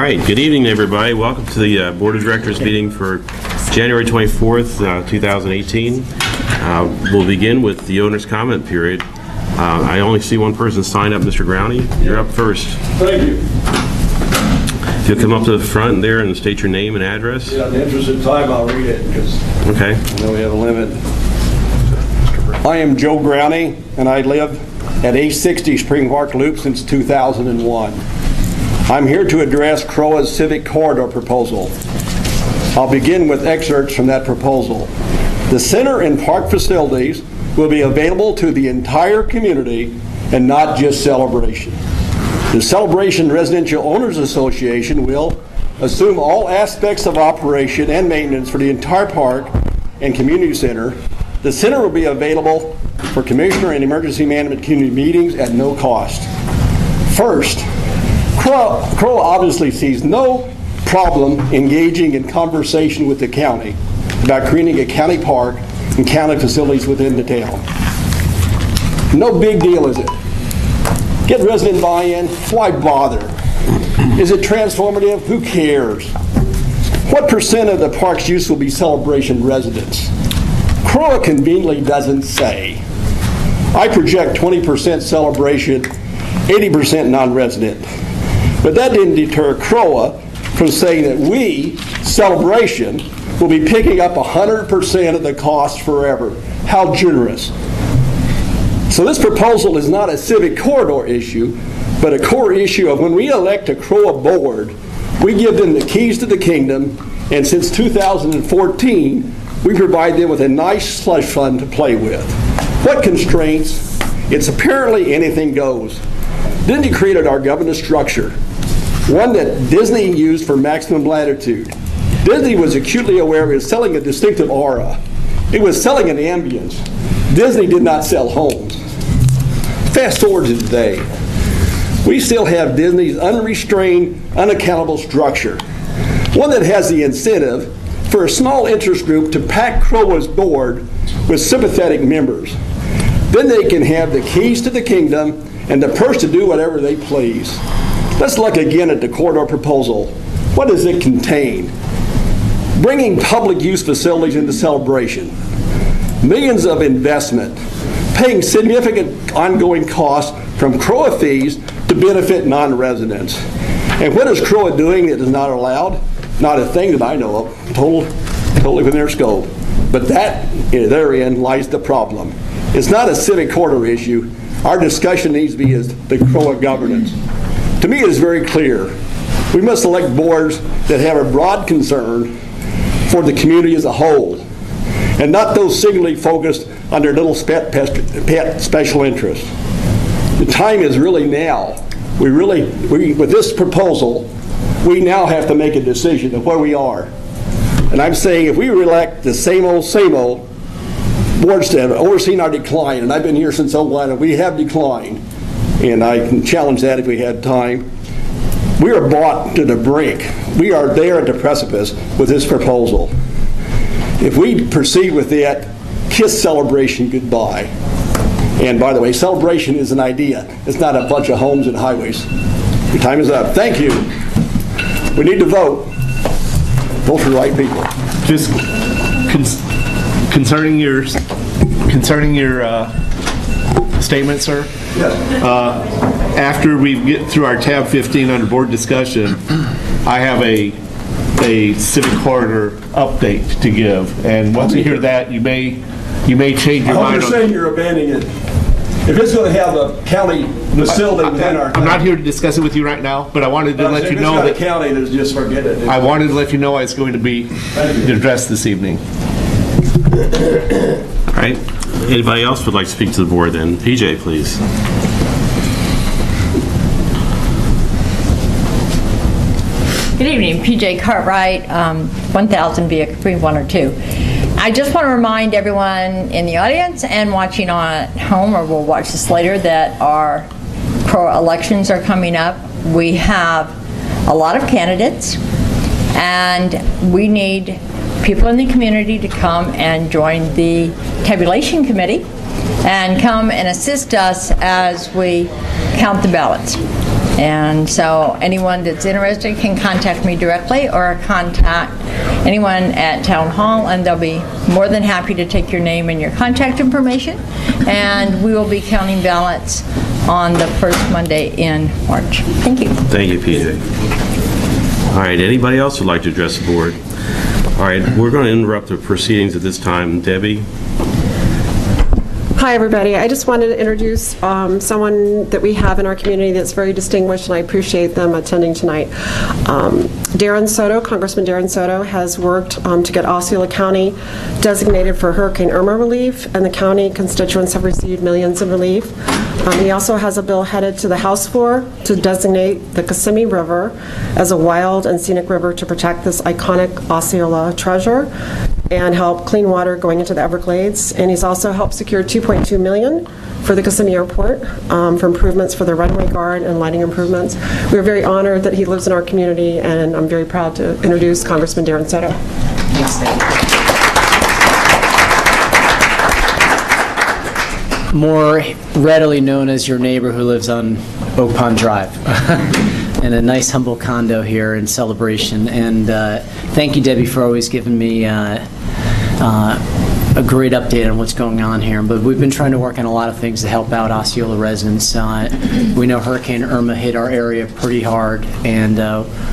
right, good evening, everybody. Welcome to the Board of Directors meeting for January 24th, 2018. We'll begin with the owner's comment period. I only see one person sign up, Mr. Growney. You're up first. Thank you. If you'll come up to the front there and state your name and address. Yeah, in the interest of time, I'll read it because okay. I know we have a limit. I am Joe Growney, and I live at 860 Spring Park Loop since 2001. I'm here to address CROA's Civic Corridor proposal. I'll begin with excerpts from that proposal. The center and park facilities will be available to the entire community and not just Celebration. The Celebration Residential Owners Association will assume all aspects of operation and maintenance for the entire park and community center. The center will be available for commissioner and emergency management community meetings at no cost. First, CROA obviously sees no problem engaging in conversation with the county about creating a county park and county facilities within the town. No big deal, is it? Get resident buy-in? Why bother? Is it transformative? Who cares? What percent of the park's use will be Celebration residents? CROA conveniently doesn't say. I project 20% Celebration, 80% non-resident. But that didn't deter CROA from saying that we, Celebration, will be picking up 100% of the cost forever. How generous. So this proposal is not a civic corridor issue, but a core issue of when we elect a CROA board, we give them the keys to the kingdom, and since 2014, we provide them with a nice slush fund to play with. What constraints? It's apparently anything goes. Disney created our governance structure, one that Disney used for maximum latitude. Disney was acutely aware it was selling a distinctive aura. It was selling an ambience. Disney did not sell homes. Fast forward to today. We still have Disney's unrestrained, unaccountable structure, one that has the incentive for a small interest group to pack CROA's board with sympathetic members. Then they can have the keys to the kingdom and the purse to do whatever they please. Let's look again at the corridor proposal. What does it contain? Bringing public use facilities into Celebration. Millions of investment. Paying significant ongoing costs from CROA fees to benefit non-residents. And what is CROA doing that is not allowed? Not a thing that I know of. Totally within their scope. But therein lies the problem. It's not a civic corridor issue. Our discussion needs to be is the CROA governance. To me, it is very clear. We must elect boards that have a broad concern for the community as a whole, and not those singularly focused on their little pet special interests. The time is really now. With this proposal, we now have to make a decision of where we are. And I'm saying if we elect the same old boards that have overseen our decline, and I've been here since 01, and we have declined, and I can challenge that if we had time. We are brought to the brink. We are there at the precipice with this proposal. If we proceed with that, kiss Celebration goodbye. And by the way, Celebration is an idea. It's not a bunch of homes and highways. Your time is up. Thank you. We need to vote. Vote for the right people. Just concerning your statement, sir. Yes. After we get through our tab 15 under board discussion, I have a civic corridor update to give, and once you hear that, you may change your mind. You're saying you're abandoning it. If it's going to have a county facility within our I'm not here to discuss it with you right now, but I wanted to let you know that county, there's just forget it. I wanted to let you know I was going to be addressed this evening. All right. Anybody else would like to speak to the board then? PJ, please. Good evening, PJ Cartwright, 1000 via Capri 102. I just want to remind everyone in the audience and watching at home, or will watch this later, that our CROA elections are coming up. We have a lot of candidates, and we need people in the community to come and join the tabulation committee and come and assist us as we count the ballots. And so anyone that's interested can contact me directly or contact anyone at Town Hall, and they'll be more than happy to take your name and your contact information. And we will be counting ballots on the first Monday in March. Thank you. Thank you, PJ. All right, anybody else would like to address the board? All right, we're going to interrupt the proceedings at this time. Debbie? Hi, everybody. I just wanted to introduce someone that we have in our community that's very distinguished, and I appreciate them attending tonight. Darren Soto, Congressman Darren Soto, has worked to get Osceola County designated for Hurricane Irma relief, and the county constituents have received millions in relief. He also has a bill headed to the House floor to designate the Kissimmee River as a wild and scenic river to protect this iconic Osceola treasure and help clean water going into the Everglades. And he's also helped secure $2.2 million for the Kissimmee Airport for improvements for the runway guard and lighting improvements. We're very honored that he lives in our community, and I'm very proud to introduce Congressman Darren Soto. More readily known as your neighbor who lives on Oak Pond Drive. In a nice humble condo here in Celebration. And thank you, Debbie, for always giving me a great update on what's going on here. But we've been trying to work on a lot of things to help out Osceola residents. We know Hurricane Irma hit our area pretty hard, and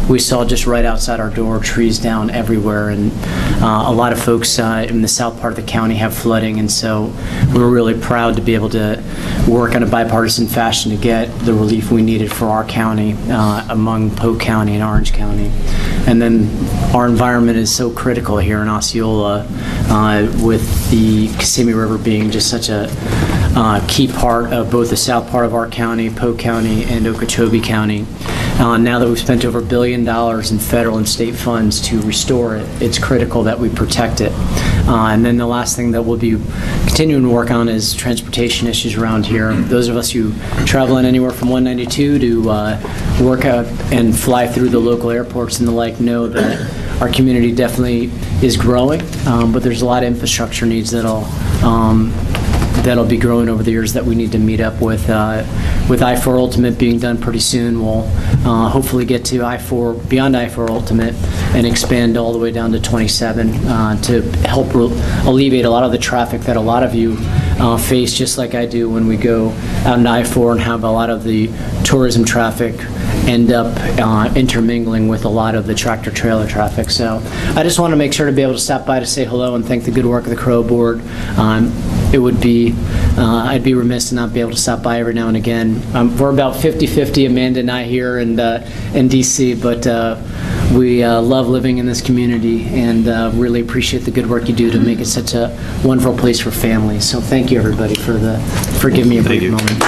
we saw just right outside our door trees down everywhere, and a lot of folks in the south part of the county have flooding, and so we're really proud to be able to work in a bipartisan fashion to get the relief we needed for our county among Polk County and Orange County. And then our environment is so critical here in Osceola with the Kissimmee River being just such a key part of both the south part of our county, Polk County, and Okeechobee County. Now that we've spent over $1 billion in federal and state funds to restore it, it's critical that we protect it. And then the last thing that we'll be continuing to work on is transportation issues around here. Those of us who travel in anywhere from 192 to work out and fly through the local airports and the like know that our community definitely is growing, but there's a lot of infrastructure needs that'll be growing over the years that we need to meet up with. With I-4 Ultimate being done pretty soon, we'll hopefully get to I-4, beyond I-4 Ultimate, and expand all the way down to 27 to help alleviate a lot of the traffic that a lot of you face, just like I do when we go out on I-4 and have a lot of the tourism traffic end up intermingling with a lot of the tractor-trailer traffic. So I just want to make sure to be able to stop by to say hello and thank the good work of the CROA board. It would be, I'd be remiss to not be able to stop by every now and again. We're about 50-50, Amanda and I here in DC, but we love living in this community and really appreciate the good work you do to make it such a wonderful place for families. So thank you, everybody, for giving me a brief moment.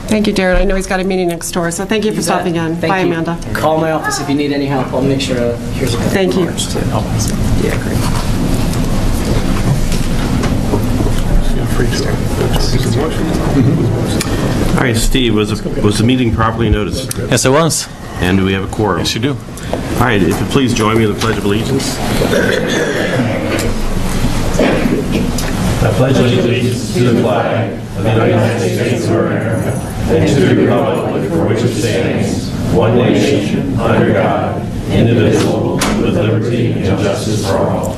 Thank you, Darren. I know he's got a meeting next door, so thank you for stopping in. Bye, Amanda. Call my office if you need any help. I'll make sure to, here's a couple Thank you. cards too. Oh, yeah, great. All right, Steve, was the meeting properly noticed? Yes, it was. And do we have a quorum? Yes, you do. All right, if you please join me in the Pledge of Allegiance. I pledge allegiance to the flag of the United States of America and to the republic for which it stands, one nation, under God, indivisible, with liberty and justice for all.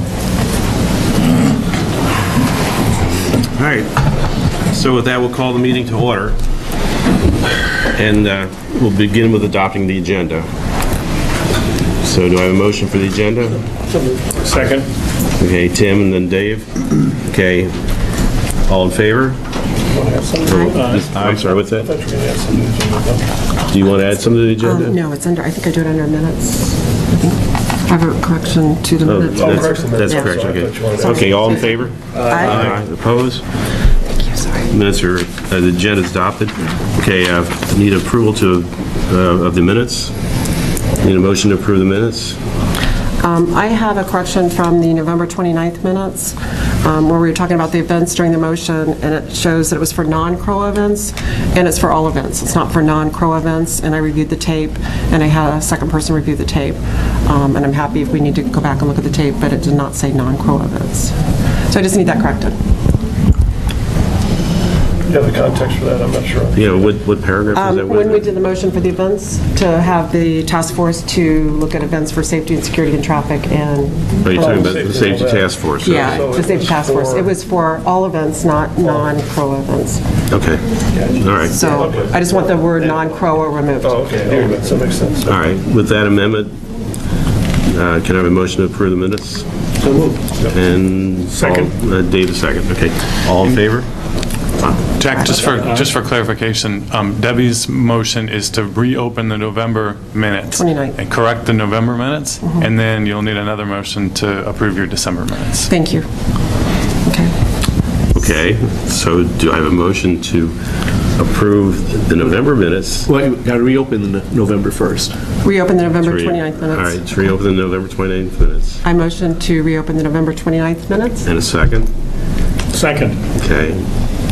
All right, so with that, we'll call the meeting to order, and we'll begin with adopting the agenda. So do I have a motion for the agenda? Second. Okay, Tim and then Dave. Okay, all in favor? I'm sorry, what's that? Do you want to add something to the agenda? No, it's under, I think I do it under minutes. I have a correction to the minutes. That's correct, okay. Okay, all in favor? Aye. Opposed? Thank you, sorry. Minutes are, the agenda is adopted. Okay, need approval of the minutes. Need a motion to approve the minutes. I have a correction from the November 29th minutes where we were talking about the events during the motion, and it shows that it was for non-CROA events, and it's for all events. It's not for non-CROA events, and I reviewed the tape, and I had a second person review the tape, and I'm happy if we need to go back and look at the tape, but it did not say non-CROA events. So I just need that corrected. You have the context for that, I'm not sure. Yeah, what paragraph is that? When we did the motion for the events, to have the task force to look at events for safety and security and traffic and... Are you talking about the safety task force? Yeah, So the it safety was task force. for- It was for all events, not non-CROA events. Okay, all right. So I just want the word non-CROA removed. Oh, okay, that makes sense. All right, with that amendment, can I have a motion to approve the minutes? So moved. And Second. Dave the second, okay. All in favor? Jack, just for clarification, Debbie's motion is to reopen the November minutes. 29th. And correct the November minutes, and then you'll need another motion to approve your December minutes. Thank you. Okay. Okay, so do I have a motion to approve the November minutes? Well, you got to reopen the November 1st. Reopen the November All 29th minutes. right, to reopen the November 29th minutes. I motion to reopen the November 29th minutes. And a second? Second. Okay,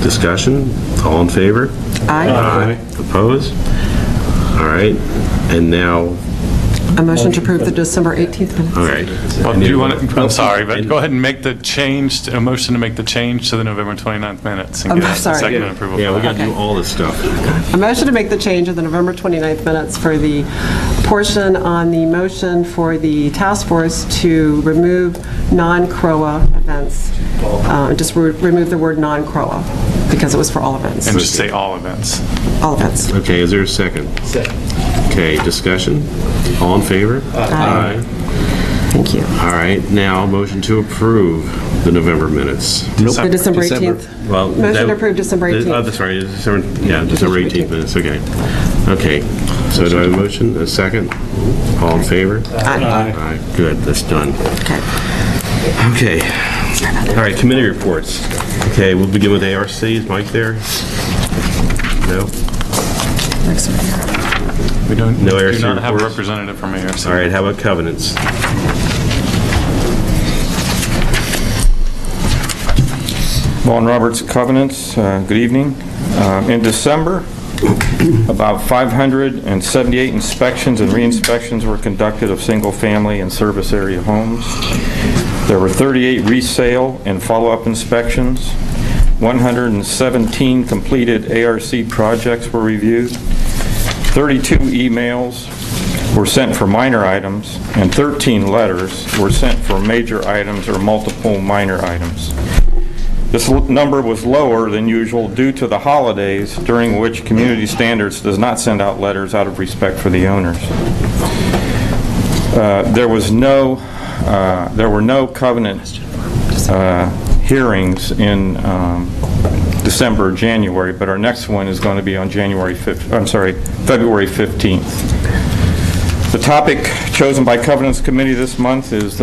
discussion? All in favor? Aye. Opposed? All right, and now, A motion to approve the December 18th minutes. all right. Well, do you want to, I'm sorry, but go ahead and make the change, a motion to make the change to the November 29th minutes and I'm get a sorry. second approval. Yeah, we for got that. to do all this stuff. A motion to make the change of the November 29th minutes for the portion on the motion for the task force to remove non-CROA events. Just remove the word non-CROA because it was for all events. And just say all events. All events. Okay, is there a second? Second. Okay, discussion? All in favor? Aye. Thank you. All right, now, motion to approve the November minutes. The December December. 18th. Well, Motion to approve December 18th. Oh, that's right, December 18th minutes, okay. Okay, so do I have a motion, a second? All in favor? Aye. Aye, good, that's done. Okay. Okay, all right, committee reports. Okay, we'll begin with ARC, is Mike there? No? We don't, No do ARC not have a reports? representative from ARC. All right, how about covenants? Vaughn Roberts Covenants, good evening. In December, about 578 inspections and re-inspections were conducted of single-family and service area homes. There were 38 resale and follow-up inspections. 117 completed ARC projects were reviewed. 32 emails were sent for minor items, and 13 letters were sent for major items or multiple minor items. This number was lower than usual due to the holidays, during which Community Standards does not send out letters out of respect for the owners. There were no covenant hearings in December or January, but our next one is going to be on February 15th. The topic chosen by Covenants Committee this month is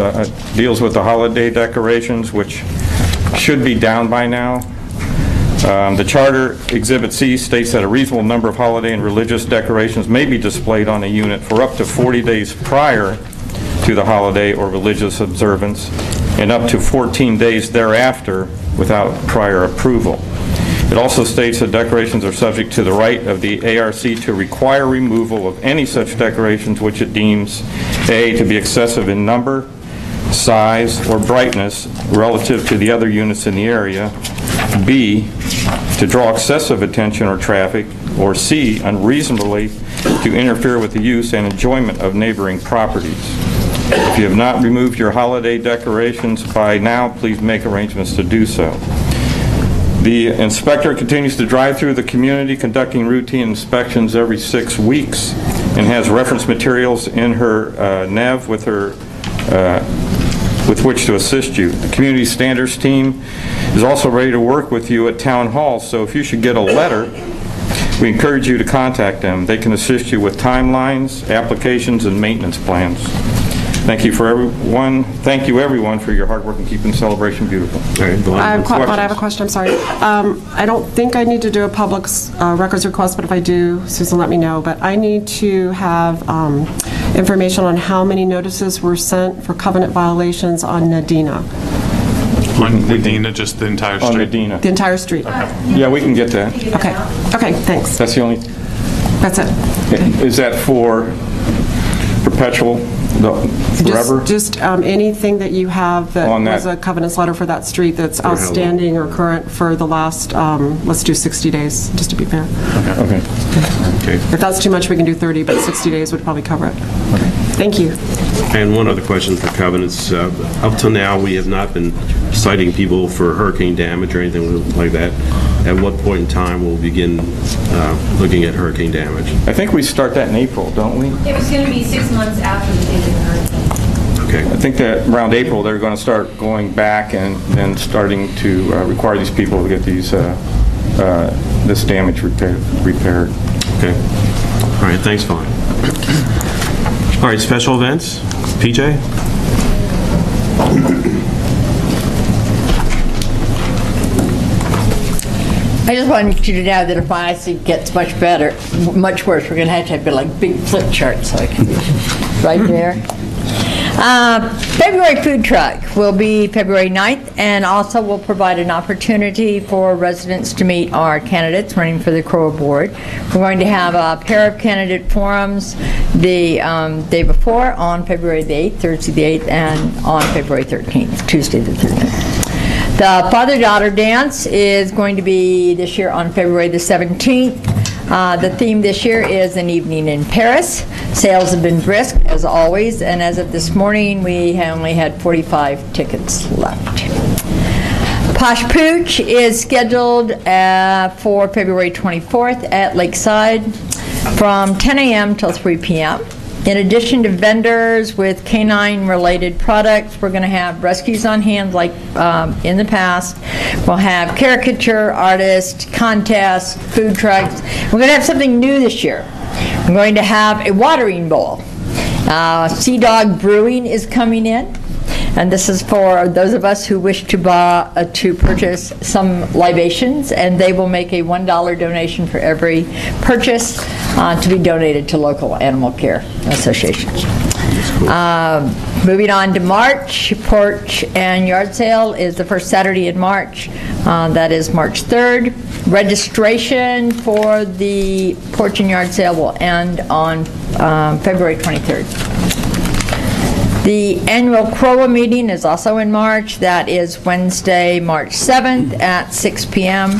deals with the holiday decorations, which should be down by now. The Charter Exhibit C states that a reasonable number of holiday and religious decorations may be displayed on a unit for up to 40 days prior to the holiday or religious observance and up to 14 days thereafter without prior approval. It also states that decorations are subject to the right of the ARC to require removal of any such decorations which it deems A, to be excessive in number, size, or brightness relative to the other units in the area, B, to draw excessive attention or traffic, or C, unreasonably to interfere with the use and enjoyment of neighboring properties. If you have not removed your holiday decorations by now, please make arrangements to do so. The inspector continues to drive through the community, conducting routine inspections every 6 weeks, and has reference materials in her NEV with which to assist you. The Community Standards team is also ready to work with you at Town Hall, so if you should get a letter, we encourage you to contact them. They can assist you with timelines, applications, and maintenance plans. Thank you everyone for your hard work in keeping the celebration beautiful. All right, I have a question, I'm sorry. I don't think I need to do a public records request, but if I do, Susan, let me know. But I need to have information on how many notices were sent for covenant violations on Nadina. On Nadina, just the entire On street? Medina. The entire street. Yeah, we can get that. Okay, thanks. That's the only, That's it. is that for perpetual, forever? Just anything that you have that On that- was a covenants letter for that street that's how long? outstanding or current for the last, let's do 60 days, just to be fair. Okay. Okay. If that's too much, we can do 30, but 60 days would probably cover it. Thank you. And one other question for covenants. Up till now, we have not been citing people for hurricane damage or anything like that. At what point in time will we begin looking at hurricane damage? I think we start that in April, don't we? It was going to be 6 months after the date of the hurricane. Okay. I think that around April, they're going to start going back and then starting to require these people to get these this damage repaired. Okay. All right, thanks, Vaughn. All right, special events. PJ? I just wanted you to know that if my eyesight gets much better, much worse, we're going to have like big flip charts so I can right there. February food truck will be February 9th, and also will provide an opportunity for residents to meet our candidates running for the CROA board. We're going to have a pair of candidate forums the day before on February the 8th, Thursday the 8th, and on February 13th, Tuesday the 13th. The father-daughter dance is going to be this year on February the 17th. The theme this year is An Evening in Paris. Sales have been brisk, as always, and as of this morning, we only had 45 tickets left. Posh Pooch is scheduled for February 24th at Lakeside from 10 a.m. till 3 p.m. In addition to vendors with canine-related products, we're going to have rescues on hand like in the past. We'll have caricature artists, contests, food trucks. We're going to have something new this year. We're going to have a watering bowl. Sea Dog Brewing is coming in. And this is for those of us who wish to purchase some libations, and they will make a $1 donation for every purchase to be donated to local animal care associations. Moving on to March, porch and yard sale is the first Saturday in March. That is March 3rd. Registration for the porch and yard sale will end on February 23rd. The annual CROA meeting is also in March. That is Wednesday, March 7th at 6 p.m.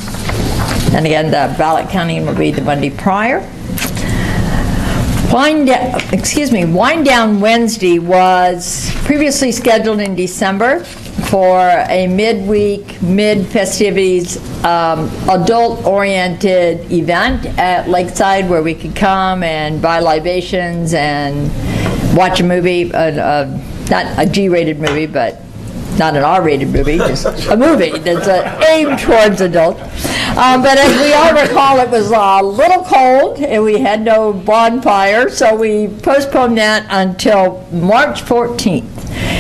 And again, the ballot counting will be the Monday prior. Wind Down Wednesday was previously scheduled in December for a midweek, mid-festivities, adult-oriented event at Lakeside where we could come and buy libations and watch a movie, not a G-rated movie, but not an R-rated movie, just a movie that's aimed towards adults. But as we all recall, it was a little cold and we had no bonfire, so we postponed that until March 14th.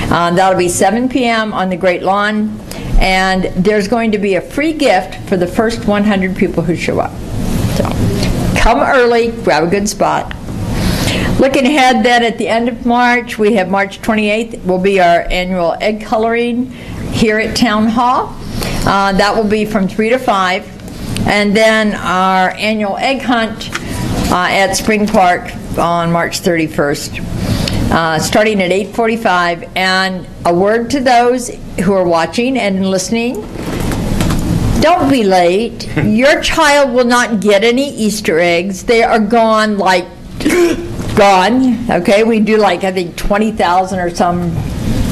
That'll be 7 p.m. on the Great Lawn, and there's going to be a free gift for the first 100 people who show up. So come early, grab a good spot. Looking ahead then at the end of March, we have March 28th will be our annual egg coloring here at Town Hall. That will be from 3 to 5. And then our annual egg hunt at Spring Park on March 31st, starting at 8:45. And a word to those who are watching and listening, don't be late. Your child will not get any Easter eggs. They are gone like gone. Okay, we do like I think 20,000 or something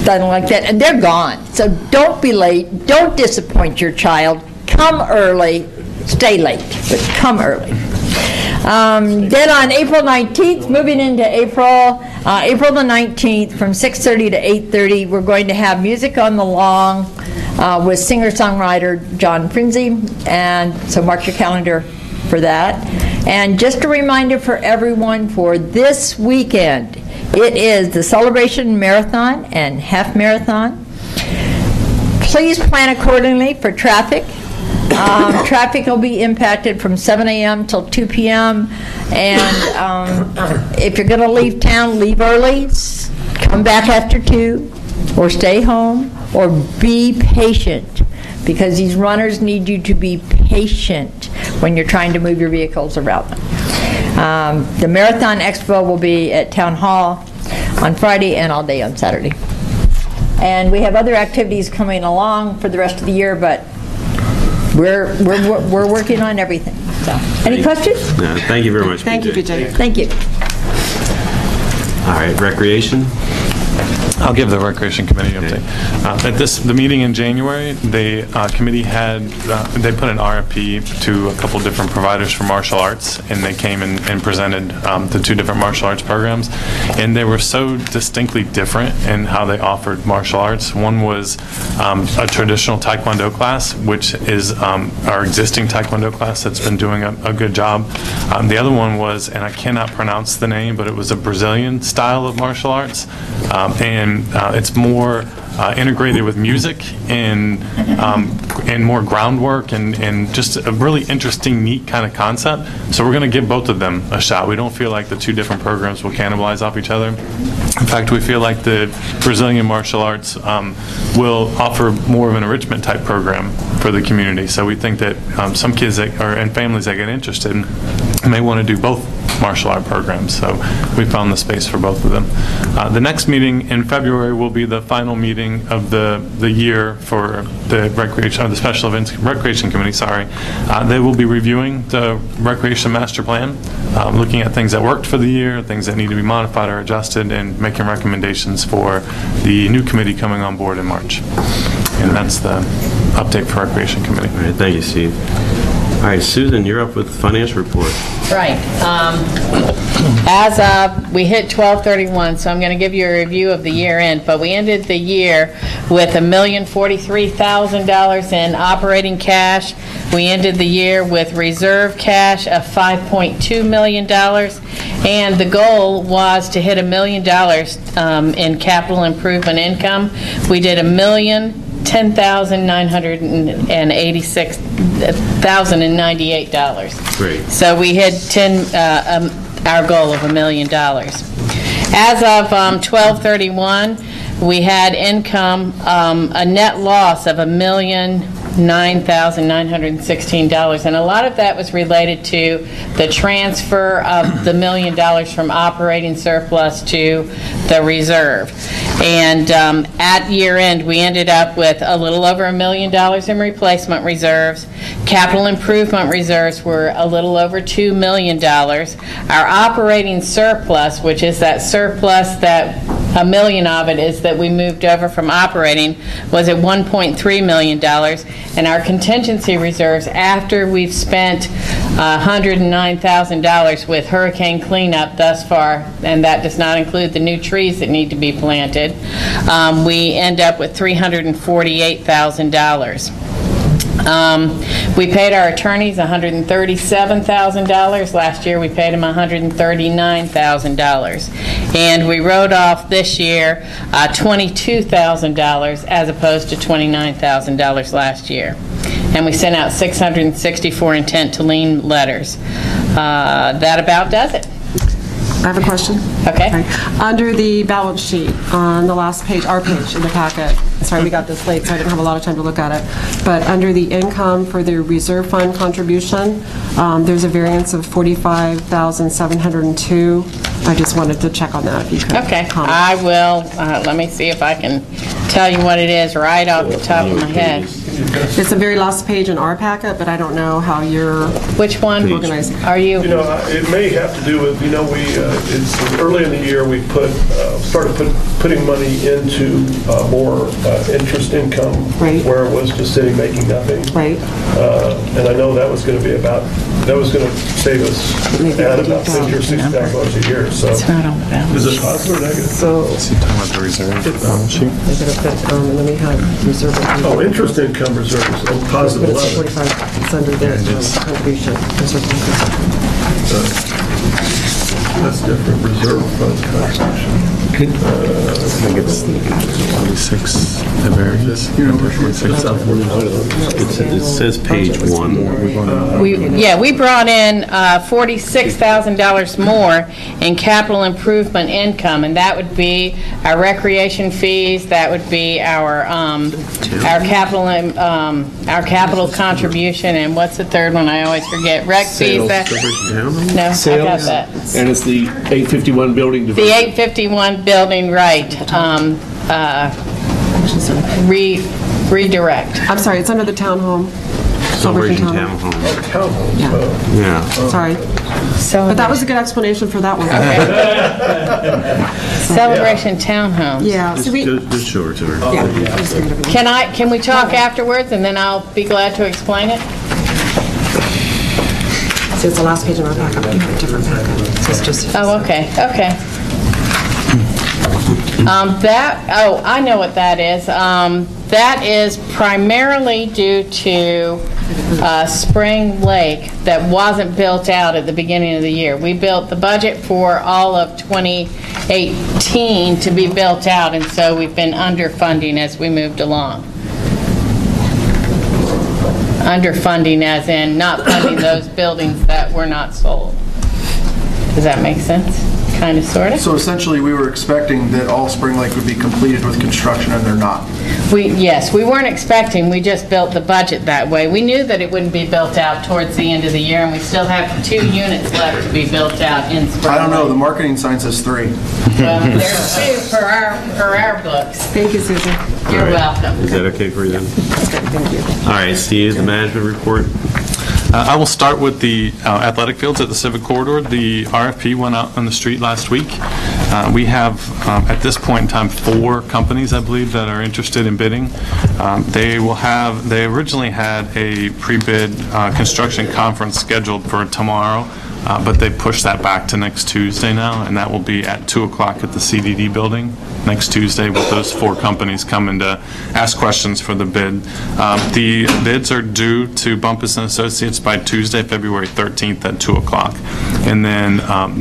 like that, and they're gone. So don't be late. Don't disappoint your child. Come early. Stay late, but come early. Then on April 19th, moving into April the 19th from 6:30 to 8:30, we're going to have music on the lawn with singer-songwriter John Frinzi, and so mark your calendar for that. And just a reminder for everyone for this weekend, it is the Celebration Marathon and Half Marathon. Please plan accordingly for traffic. Traffic will be impacted from 7 a.m. till 2 p.m. And if you're going to leave town, leave early. Come back after 2, or stay home, or be patient, because these runners need you to be patient when you're trying to move your vehicles around them. The Marathon Expo will be at Town Hall. on Friday and all day on Saturday. And we have other activities coming along for the rest of the year, but we're working on everything. So, any questions? Thank you very much, Thank you, PJ. Thank you. All right, recreation. I'll give the Recreation Committee update. At the meeting in January, the committee they put an RFP to a couple different providers for martial arts, and they came and presented the 2 different martial arts programs, and they were so distinctly different in how they offered martial arts. One was a traditional Taekwondo class, which is our existing Taekwondo class that's been doing a good job. The other one was, and I cannot pronounce the name, but it was a Brazilian style of martial arts, and it's more integrated with music and more groundwork and just a really interesting, neat kind of concept. So we're going to give both of them a shot. We don't feel like the 2 different programs will cannibalize off each other. In fact, we feel like the Brazilian martial arts will offer more of an enrichment type program for the community. So we think that some kids and families that get interested may want to do both martial art programs. So we found the space for both of them. The next meeting in February will be the final meeting of the year for the recreation, or the Special Events Recreation Committee. Sorry, they will be reviewing the Recreation Master Plan, looking at things that worked for the year, things that need to be modified or adjusted, and making recommendations for the new committee coming on board in March. And that's the update for Recreation Committee. All right, thank you, Steve. All right, Susan, you're up with the financial report. Right. As of, we hit 12/31, so I'm going to give you a review of the year end, but we ended the year with $1,043,000 in operating cash. We ended the year with reserve cash of $5.2 million, and the goal was to hit $1 million in capital improvement income. We did $1,010,986,098. Great. So we hit our goal of $1 million. As of 12/31, we had income, a net loss of $1,009,916, and a lot of that was related to the transfer of the $1 million from operating surplus to the reserve. And at year end, we ended up with a little over $1 million in replacement reserves. Capital improvement reserves were a little over $2 million. Our operating surplus, which is that surplus that $1 million of it is that we moved over from operating, was at $1.3 million. And our contingency reserves, after we've spent $109,000 with hurricane cleanup thus far, and that does not include the new trees that need to be planted, we end up with $348,000. We paid our attorneys $137,000. Last year we paid them $139,000. And we wrote off this year $22,000 as opposed to $29,000 last year. And we sent out 664 intent to lien letters. That about does it. I have a question. Okay. Sorry. Under the balance sheet, on the last page, our page in the packet, sorry we got this late so I didn't have a lot of time to look at it, but under the income for the reserve fund contribution, there's a variance of $45,702. I just wanted to check on that if you could. Okay. comment. I will. Let me see if I can tell you what it is right off the top of my head. It's the very last page in our packet, but I don't know how you're Which one organizing. are you? You know, it may have to do with, it's early in the year we started putting money into more interest income, Right. where it was just sitting making nothing. Right. And I know that was going to save us at about $50,000 or $60,000 a year. So It's not on the balance. is it positive or negative? So Is he talking about the reserve balance sheet? they're going to put, and then we have reserve. Oh, interest income reserves, But positive it's 11. 45, it's under there, contribution. Reserve contribution. That's different, reserve fund contribution. I think it's 26, the variance. It says page 1. We brought in $46,000 more in capital improvement income, and that would be our recreation fees, that would be our capital contribution, and what's the third one? I always forget. Rec fees. No, I got that. And it's the 851 building The division. 851 building, right. Redirect. I'm sorry, it's under the townhome. Celebration Townhome. Yeah. Sorry. But that was a good explanation for that one. Celebration Townhomes. Yeah. So we, Just show her to her. yeah. Can we talk afterwards, and then I'll be glad to explain it? So it's the last page in our packet. We have a different packet. So it's just. Oh, okay. I know what that is. That is primarily due to Spring Lake that wasn't built out at the beginning of the year. We built the budget for all of 2018 to be built out, and so we've been underfunding as we moved along. Underfunding as in not funding those buildings that were not sold. Does that make sense? Kind of, sort of? So essentially, we were expecting that all Spring Lake would be completed with construction, and they're not. Yes, we weren't expecting, we just built the budget that way. We knew that it wouldn't be built out towards the end of the year, and we still have 2 units left to be built out in Spring I don't know, the Lake. marketing sign says 3. Well, there's 2 for our books. Thank you, Susan. You're welcome. Is that okay for you then? Thank you. All right, Steve, the management report. I will start with the athletic fields at the Civic Corridor. The RFP went out on the street last week. We have, at this point in time, 4 companies, I believe, that are interested in bidding. They originally had a pre-bid construction conference scheduled for tomorrow, but they pushed that back to next Tuesday now, and that will be at 2 o'clock at the CDD building next Tuesday, with those 4 companies coming to ask questions for the bid. The bids are due to Bumpus & Associates by Tuesday, February 13th at 2 o'clock. And then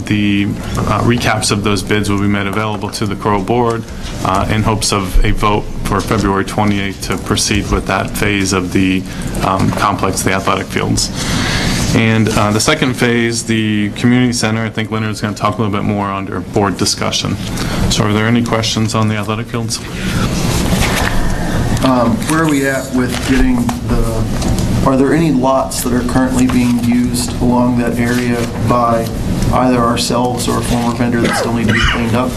the recaps of those bids will be made available to the CROA board in hopes of a vote for February 28th to proceed with that phase of the complex, the athletic fields. And the second phase, the community center, I think Leonard's going to talk a little bit more under board discussion. So are there any questions on the athletic fields? Where are we at with getting are there any lots that are currently being used along that area by either ourselves or a former vendor that still need to be cleaned up?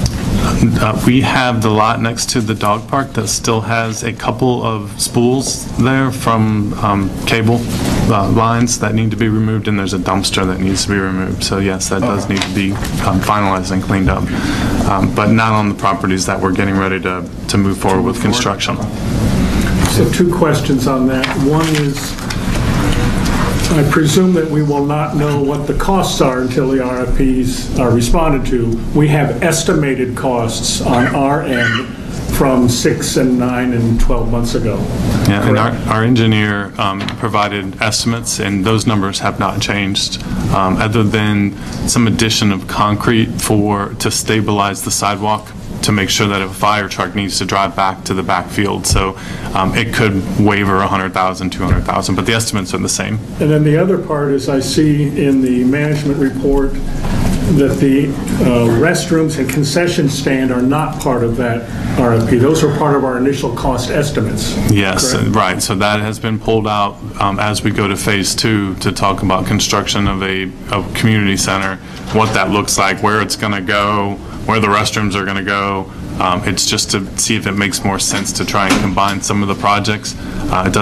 We have the lot next to the dog park that still has a couple of spools there from cable lines that need to be removed, and there's a dumpster that needs to be removed. So yes, that does need to be finalized and cleaned up, but not on the properties that we're getting ready to move forward with construction. So 2 questions on that. One is, I presume that we will not know what the costs are until the RFPs are responded to. We have estimated costs on our end from 6 and 9 and 12 months ago. Yeah, and our engineer provided estimates, and those numbers have not changed, other than some addition of concrete to stabilize the sidewalk, to make sure that if a fire truck needs to drive back to the backfield. So it could waver $100,000, $200,000, but the estimates are the same. And then the other part is, I see in the management report that the restrooms and concession stand are not part of that RFP. Those are part of our initial cost estimates. Yes, correct? right. So that has been pulled out as we go to phase 2 to talk about construction of a community center, what that looks like, where it's going to go, where the restrooms are going to go. It's just to see if it makes more sense to try and combine some of the projects. It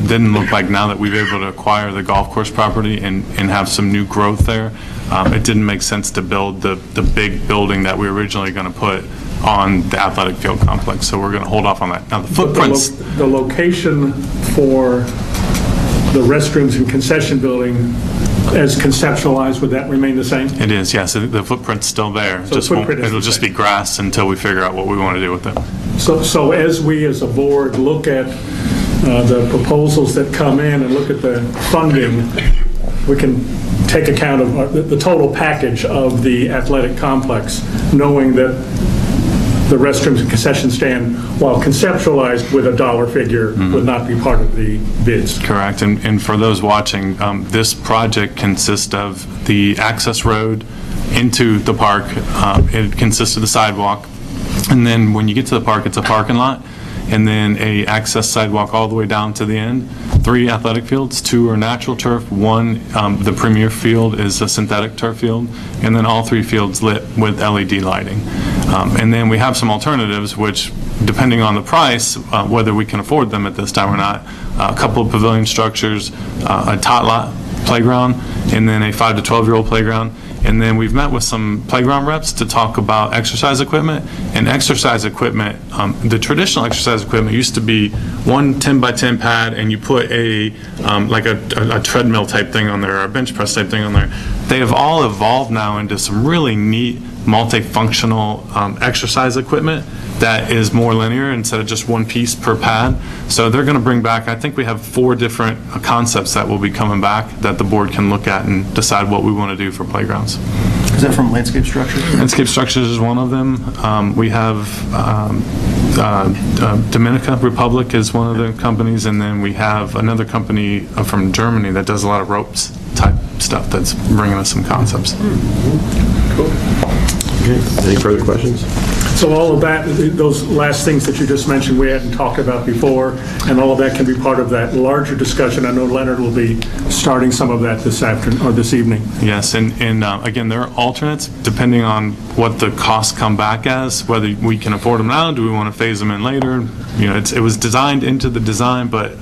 didn't look like, now that we've been able to acquire the golf course property and have some new growth there, it didn't make sense to build the big building that we were originally going to put on the athletic field complex. So we're going to hold off on that. Now the footprints. The location for the restrooms and concession building, as conceptualized, would that remain the same? It is, yes. The footprint's still there. So It'll just be grass until we figure out what we want to do with it. So as we as a board look at the proposals that come in and look at the funding, we can take account of the total package of the athletic complex, knowing that the restrooms and concession stand, while conceptualized with a dollar figure, would not be part of the bids. Correct. And for those watching, this project consists of the access road into the park. It consists of the sidewalk. And then when you get to the park, it's a parking lot. And then a access sidewalk all the way down to the end. 3 athletic fields, 2 are natural turf, 1, the premier field is a synthetic turf field, and then all 3 fields lit with LED lighting. And then we have some alternatives, which, depending on the price, whether we can afford them at this time or not, a couple of pavilion structures, a tot lot playground, and then a 5 to 12-year-old playground. And then we've met with some playground reps to talk about exercise equipment. And exercise equipment, the traditional exercise equipment used to be one 10x10 pad, and you put a like a treadmill type thing on there, or a bench press type thing on there. They have all evolved now into some really neat multifunctional exercise equipment that is more linear instead of just one piece per pad. So they're going to bring back, I think we have 4 different concepts that will be coming back that the board can look at and decide what we want to do for playgrounds. Is that from Landscape Structures? Landscape Structures is one of them. We have Dominica Republic is one of the companies, and then we have another company from Germany that does a lot of ropes type stuff that's bringing us some concepts. Cool. Okay. Any further questions? So all of that, those last things that you just mentioned, we hadn't talked about before, and all of that can be part of that larger discussion. I know Leonard will be starting some of that this afternoon or this evening. Yes, and again, there are alternates depending on what the costs come back as, whether we can afford them now, do we want to phase them in later? You know, it was designed into the design, but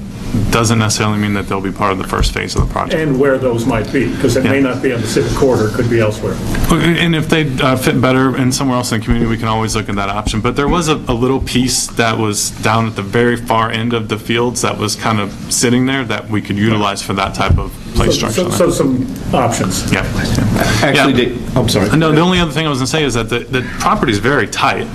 doesn't necessarily mean that they'll be part of the first phase of the project. And where those might be, because it may not be on the civic corridor, it could be elsewhere. And if they fit better in somewhere else in the community, we can always look at that option. But there was a little piece that was down at the very far end of the fields that was kind of sitting there that we could utilize for that type of play structure. So some options. Yeah. Actually, I'm sorry. No, the only other thing I was going to say is that the property is very tight.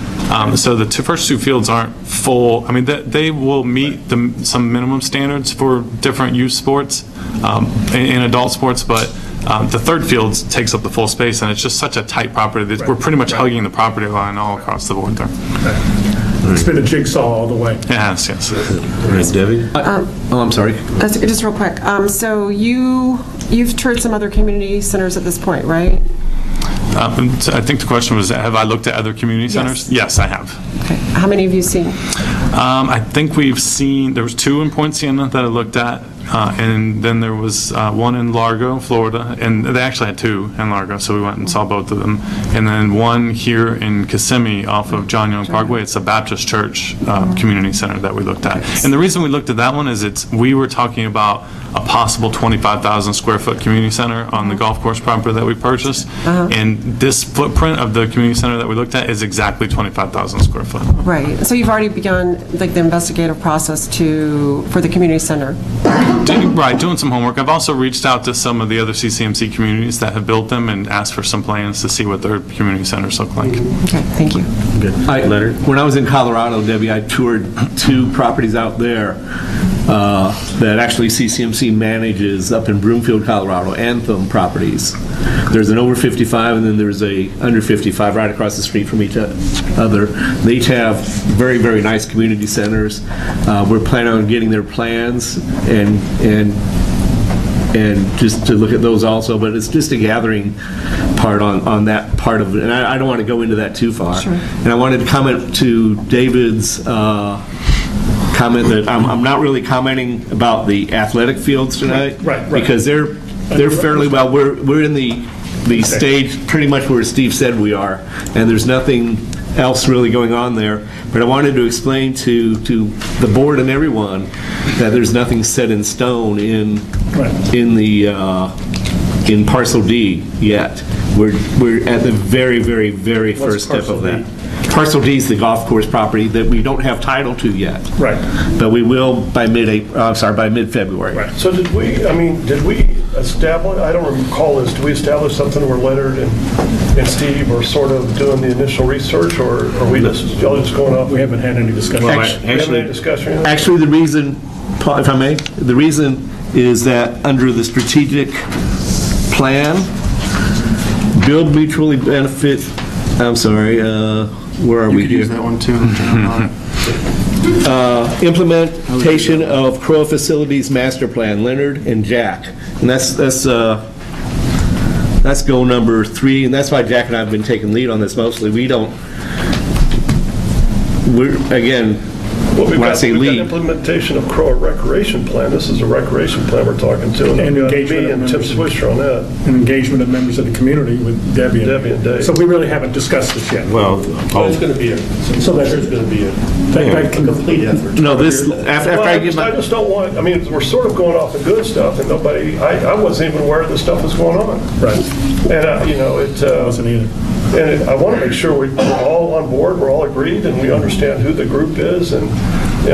So the first 2 fields aren't full. I mean, they will meet some minimum standards for different youth sports in adult sports, but the third field takes up the full space, and it's just such a tight property that we're pretty much hugging the property line all across the board there. It's been a jigsaw all the way. Yes, yes. All right, Debbie? I'm sorry. Just real quick. So you've toured some other community centers at this point, right? I think the question was, have I looked at other community centers? Yes, I have. Okay. How many have you seen? I think we've seen, there was 2 in Point Siena that I looked at, and then there was one in Largo, Florida, and they actually had 2 in Largo, so we went and saw both of them. And then one here in Kissimmee off of John Young Parkway. It's a Baptist Church community center that we looked at. And the reason we looked at that one is we were talking about a possible 25,000 square foot community center on the golf course property that we purchased. And this footprint of the community center that we looked at is exactly 25,000 square foot. Right. So you've already begun like the investigative process for the community center. Right, doing some homework. I've also reached out to some of the other CCMC communities that have built them and asked for some plans to see what their community centers look like. Okay, thank you. Good. Leonard? When I was in Colorado, Debbie, I toured 2 properties out there that actually CCMC manages up in Broomfield, Colorado, Anthem properties. There's an over 55 and then there's a under 55 right across the street from each other. They each have very, very nice community centers. We're planning on getting their plans and just to look at those also, but it's just a gathering part on that part of it, and I don't want to go into that too far. Sure. And I wanted to comment to David's comment that I'm not really commenting about the athletic fields tonight, Right. because they're fairly well. We're in the stage pretty much where Steve said we are, and there's nothing else really going on there. But I wanted to explain to the board and everyone that there's nothing set in stone in parcel D yet. We're at the very, very, very first step of that. Parcel D is the golf course property that we don't have title to yet. Right. But we will by mid-February. Right. So did we establish, I don't recall this, did we establish something where Leonard and Steve are sort of doing the initial research, or are we y'all just going off? We haven't had any discussion. We haven't had any discussion? Actually, the reason, if I may, the reason is that under the strategic plan, build mutually benefit, where are You we could here? use that one too, John. Implementation of CROA Facilities Master Plan, Leonard and Jack. And that's goal number 3, and that's why Jack and I have been taking lead on this mostly. Well, when I say we've got lead. implementation of CROA recreation plan. This is a recreation plan we're talking to. And we've got engagement me of and Tim members. Swisher on that. An engagement of members of the community with Debbie and Dave. So we really haven't discussed this yet. Well, It's going to be So that's going to be a complete effort. No, this, after I give I my, just don't want, I mean, we're sort of going off the good stuff, and nobody, I wasn't even aware this stuff was going on. Right. And, you know, it... Wasn't either. And I want to make sure we're all on board, we're all agreed, and we understand who the group is and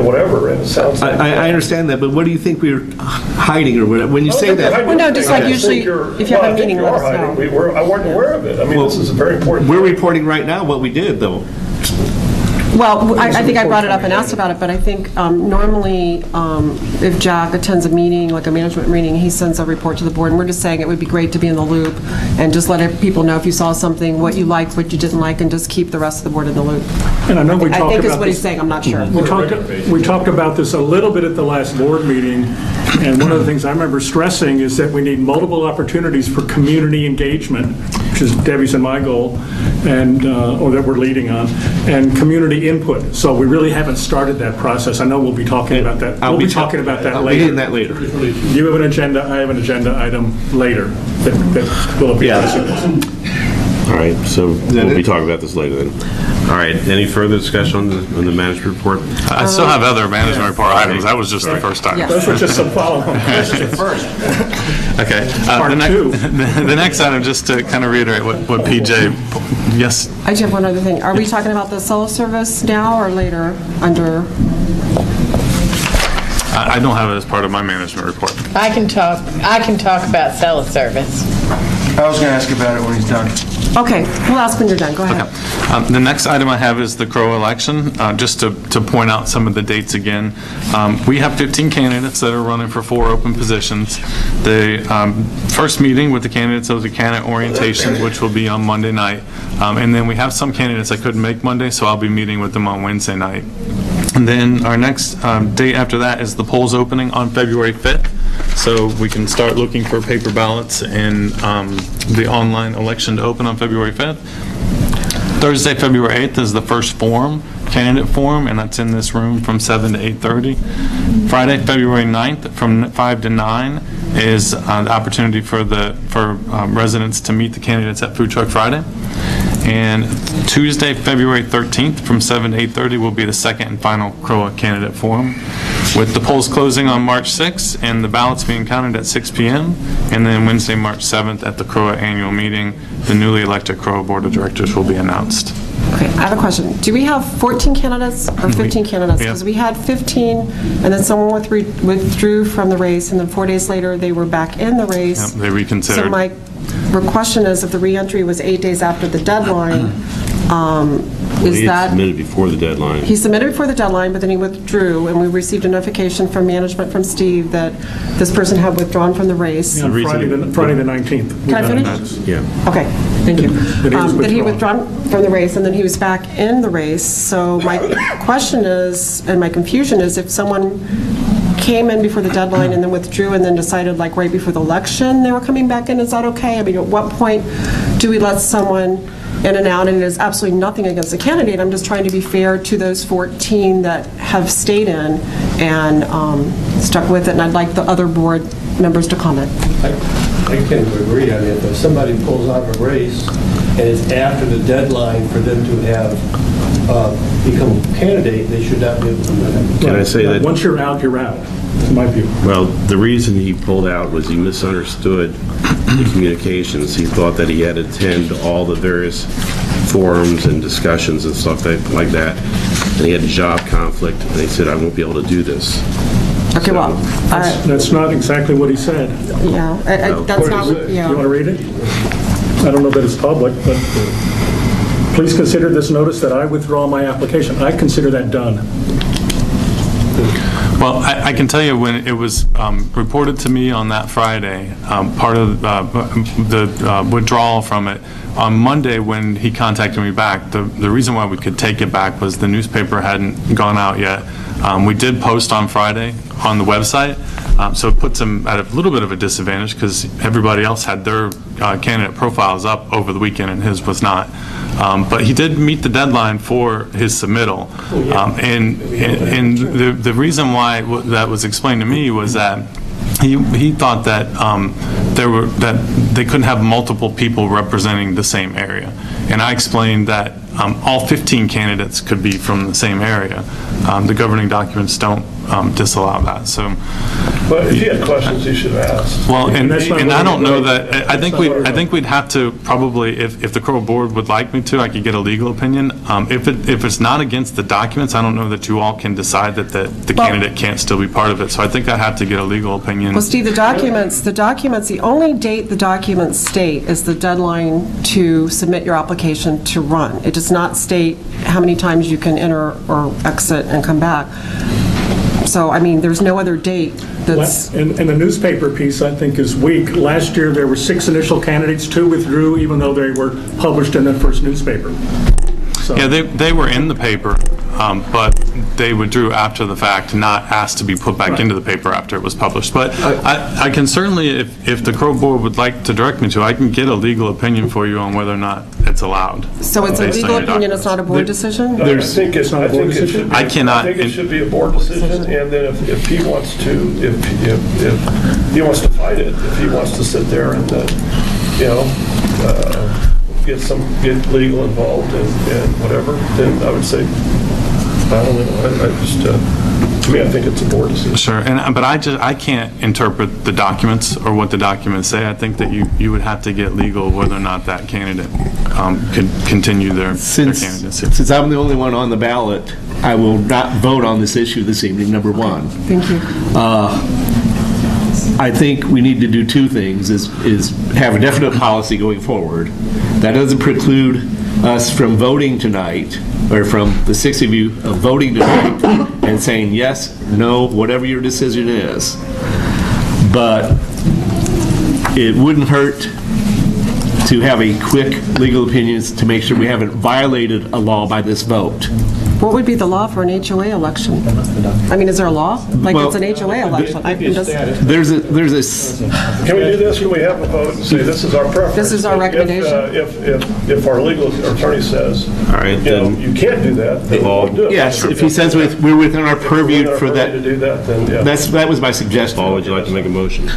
whatever, and it sounds like... I understand that, but what do you think we're hiding, or when you say that? Well, no, just like usually, if you have a meeting, let us know. I wasn't aware of it. I mean, this is a very important... We're reporting right now what we did, though. Well, I think I brought it up and asked about it, but I think normally if Jack attends a meeting, like a management meeting, he sends a report to the board, and we're just saying it would be great to be in the loop and just let people know if you saw something, what you liked, what you didn't like, and just keep the rest of the board in the loop. And I know we talked about I think is what he's this- saying, I'm not sure. We talked about this a little bit at the last board meeting, and one of the things I remember stressing is that we need multiple opportunities for community engagement, which is Debbie's and my goal, and or that we're leading on, and community input. So we really haven't started that process. I know we'll be talking about that. We'll be talking about that I'll later. be hitting that later. You have an agenda, I have an agenda item later that will be addressing this. all right, so we'll be talking about this later then. All right, any further discussion on the management report? I still have other management report items. That was just the first item. Yeah. Those were just some follow-on. Okay. Part The two. the next item, just to kind of reiterate what PJ, yes, I just have one other thing. Are we talking about the cell service now or later under? I don't have it as part of my management report. I can talk about cell service. I was going to ask about it when he's done. Okay, we'll ask when you're done. Go ahead. The next item I have is the CROA election. Just to point out some of the dates again. We have 15 candidates that are running for 4 open positions. The first meeting with the candidates was a candidate orientation, which will be on Monday night. And then we have some candidates that couldn't make Monday, so I'll be meeting with them on Wednesday night. And then our next date after that is the polls opening on February 5th. So we can start looking for paper ballots and the online election to open on February 5th. Thursday, February 8th is the first forum, candidate forum, and that's in this room from 7 to 8:30. Friday, February 9th from 5 to 9 is the opportunity for residents to meet the candidates at Food Truck Friday. And Tuesday, February 13th from 7 to 8:30 will be the second and final CROA candidate forum, with the polls closing on March 6th and the ballots being counted at 6 p.m. And then Wednesday, March 7th at the CROA annual meeting, the newly elected CROA Board of Directors will be announced. Okay, I have a question. Do we have 14 candidates or 15 candidates? Because we had 15, and then someone withdrew from the race, and then 4 days later, they were back in the race. Yep, they reconsidered. So my question is, if the reentry was 8 days after the deadline, Well, is he had that... submitted before the deadline. He submitted before the deadline, but then he withdrew, and we received a notification from management from Steve that this person had withdrawn from the race. On Friday the 19th. Can I finish? Yeah. Okay, thank you. That he withdrawn. withdrawn from the race, and then he was back in the race. So my question is, and my confusion is, if someone came in before the deadline and then withdrew and then decided like right before the election they were coming back in, is that okay? I mean, at what point do we let someone in and out? And it is absolutely nothing against the candidate. I'm just trying to be fair to those 14 that have stayed in and stuck with it, and I'd like the other board members to comment. I tend to agree. I mean, if somebody pulls out of a race and it's after the deadline for them to have become a candidate, they should not be able to do that. Can I say that? Once you're out, in my view. Well, the reason he pulled out was he misunderstood the communications. He thought that he had to attend all the various forums and discussions and stuff like that. And he had a job conflict, and he said, I won't be able to do this. Okay, well, That's not exactly what he said. yeah, that's not, yeah. You want to read it? I don't know that it's public, but please consider this notice that I withdraw my application. I consider that done. Well, I can tell you when it was reported to me on that Friday, part of the withdrawal from it, on Monday when he contacted me back, the reason why we could take it back was the newspaper hadn't gone out yet. We did post on Friday on the website, so it puts him at a little bit of a disadvantage because everybody else had their candidate profiles up over the weekend and his was not. But he did meet the deadline for his submittal. And the reason why that was explained to me was that he thought that that they couldn't have multiple people representing the same area, and I explained that all 15 candidates could be from the same area. The governing documents don't disallow that. So, but if he had questions, he should have asked. well, and I don't know that. I think we'd have to probably, if the CROA board would like me to, I could get a legal opinion. If it's not against the documents, I don't know that you all can decide that the candidate can't still be part of it. So I think I have to get a legal opinion. Well, Steve, the documents, the only date the documents state is the deadline to submit your application to run. It does not state how many times you can enter or exit and come back. So, I mean, there's no other date that's... And the newspaper piece, I think, is weak. Last year, there were 6 initial candidates, 2 withdrew, even though they were published in the first newspaper. So. Yeah, they were in the paper, but they withdrew after the fact, not asked to be put back into the paper after it was published. But I can certainly, if the CROA board would like to direct me to, I can get a legal opinion for you on whether or not it's allowed. So it's a legal opinion, it's not a board decision? I think it should be. I cannot. I think it should be a board decision, and then if he wants to, if he wants to fight it, if he wants to sit there and, get legal involved and whatever, then I would say, I don't know, to me, I think it's a board decision. Sure, but I can't interpret the documents or what the documents say. I think that you would have to get legal whether or not that candidate could continue their candidacy. Since I'm the only one on the ballot, I will not vote on this issue this evening, number one. Thank you. I think we need to do 2 things, is have a definite policy going forward. That doesn't preclude us from voting tonight, or from the 6 of you of voting tonight and saying yes, no, whatever your decision is. But it wouldn't hurt to have a quick legal opinion to make sure we haven't violated a law by this vote. What would be the law for an HOA election? I mean, is there a law? Like, well, it's an HOA election. There's a... Can we do this? Can we have a vote and say this is our preference? This is our recommendation? If our legal attorney says, all right, then you can't do that, then we'll do it. Yes, if he says we're within our purview for that. To do that, then yeah. That was my suggestion. Paul, would you like to make a motion?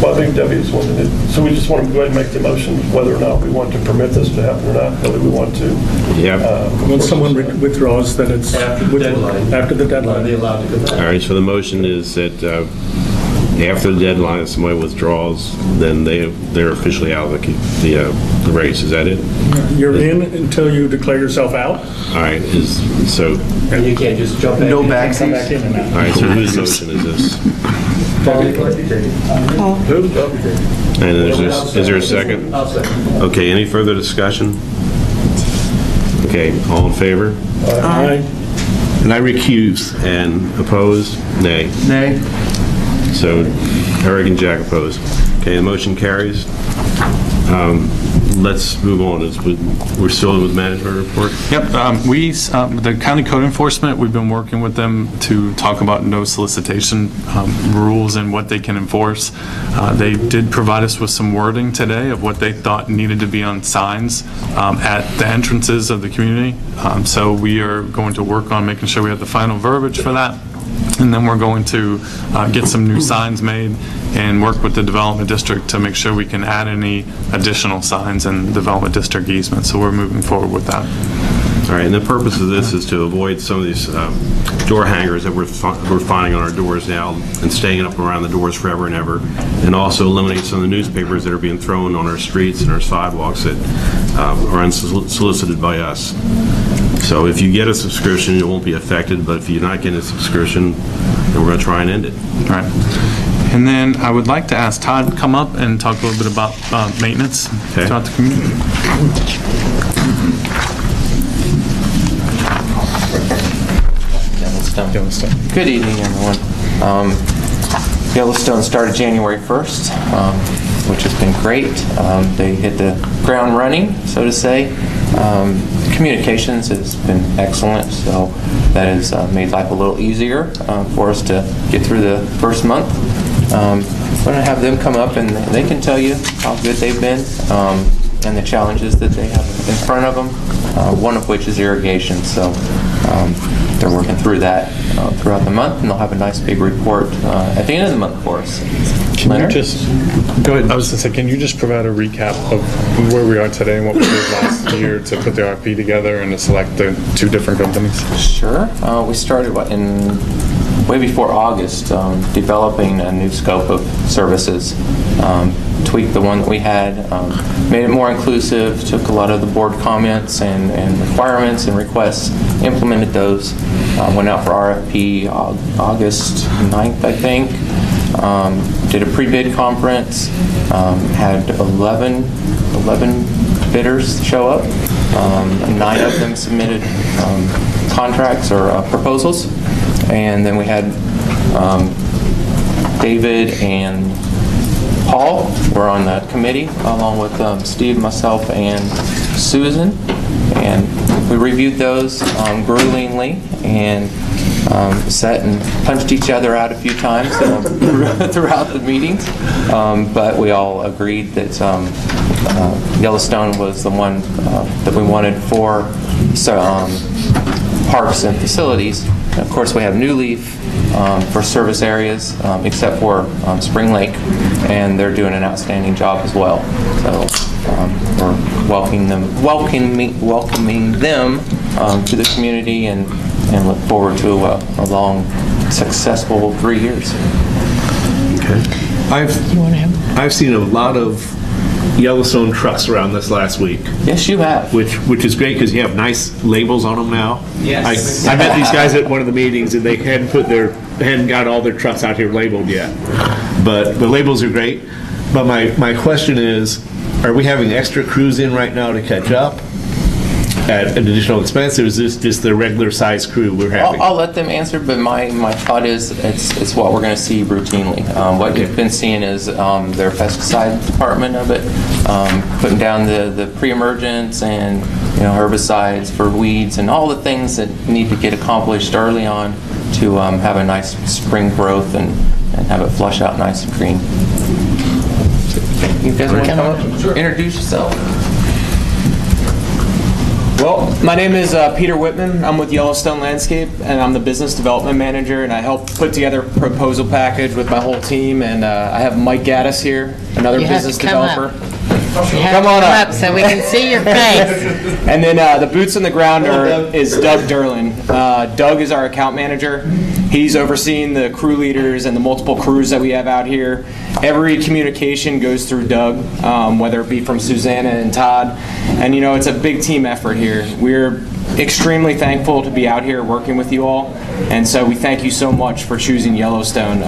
Well, I think Debbie's one that did. So we just want to go ahead and make the motion whether or not we want to permit this to happen or not, whether we want to. Yeah. When someone withdraws, then it's after the deadline. After the deadline. Are they allowed to come back? All right, so the motion is that after the deadline, if somebody withdraws, then they're officially out of the race. Is that it? You're in until you declare yourself out. All right, so. And you can't just jump back. No in. backsies. Come back in and out. All right, so whose motion is this? And is there a second? I'll second. Okay, any further discussion? Okay, all in favor? Aye. And I recuse. And opposed? Nay. Nay. So Eric and Jack opposed. Okay, the motion carries. Let's move on. We're still with management report? Yep, the county code enforcement, we've been working with them to talk about no solicitation rules and what they can enforce. They did provide us with some wording today of what they thought needed to be on signs at the entrances of the community. So we are going to work on making sure we have the final verbiage for that. And then we're going to get some new signs made and work with the development district to make sure we can add any additional signs in development district easement. So we're moving forward with that. All right, and the purpose of this is to avoid some of these door hangers that we're finding on our doors now and staying up around the doors forever and ever, and also eliminate some of the newspapers that are being thrown on our streets and our sidewalks that are unsolicited by us. So if you get a subscription, it won't be affected, but if you're not getting a subscription, then we're going to try and end it. All right. And then I would like to ask Todd to come up and talk a little bit about maintenance throughout the community. Yellowstone. Good evening, everyone. Yellowstone started January 1st, which has been great. They hit the ground running, so to say. Communications has been excellent, so that has made life a little easier for us to get through the first month. I'm going to have them come up and they can tell you how good they've been and the challenges that they have in front of them, one of which is irrigation. So they're working through that throughout the month, and they'll have a nice big report at the end of the month for us. Can you just go ahead? I was going to say, can you just provide a recap of where we are today and what we did last year to put the RFP together and to select the 2 different companies? Sure. We started way before August, developing a new scope of services. Tweaked the one that we had, made it more inclusive, took a lot of the board comments and requirements and requests, implemented those, went out for RFP August 9th, I think. Did a pre-bid conference, had 11 bidders show up. 9 of them submitted contracts or proposals. And then we had David and Paul were on the committee, along with Steve, myself, and Susan. And we reviewed those gruelingly and sat and punched each other out a few times throughout the meetings. But we all agreed that Yellowstone was the one that we wanted for parks and facilities. And of course, we have New Leaf for service areas, except for Spring Lake, and they're doing an outstanding job as well. So we're welcoming them to the community and look forward to a long, successful 3 years. Okay. I've seen a lot of Yellowstone trucks around this last week. Yes, you have. Which is great because you have nice labels on them now. Yes. I met these guys at one of the meetings and they hadn't got all their trucks out here labeled yet. But the labels are great. But my question is, are we having extra crews in right now to catch up at an additional expense, or is this just the regular size crew we're having? I'll let them answer, but my thought is it's what we're going to see routinely. What you've been seeing is their pesticide department of it, putting down the pre-emergence and herbicides for weeds and all the things that need to get accomplished early on to have a nice spring growth and have it flush out nice and green. You guys want to come up? Sure. Introduce yourself. Well, my name is Peter Whitman. I'm with Yellowstone Landscape, and I'm the business development manager, and I help put together a proposal package with my whole team, and I have Mike Gaddis here, another business developer. Come on up so we can see your face. And then the boots on the ground is Doug Derlin. Doug is our account manager. He's overseeing the crew leaders and the multiple crews that we have out here. Every communication goes through Doug, whether it be from Susanna and Todd. And it's a big team effort here. We're extremely thankful to be out here working with you all, and so we thank you so much for choosing Yellowstone.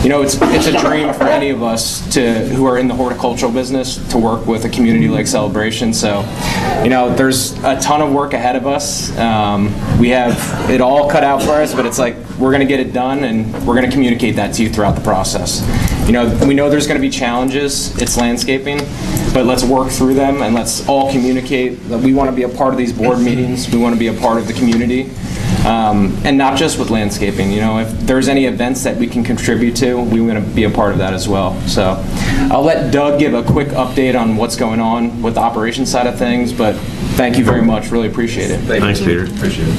It's a dream for any of us who are in the horticultural business to work with a community like Celebration. So, there's a ton of work ahead of us. We have it all cut out for us, but it's like we're going to get it done, and we're going to communicate that to you throughout the process. We know there's going to be challenges. It's landscaping, but let's work through them and let's all communicate that we want to be a part of these board meetings. We want to be a part of the community, and not just with landscaping. If there's any events that we can contribute to, we want to be a part of that as well. So I'll let Doug give a quick update on what's going on with the operations side of things, but thank you very much. Really appreciate it. Thanks, Peter. Appreciate it.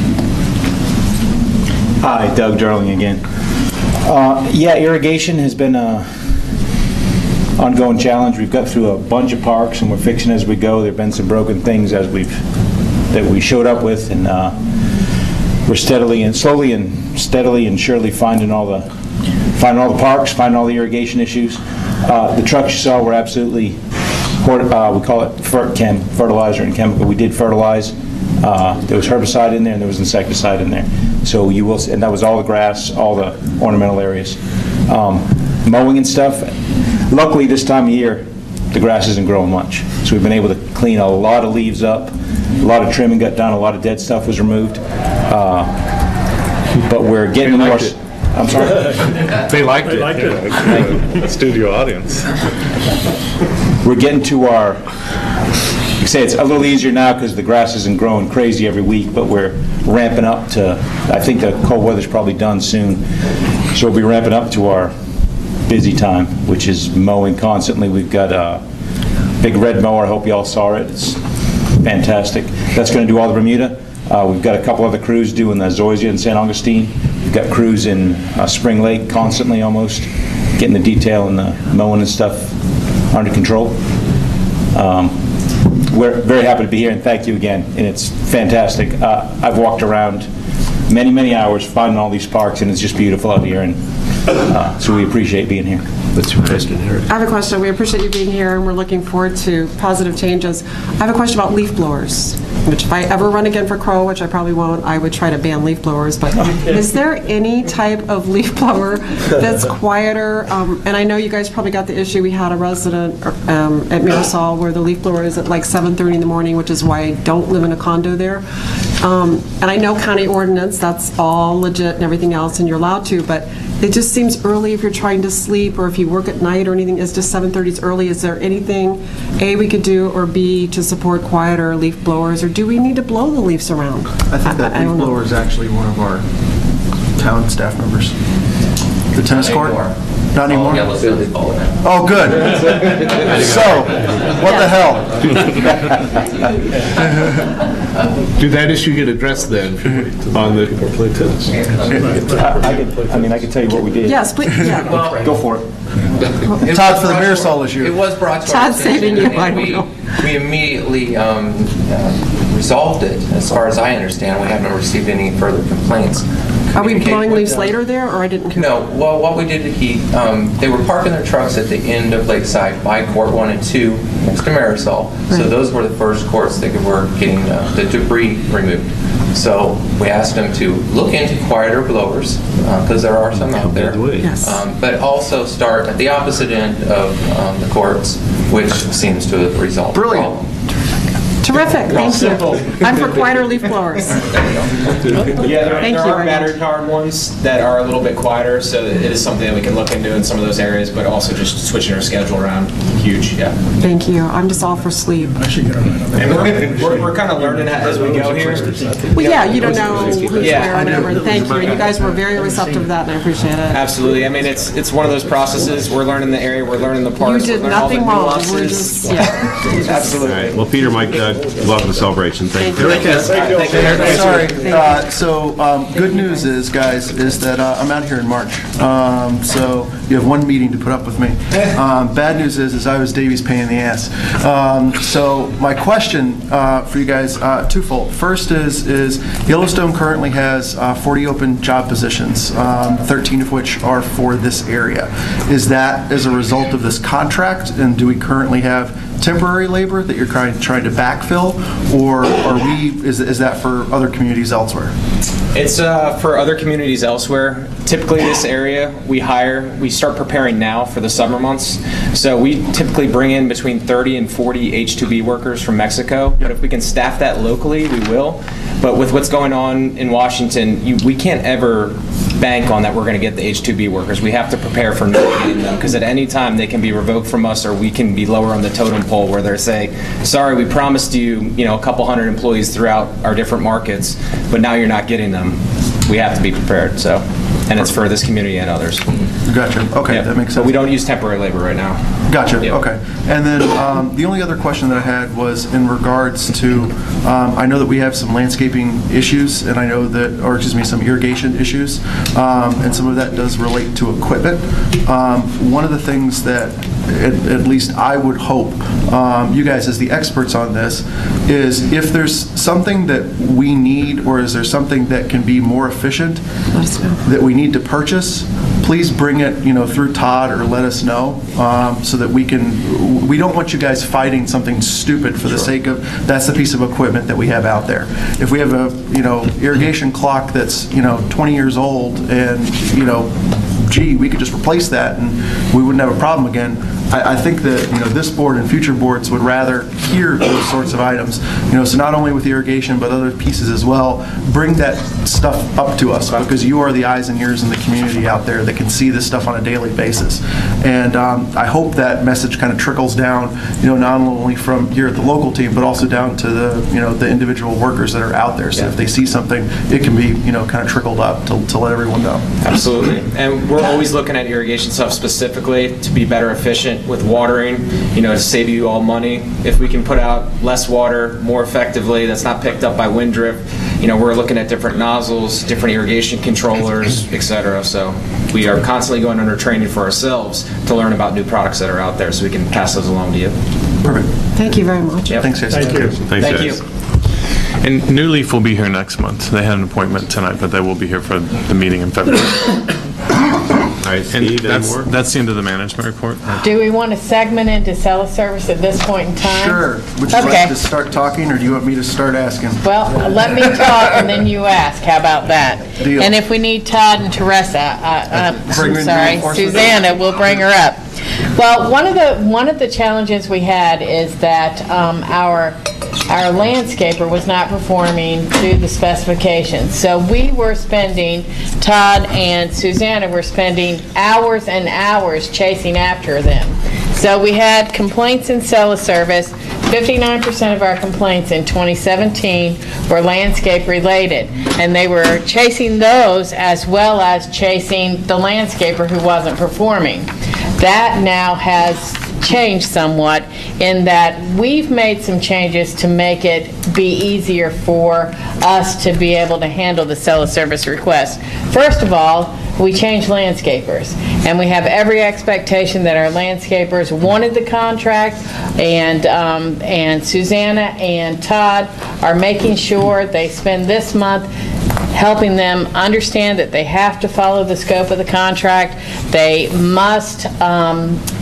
Hi, Doug Derling again. Irrigation has been an ongoing challenge. We've got through a bunch of parks and we're fixing as we go. There have been some broken things that we showed up with, and we're slowly and surely finding all the parks, finding all the irrigation issues. The trucks you saw were absolutely, we call it fertilizer and chemical. We did fertilize. There was herbicide in there and there was insecticide in there. So you will see, and that was all the grass, all the ornamental areas. mowing and stuff. Luckily, this time of year, the grass isn't growing much. So we've been able to clean a lot of leaves up, a lot of trimming got done, a lot of dead stuff was removed. But we're getting more... I'm sorry? They liked it. Studio audience. We're getting to our... You say it's a little easier now because the grass isn't growing crazy every week, but we're ramping up to... I think the cold weather's probably done soon. So we'll be ramping up to our busy time, which is mowing constantly. We've got a big red mower. I hope you all saw it. It's fantastic. That's going to do all the Bermuda. We've got a couple other crews doing the Zoysia and San Augustine. We've got crews in Spring Lake constantly almost, getting the detail and the mowing and stuff under control. We're very happy to be here, and thank you again, and it's fantastic. I've walked around many, many hours finding all these parks, and it's just beautiful out here, and so we appreciate being here. What's your question, Eric? I have a question. We appreciate you being here, and we're looking forward to positive changes. I have a question about leaf blowers, which if I ever run again for CROA, which I probably won't, I would try to ban leaf blowers. But is there any type of leaf blower that's quieter? And I know you guys probably got the issue. We had a resident at Marisol where the leaf blower is at like 7:30 in the morning, which is why I don't live in a condo there. And I know county ordinance, that's all legit and everything else, and you're allowed to, but it just seems early if you're trying to sleep or if you work at night or anything. Is just 7:30 is early. Is there anything, A, we could do, or B, to support quieter leaf blowers, or do we need to blow the leaves around? I think that leaf blower is actually one of our town staff members. The tennis court? Not anymore? Oh, good. So, what the hell? Did that issue get addressed then on the people play tennis? I can tell you what we did. Yes, please. Yeah. Go for it. Todd, for the Marisol issue. It was brought to our Todd's saving attention, you, I and don't know. we immediately resolved it. As far as I understand, we haven't received any further complaints. Are we blowing leaves later there, or I didn't? No. Well, what we did, they were parking their trucks at the end of Lakeside by Court 1 and 2 next to Marisol. So those were the first courts that were getting the debris removed. So we asked them to look into quieter blowers, because there are some out there. Yes. But also start at the opposite end of the courts, which seems to have resolved the problem. Terrific, thank you. I'm for quieter leaf blowers. Yeah, there are battery-powered ones that are a little bit quieter, so it is something that we can look into in some of those areas, but also just switching our schedule around, huge, yeah. Thank you. I'm just all for sleep. And we're kind of learning that as we go here. Well, yeah, you don't know who's where or whatever, and thank you. And you guys were very receptive to that, and I appreciate it. Absolutely. I mean, it's one of those processes. We're learning the area, we're learning the parts. You did nothing wrong. We're just, yeah. Absolutely. All right. Well, Peter, Mike, welcome to Celebration. Thank you. Sorry. So good news is, guys, is that I'm out here in March. So you have one meeting to put up with me. Bad news is I was Davy's pain in the ass. So my question for you guys, twofold. First is Yellowstone currently has 40 open job positions, 13 of which are for this area. Is that as a result of this contract, and do we currently have temporary labor that you're trying to backfill, or is that for other communities elsewhere? It's for other communities elsewhere. Typically this area we start preparing now for the summer months. So we typically bring in between 30 and 40 H-2B workers from Mexico. But if we can staff that locally, we will. But with what's going on in Washington, we can't ever bank on that we're going to get the H-2B workers. We have to prepare for not getting them, because at any time they can be revoked from us, or we can be lower on the totem pole where they say, sorry, we promised you, a couple hundred employees throughout our different markets, but now you're not getting them. We have to be prepared. So, and it's for this community and others. Gotcha. Okay, that makes sense. But we don't use temporary labor right now. Gotcha. Yep. Okay. And then the only other question that I had was in regards to, I know that we have some landscaping issues, and I know that, some irrigation issues, and some of that does relate to equipment. One of the things that, at least I would hope, you guys as the experts on this, is if there's something that we need, or is there something that can be more efficient that we need to purchase, please bring it, through Todd, or let us know, so that we don't want you guys fighting something stupid for the sake of, that's the piece of equipment that we have out there. If we have a, irrigation clock that's, 20 years old and, gee, we could just replace that and we wouldn't have a problem again. I think that, this board and future boards would rather hear those sorts of items. So not only with irrigation, but other pieces as well, bring that stuff up to us, because you are the eyes and ears in the community out there that can see this stuff on a daily basis. And I hope that message kind of trickles down, not only from here at the local team, but also down to the individual workers that are out there. So if they see something, it can be, kind of trickled up to let everyone know. Absolutely. And we're always looking at irrigation stuff specifically to be better efficient with watering, to save you all money. If we can put out less water more effectively, that's not picked up by wind drift, we're looking at different nozzles, different irrigation controllers, etc. So we are constantly going under training for ourselves to learn about new products that are out there so we can pass those along to you. Perfect. Thank you very much. Yep. Thanks, guys. Thank you. Thank you. And New Leaf will be here next month. They had an appointment tonight, but they will be here for the meeting in February. All right, Steve, any more? That's the end of the management report. Do we want to segment into seller service at this point in time? Sure. Would you Okay. like to start talking, or do you want me to start asking? Well, let me talk and then you ask. How about that? Deal. And if we need Todd and Teresa, Bring in reinforcements? Susanna, we'll bring her up. Well, one of the challenges we had is that our landscaper was not performing to the specifications. So we were spending, Todd and Susanna were spending hours and hours chasing after them. So we had complaints in seller service. 59% of our complaints in 2017 were landscape related, and they were chasing those as well as chasing the landscaper who wasn't performing. That now has changed somewhat in that we've made some changes to make it be easier for us to be able to handle the seller service requests. First of all, we changed landscapers, and we have every expectation that our landscapers wanted the contract, and Susanna and Todd are making sure they spend this month helping them understand that they have to follow the scope of the contract. They must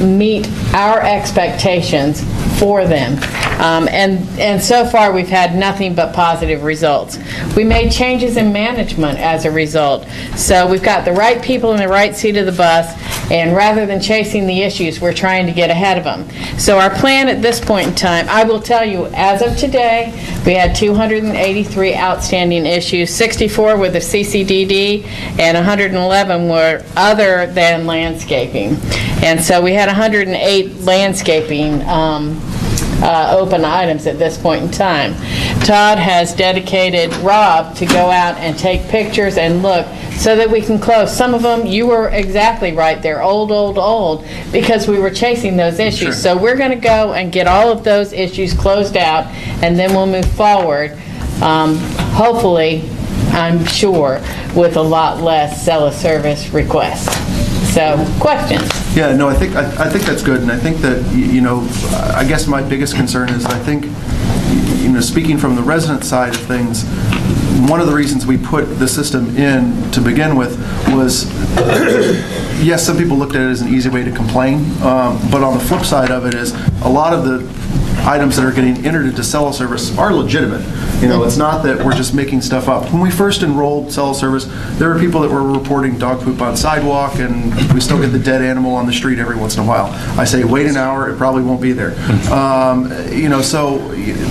meet our expectations for them. And so far, we've had nothing but positive results. We made changes in management as a result. So we've got the right people in the right seat of the bus, and rather than chasing the issues, we're trying to get ahead of them. So our plan at this point in time, I will tell you, as of today, we had 283 outstanding issues, 64 with the CCDD, and 111 were other than landscaping. And so we had 108 landscaping open items at this point in time. Todd has dedicated Rob to go out and take pictures and look so that we can close. Some of them, you were exactly right, they're old, because we were chasing those issues. Sure. So we're going to go and get all of those issues closed out, and then we'll move forward, hopefully, I'm sure, with a lot less seller service requests. So, questions? Yeah, no, I think that's good, and I think that, I guess my biggest concern is, I think, speaking from the resident side of things, one of the reasons we put the system in to begin with was, yes, some people looked at it as an easy way to complain, but on the flip side of it is a lot of the items that are getting entered into seller service are legitimate. It's not that we're just making stuff up. When we first enrolled seller service, there were people that were reporting dog poop on sidewalk, and we still get the dead animal on the street every once in a while. I say, wait an hour, it probably won't be there. So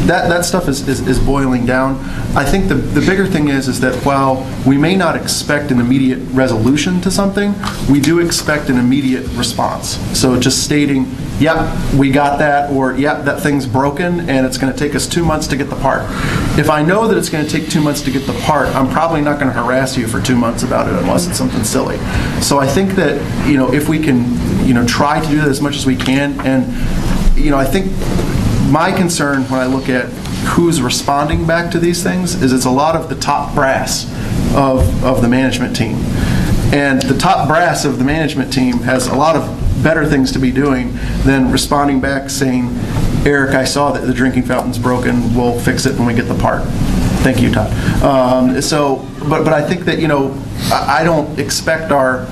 that stuff is boiling down. I think the bigger thing is that while we may not expect an immediate resolution to something, we do expect an immediate response. So just stating, yep, we got that, or yep, that thing's broken and it's going to take us 2 months to get the part. If I know that it's going to take 2 months to get the part, I'm probably not going to harass you for 2 months about it unless it's something silly. So I think that, if we can, try to do that as much as we can, and, I think my concern when I look at who's responding back to these things is it's a lot of the top brass of the management team. And the top brass of the management team has a lot of better things to be doing than responding back saying, Eric, I saw that the drinking fountain's broken, we'll fix it when we get the part. Thank you, Todd. But I think that, I don't expect our,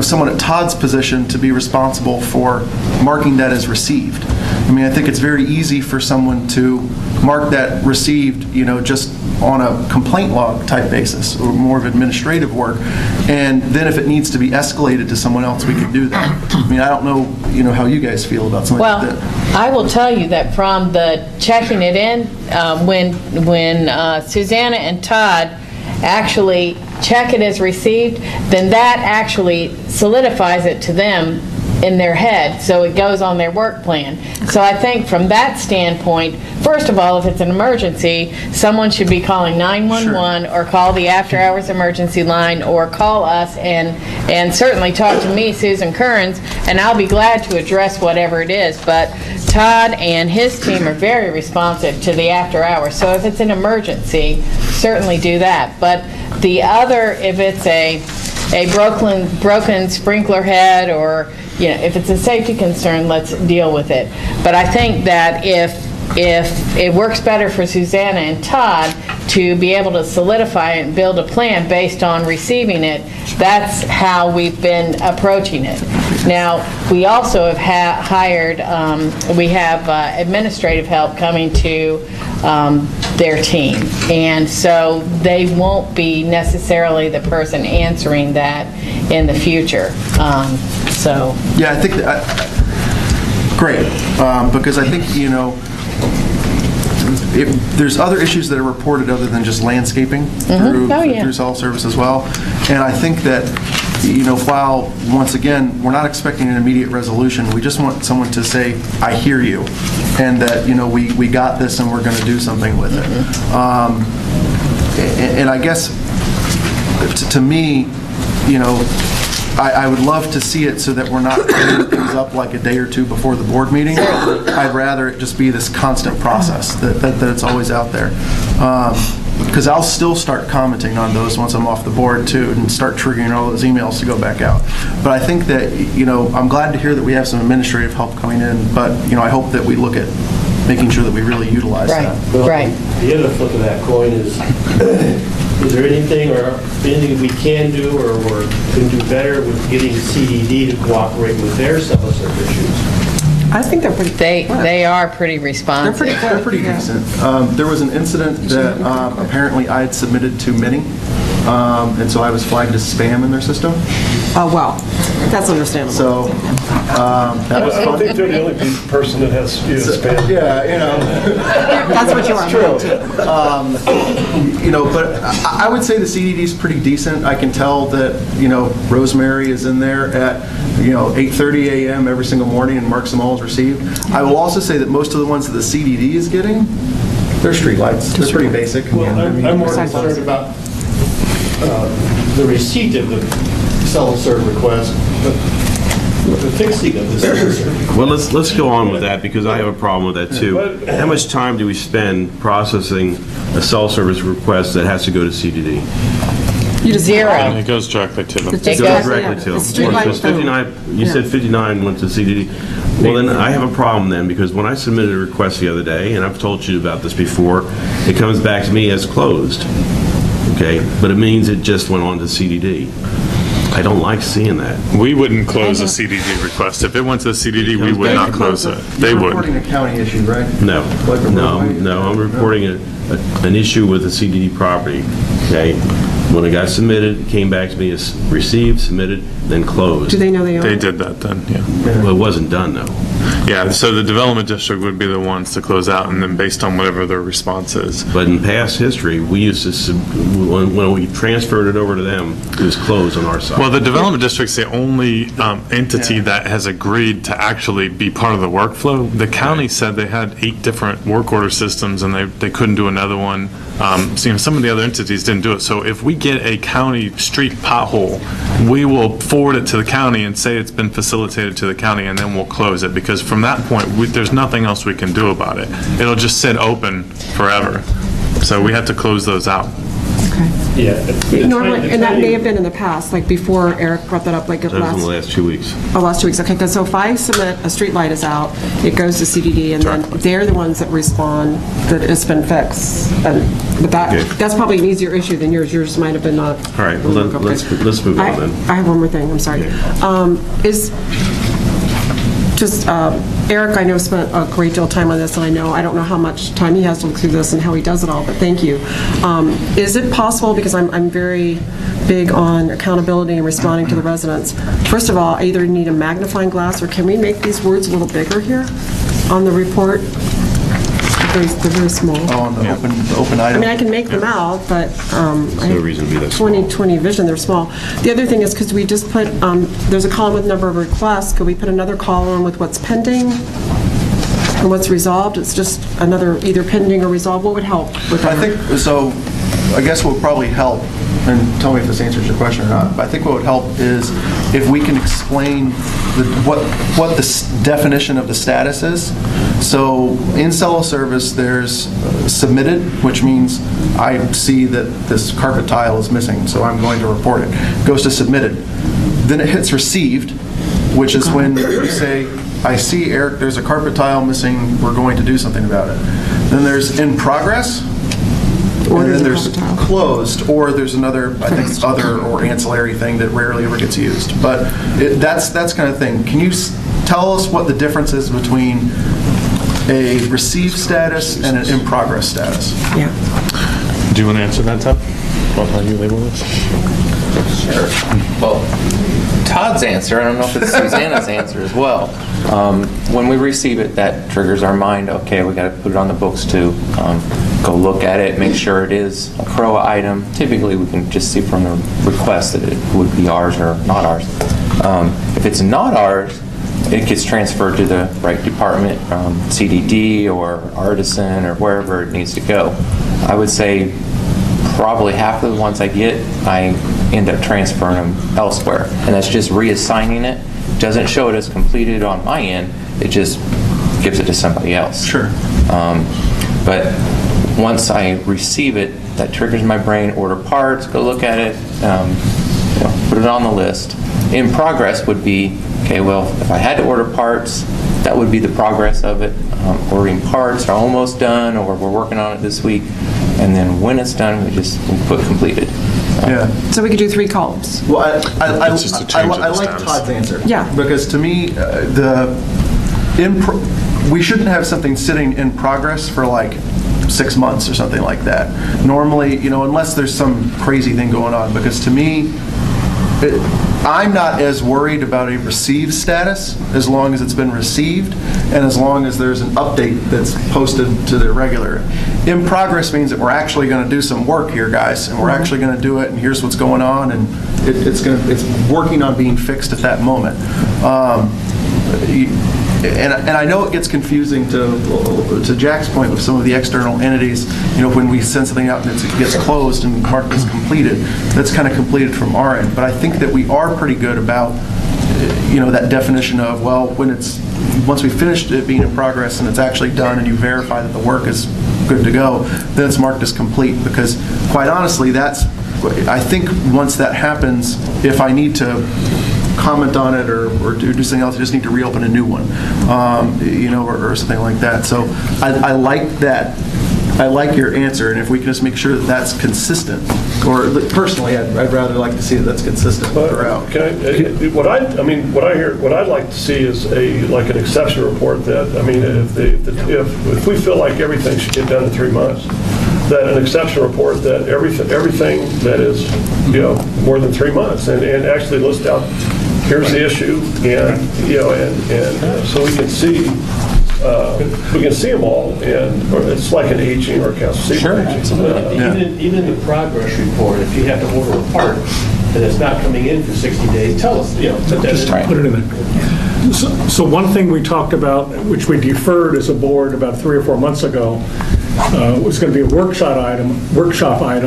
someone at Todd's position to be responsible for marking that as received. I mean, I think it's very easy for someone to mark that received, just on a complaint log type basis, or more of administrative work. And then if it needs to be escalated to someone else, we can do that. I mean, I don't know, how you guys feel about something like that. Well, I will tell you that from the checking it in, when Susanna and Todd actually check it as received, then that actually solidifies it to them in their head, so it goes on their work plan. So I think from that standpoint, first of all, if it's an emergency, someone should be calling 911 or call the after-hours emergency line or call us and certainly talk to me, Susan Kearns, and I'll be glad to address whatever it is. But Todd and his team are very responsive to the after-hours, so if it's an emergency, certainly do that. But the other, if it's a broken sprinkler head, or if it's a safety concern, let's deal with it. But I think that if it works better for Susanna and Todd to be able to solidify it and build a plan based on receiving it, that's how we've been approaching it. Now, we also have hired, we have administrative help coming to their team, and so they won't be necessarily the person answering that in the future. Yeah, I think great, because I think, there's other issues that are reported other than just landscaping through cell service as well. And I think that, while, once again, we're not expecting an immediate resolution, we just want someone to say, I hear you, and that, we got this and we're going to do something with it. And I guess, to me, I would love to see it so that we're not putting things up like a day or two before the board meeting. I'd rather it just be this constant process, that it's always out there. Because I'll still start commenting on those once I'm off the board too, and start triggering all those emails to go back out. But I think that, I'm glad to hear that we have some administrative help coming in, but, I hope that we look at making sure that we really utilize that. Well, the other flip of that coin is there anything we can do or can do better with getting CDD to cooperate with their cell-service issues? I think they're pretty. They are pretty responsive. They're pretty decent. There was an incident that apparently I had submitted to Minnie, and so I was flagged as spam in their system. Oh, well, that's understandable. So that was I don't think they're the only person that has spam. Yeah, That's what you are. True. But I would say the CDD is pretty decent. I can tell that, Rosemary is in there at, 8:30 a.m. every single morning and marks them all as received. I will also say that most of the ones that the CDD is getting, they're street lights. They're pretty basic. Well, I'm more concerned about the receipt of the cell-serve request, the fixing of the cell-serve request. Well, let's go on with that, because I have a problem with that too. How much time do we spend processing a cell service request that has to go to CDD? Zero. It goes directly to them. It goes directly to them. Well, 59, you said 59 went to CDD. Well, then I have a problem then, because when I submitted a request the other day, and I've told you about this before, it comes back to me as closed. Okay, but it means it just went on to CDD. I don't like seeing that. We wouldn't close a CDD request. If it went to the CDD, we would not close it. They would. You're reporting a county issue, right? No, I'm reporting an issue with the CDD property. Okay, when it got submitted, it came back to me as received, submitted, then closed. Do they know they own They it? did that then, yeah. Well, it wasn't done though. Yeah, so the development district would be the ones to close out, and then based on whatever their response is. But in past history, we used to, when we transferred it over to them, it was closed on our side. Well, the development district's the only entity that has agreed to actually be part of the workflow. The county said they had 8 different work order systems, and they couldn't do another one. So, some of the other entities didn't do it. So if we get a county street pothole, we will forward it to the county and say it's been facilitated to the county, and then we'll close it, because from that point, there's nothing else we can do about it. It'll just sit open forever. So we have to close those out. Yeah. Normally, and that may have been in the past, like before Eric brought that up, like That was in the last 2 weeks. Oh, last 2 weeks. Okay, because so if I submit a street light is out, it goes to CDD, and then they're the ones that respond that it's been fixed. But that's probably an easier issue than yours. Yours might have been not. All right, well, let's move on then. I have one more thing. I'm sorry. Just, Eric, I know, spent a great deal of time on this, and I don't know how much time he has to look through this and how he does it all, but thank you. Is it possible, because I'm very big on accountability and responding to the residents, first of all, I either need a magnifying glass, or can we make these words a little bigger here on the report? They're very small. Oh, on the open item? I mean, I can make them out, but I no reason to be that have small. 20/20 vision, they're small. The other thing is, because we just put, there's a column with number of requests, could we put another column with what's pending and what's resolved? It's just another, either pending or resolved. What would help with that? I think, so I guess what would probably help, and tell me if this answers your question or not, but I think what would help is if we can explain what the definition of the status is. So in cello service, there's submitted, which means I see that this carpet tile is missing, so I'm going to report it. Goes to submitted. Then it hits received, which is when you say, I see, Eric, there's a carpet tile missing, we're going to do something about it. Then there's in progress, and then there's closed, or there's another, I think it's other or ancillary thing that rarely ever gets used. But that's kind of thing. Can you tell us what the difference is between a received status and an in progress status? Yeah. Do you want to answer that, Todd? How you label this? Sure. Well, Todd's answer, I don't know if it's Susanna's answer as well. When we receive it, that triggers our mind, okay, we got to put it on the books to go look at it, make sure it is a CROA item. Typically, we can just see from the request that it would be ours or not ours. If it's not ours, it gets transferred to the right department, CDD or Artisan or wherever it needs to go. I would say probably half of the ones I get, I end up transferring them elsewhere. And that's just reassigning it. Doesn't show it as completed on my end, it just gives it to somebody else. Sure. But once I receive it, that triggers my brain, order parts, go look at it, put it on the list. In progress would be, okay, well, if I had to order parts, that would be the progress of it. Ordering parts are almost done, or we're working on it this week. And then when it's done, we put completed. Yeah. So we could do 3 columns. Well, I like Todd's answer. Yeah. Because to me, we shouldn't have something sitting in progress for like 6 months or something like that. Normally, unless there's some crazy thing going on, because to me, I'm not as worried about a received status as long as it's been received and as long as there's an update that's posted to the regular. In progress means that we're actually going to do some work here, guys, and we're actually going to do it, and here's what's going on, and it's working on being fixed at that moment. And I know it gets confusing to Jack's point with some of the external entities. When we send something out and it gets closed and marked as completed, that's kind of completed from our end. But I think that we are pretty good about that definition of, well, once we finished it being in progress and it's actually done and you verify that the work is good to go, then it's marked as complete. Because quite honestly, I think once that happens, if I need to comment on it or do something else, I just need to reopen a new one, or something like that. So I like that. I like your answer, and if we can just make sure that that's consistent, or personally, I'd rather like to see that that's consistent throughout. What I'd like to see is like an exception report that, if we feel like everything should get done in 3 months, that an exception report that everything that is, more than 3 months, and actually list out, here's the issue, and so we can see them all, and it's like an aging or accounts receivable. Even the progress report, if you have to order a part and it's not coming in for 60 days, tell us, Just put it in there. So one thing we talked about, which we deferred as a board about 3 or 4 months ago, was going to be a workshop item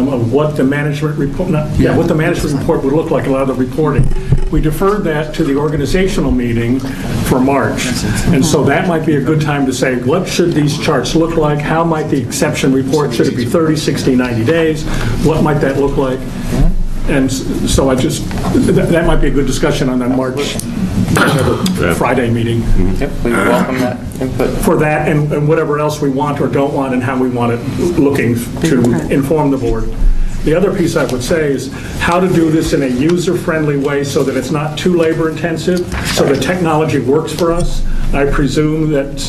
of what the management report, what the management report would look like, a lot of the reporting. We deferred that to the organizational meeting for March, and so that might be a good time to say, what should these charts look like? How might the exception report, should it be 30, 60, 90 days? What might that look like? And so that might be a good discussion on that March Friday meeting. Yep, we welcome that input. For that and whatever else we want or don't want and how we want it looking to inform the board. The other piece I would say is how to do this in a user-friendly way so that it's not too labor-intensive, so the technology works for us. I presume that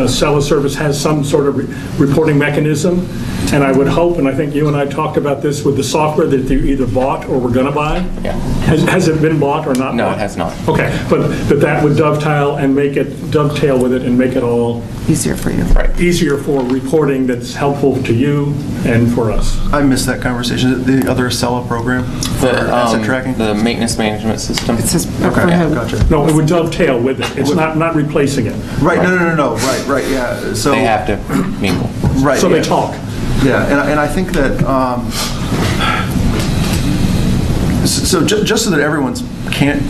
Cell Service has some sort of reporting mechanism, and I would hope, and I think you and I talked about this with the software that you either bought or were going to buy. Yeah. Has it been bought or not? No, bought? it has not. Okay, but that would dovetail with it and make it all easier for you. Right. Easier for reporting that's helpful to you and for us. I missed that conversation. The other Acela program for asset tracking? The maintenance management system. It's just Okay, gotcha. No, it would dovetail with it. It's not replacing it. Right, no, right, yeah. So They have to mingle. Right. So yeah. they talk. Yeah, and I think that, so just so that everyone's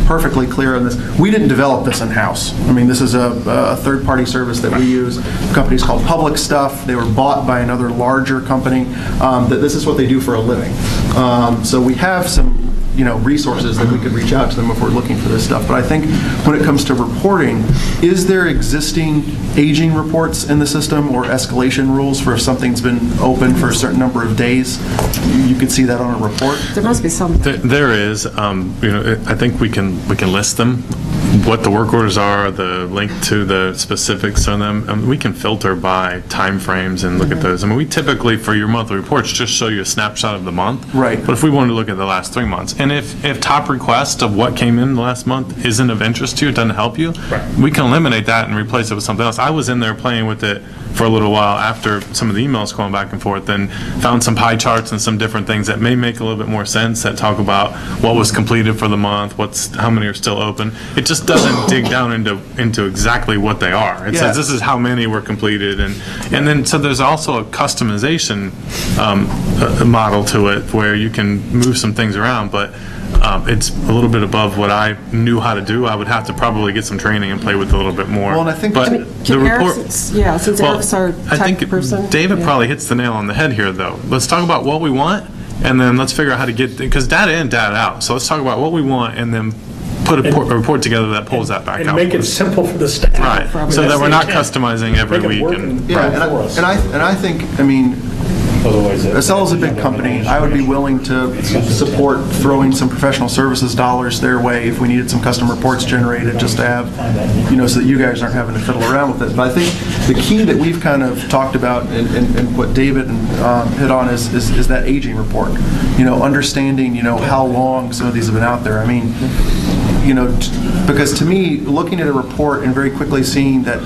perfectly clear on this, we didn't develop this in-house. I mean, this is a third-party service that we use. The company's called Public Stuff. They were bought by another larger company. That this is what they do for a living. So we have some resources that we could reach out to them if we're looking for this stuff. But I think when it comes to reporting, is there existing aging reports in the system or escalation rules for if something's been open for a certain number of days? You could see that on a report. There must be some. There is. I think we can list them. What the work orders are, the link to the specifics on them. We can filter by time frames and look at those. I mean, we typically, for your monthly reports, just show you a snapshot of the month. Right. But if we wanted to look at the last 3 months, and if top request of what came in the last month isn't of interest to you, it doesn't help you, we can eliminate that and replace it with something else. I was in there playing with it for a little while after some of the emails going back and forth, and found some pie charts and some different things that may make a little bit more sense, that talk about what was completed for the month, how many are still open. It just doesn't dig down into exactly what they are. It says this is how many were completed, and then so there's also a customization model to it where you can move some things around, but it's a little bit above what I knew how to do. I would have to probably get some training and play with it a little bit more. Well, and I think the report. Since Eric's our tech person. David probably hits the nail on the head here, though. Let's talk about what we want, and then let's figure out how to get, because data in, data out. So let's talk about what we want, and then put a report together that pulls that back out. And make it simple for the staff. Right, so that we're not customizing every week. And I think, I mean, Acela's a big company. I would be willing to support throwing some professional services dollars their way if we needed some custom reports generated, just to have, so that you guys aren't having to fiddle around with it. But I think the key that we've kind of talked about and what David hit on is that aging report. Understanding, how long some of these have been out there. I mean, because to me, looking at a report and very quickly seeing that,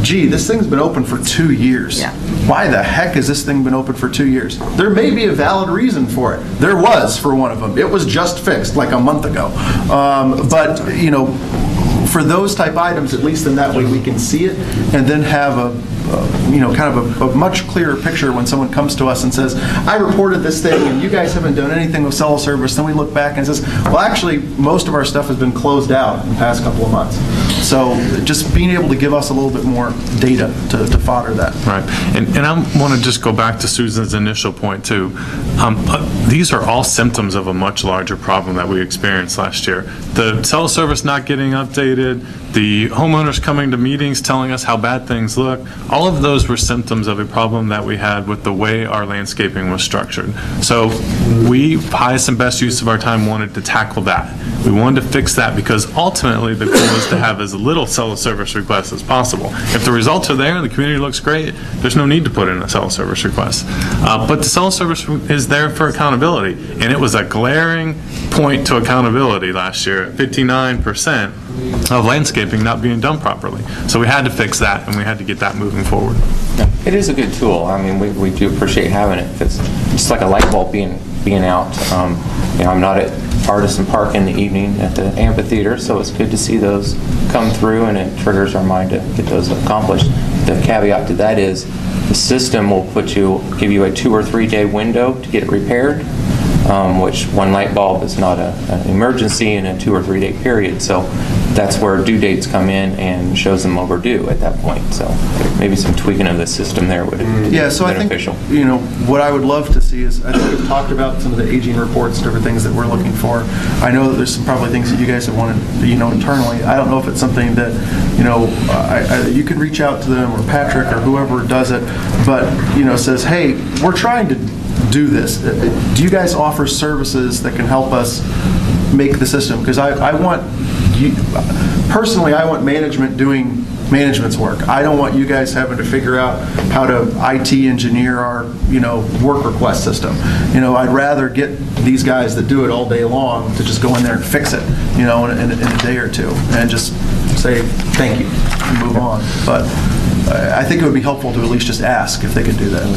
gee, this thing's been open for 2 years. Yeah. Why the heck has this thing been open for 2 years? There may be a valid reason for it. There was for one of them. It was just fixed like a month ago. But, for those type items, at least in that way we can see it and then have kind of a much clearer picture when someone comes to us and says, I reported this thing and you guys haven't done anything with Cell Service. Then we look back and says, well, actually, most of our stuff has been closed out in the past couple of months. So just being able to give us a little bit more data to fodder that. Right. And I want to just go back to Susan's initial point, too. These are all symptoms of a much larger problem that we experienced last year. The Cell Service not getting updated, the homeowners coming to meetings telling us how bad things look, all of those were symptoms of a problem that we had with the way our landscaping was structured. So we, highest and best use of our time, wanted to tackle that. We wanted to fix that because ultimately the goal is to have as little Cell Service requests as possible. If the results are there and the community looks great, there's no need to put in a Cell Service request. But the Cell Service is there for accountability, and it was a glaring point to accountability last year at 59% of landscaping not being done properly. So we had to fix that, and we had to get that moving forward. It is a good tool. I mean, we do appreciate having it. It's just like a light bulb being out. I'm not at Artisan Park in the evening at the amphitheater, so it's good to see those come through, and it triggers our mind to get those accomplished. The caveat to that is the system will give you a 2 or 3 day window to get it repaired, which one light bulb is not an emergency in a 2 or 3 day period. So that's where due dates come in and shows them overdue at that point. So maybe some tweaking of the system there would be beneficial. I think, what I would love to see is, I think we've talked about some of the aging reports, different things that we're looking for. I know that there's some probably things that you guys have wanted, internally. I don't know if it's something that, you can reach out to them or Patrick or whoever does it, but, says, hey, we're trying to do this. Do you guys offer services that can help us make the system? Because I want personally, I want management doing management's work. I don't want you guys having to figure out how to IT engineer our, work request system. I'd rather get these guys that do it all day long to just go in there and fix it, in a day or two, and just say thank you and move on. But I think it would be helpful to at least just ask if they could do that.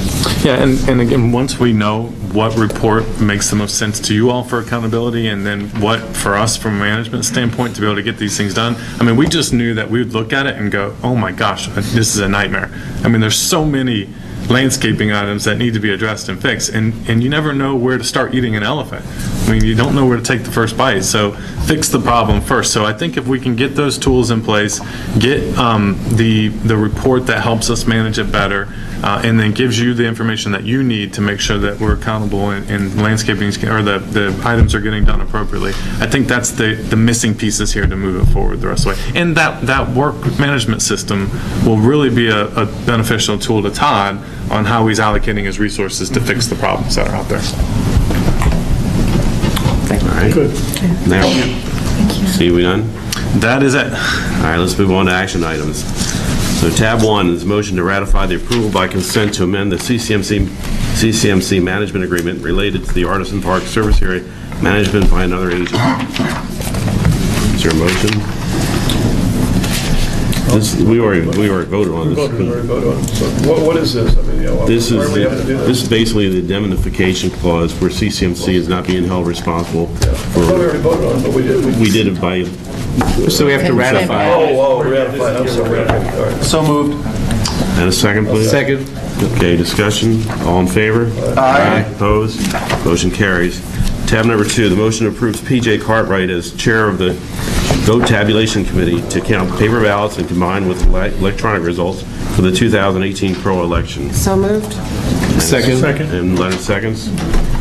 Yeah, and again, once we know what report makes the most sense to you all for accountability, and then what for us from a management standpoint to be able to get these things done, I mean, we just knew that we would look at it and go, oh my gosh, this is a nightmare. I mean, there's so many landscaping items that need to be addressed and fixed, and you never know where to start eating an elephant. I mean, you don't know where to take the first bite, so fix the problem first. So I think if we can get those tools in place, get the report that helps us manage it better, and then gives you the information that you need to make sure that we're accountable and landscaping, or the items are getting done appropriately. I think that's the missing pieces here to move it forward the rest of the way. And that work management system will really be a beneficial tool to Todd on how he's allocating his resources to fix the problems that are out there. All right. Good. Now, see, we done? That is it. All right, let's move on to action items. So tab 1 is a motion to ratify the approval by consent to amend the CCMC management agreement related to the Artisan Park Service Area management by another agent. Is there a motion? We already voted on this. We already voted on it. So what is this? I mean, this this is basically the indemnification clause where CCMC is not being held responsible for. I thought we already voted on it, but we did. We did it by. So we have to ratify. Ratify. I'm sorry. All right. So moved. And a second, please. Second. Okay, discussion. All in favor? Aye. Opposed? Motion carries. Tab number 2, the motion approves P.J. Cartwright as chair of the vote tabulation committee to count paper ballots and combine with electronic results for the 2018 CROA election. So moved. Second. And Leonard seconds.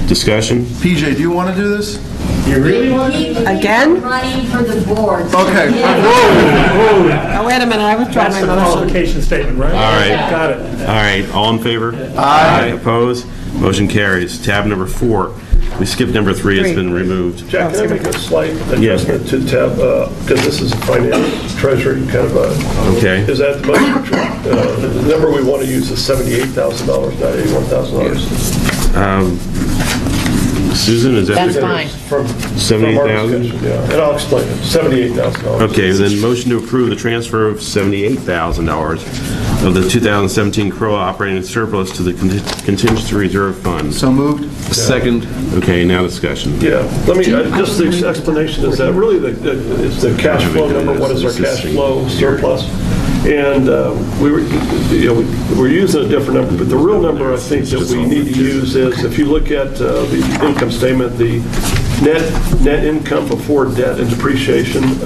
Discussion. PJ, do you want to do this? You really want to? Again? Running for the board. Okay. Oh, wait a minute, I withdraw That's my the motion. qualification statement, right? All right. Got it. All right, all in favor? Aye. Opposed? Motion carries. Tab number 4. We skipped number 3, it's been removed. Jack, can I make a slight adjustment to tab, because this is a finance treasury kind of a... Okay. Is that the most, the number we want to use is $78,000, not $81,000. Susan, is that? That's fine. From 78,000? Yeah, and I'll explain it, $78,000. Okay, then motion to approve the transfer of $78,000 of the 2017 CROA operating surplus to the contingency reserve fund. So moved. Second. Okay, now discussion. Yeah, let me, just the explanation is that really it's the cash flow number, what is our cash flow surplus? And we're using a different number, but the real number I think that we need to use is, if you look at the income statement, the net income before debt and depreciation.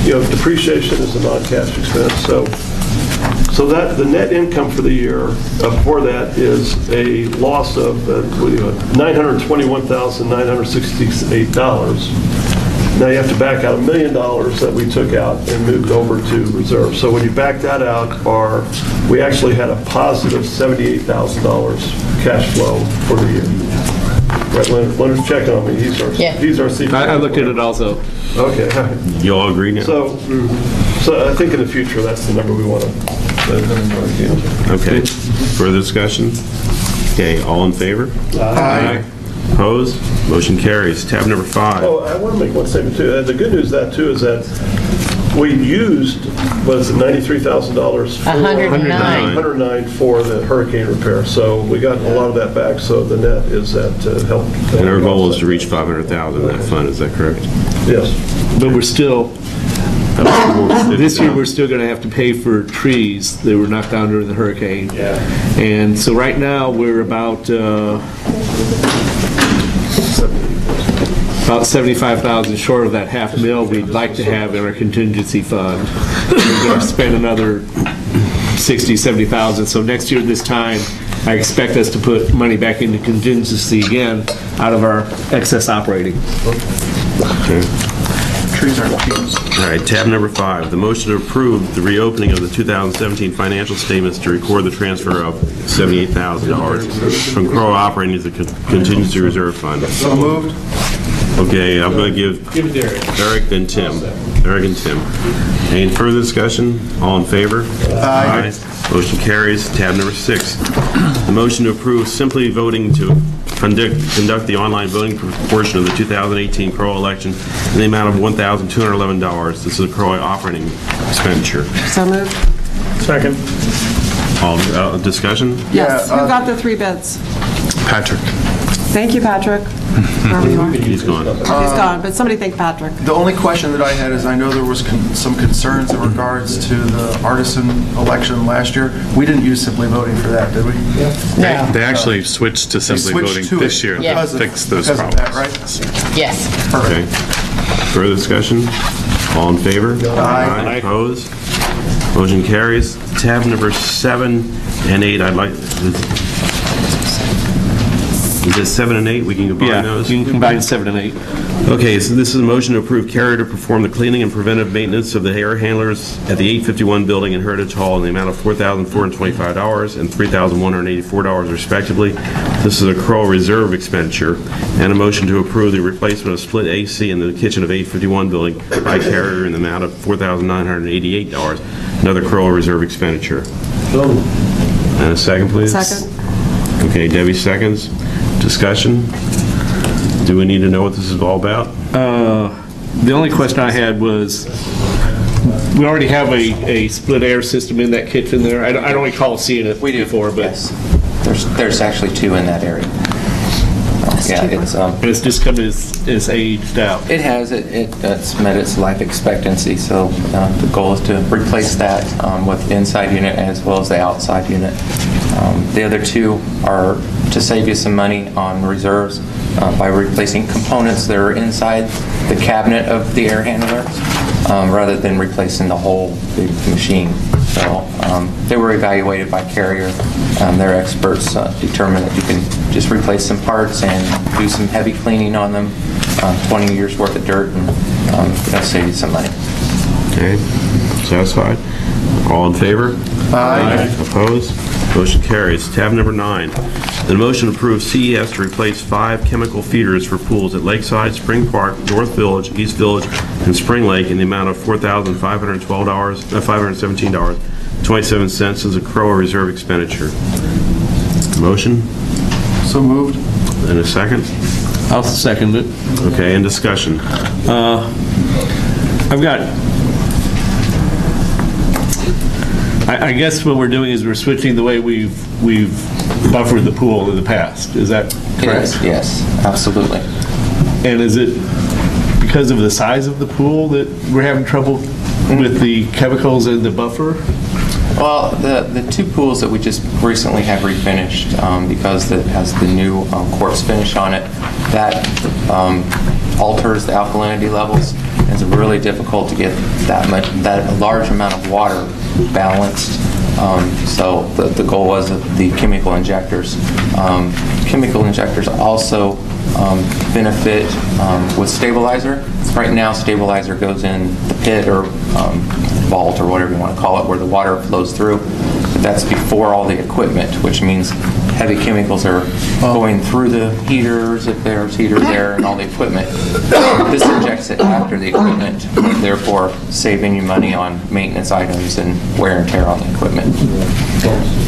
Depreciation is a non-cash expense, so that the net income for the year before that is a loss of $921,968. Now you have to back out $1 million that we took out and moved over to reserve. So when you back that out, we actually had a positive $78,000 cash flow for the year. Right, Leonard's checking on me. He's our CFO. I looked at it also. Okay. You all agree now? So I think in the future that's the number we want to. Okay. Further discussion? Okay, all in favor? Aye. Opposed? Motion carries. Tab number 5. Oh, I want to make one statement too. The good news of that too is that we used, was it $93,000? $109 for the hurricane repair. So we got a lot of that back. So the net is that help. And our goal is to reach $500,000 in that fund. Is that correct? Yes. But we're still, this year we're still going to have to pay for trees that were knocked down during the hurricane. Yeah. And so right now we're about 75,000 short of that $500,000 we'd like to have in our contingency fund. We're going to spend another 60, 70,000. So next year this time, I expect us to put money back into contingency again out of our excess operating. Okay. Trees aren't trees. All right, tab number 5, the motion to approve the reopening of the 2017 financial statements to record the transfer of $78,000 from CROA operating to the contingency reserve fund. So moved. Okay, I'm going to give Eric, then Tim. Eric and Tim. Any further discussion? All in favor? Aye. Motion carries. Tab number 6. The motion to approve simply voting to conduct the online voting portion of the 2018 CROA election in the amount of $1,211. This is a CROA operating expenditure. So moved. Second. All discussion? Yes. Who got the 3 bids? Patrick. Thank you, Patrick. Wherever you are. He's gone. He's gone, but somebody thank Patrick. The only question that I had is I know there was some concerns in regards to the artisan election last year. We didn't use Simply Voting for that, did we? They actually switched to Simply Voting this year to fix those problems. That, right? Yes. Okay. Further discussion? All in favor? Aye. Opposed? Motion carries. Tab number 7 and 8, I'd like... Is it 7 and 8? We can combine those? You can combine 7 and 8. Okay, so this is a motion to approve Carrier to perform the cleaning and preventive maintenance of the air handlers at the 851 building in Heritage Hall in the amount of $4,425 and $3,184 respectively. This is a CROA reserve expenditure. And a motion to approve the replacement of split AC in the kitchen of 851 building by Carrier in the amount of $4,988. Another CROA reserve expenditure. And a second, please. Second. Okay, Debbie seconds. Discussion? Do we need to know what this is all about? The only question I had was, we already have a split air system in that kitchen there. I don't recall seeing it before, but... Yes. There's actually 2 in that area. Yeah, it's just come as aged out. It has. It's met its life expectancy, so the goal is to replace that with the inside unit as well as the outside unit. The other 2 are to save you some money on reserves by replacing components that are inside the cabinet of the air handler rather than replacing the whole big machine. So they were evaluated by Carrier. Their experts determined that you can just replace some parts and do some heavy cleaning on them, 20 years worth of dirt, and that'll save you some money. Okay, satisfied? All in favor? Aye. Opposed? Motion carries. Tab number 9. The motion to approve CES to replace 5 chemical feeders for pools at Lakeside, Spring Park, North Village, East Village, and Spring Lake in the amount of $517.27 as a CROA reserve expenditure. Motion? So moved. And a second? I'll second it. Okay, and discussion. I guess what we're doing is we're switching the way we've buffered the pool in the past. Is that correct? Yes, absolutely. And is it because of the size of the pool that we're having trouble with the chemicals in the buffer? Well, the 2 pools that we just recently have refinished, because it has the new quartz finish on it, that alters the alkalinity levels. It's really difficult to get that large amount of water balanced. So the goal was the chemical injectors. Chemical injectors also benefit with stabilizer. Right now, stabilizer goes in the pit or vault or whatever you want to call it, where the water flows through. But that's before all the equipment, which means heavy chemicals are going through the heaters, if there's heaters there, and all the equipment. This injects it after the equipment, therefore saving you money on maintenance items and wear and tear on the equipment.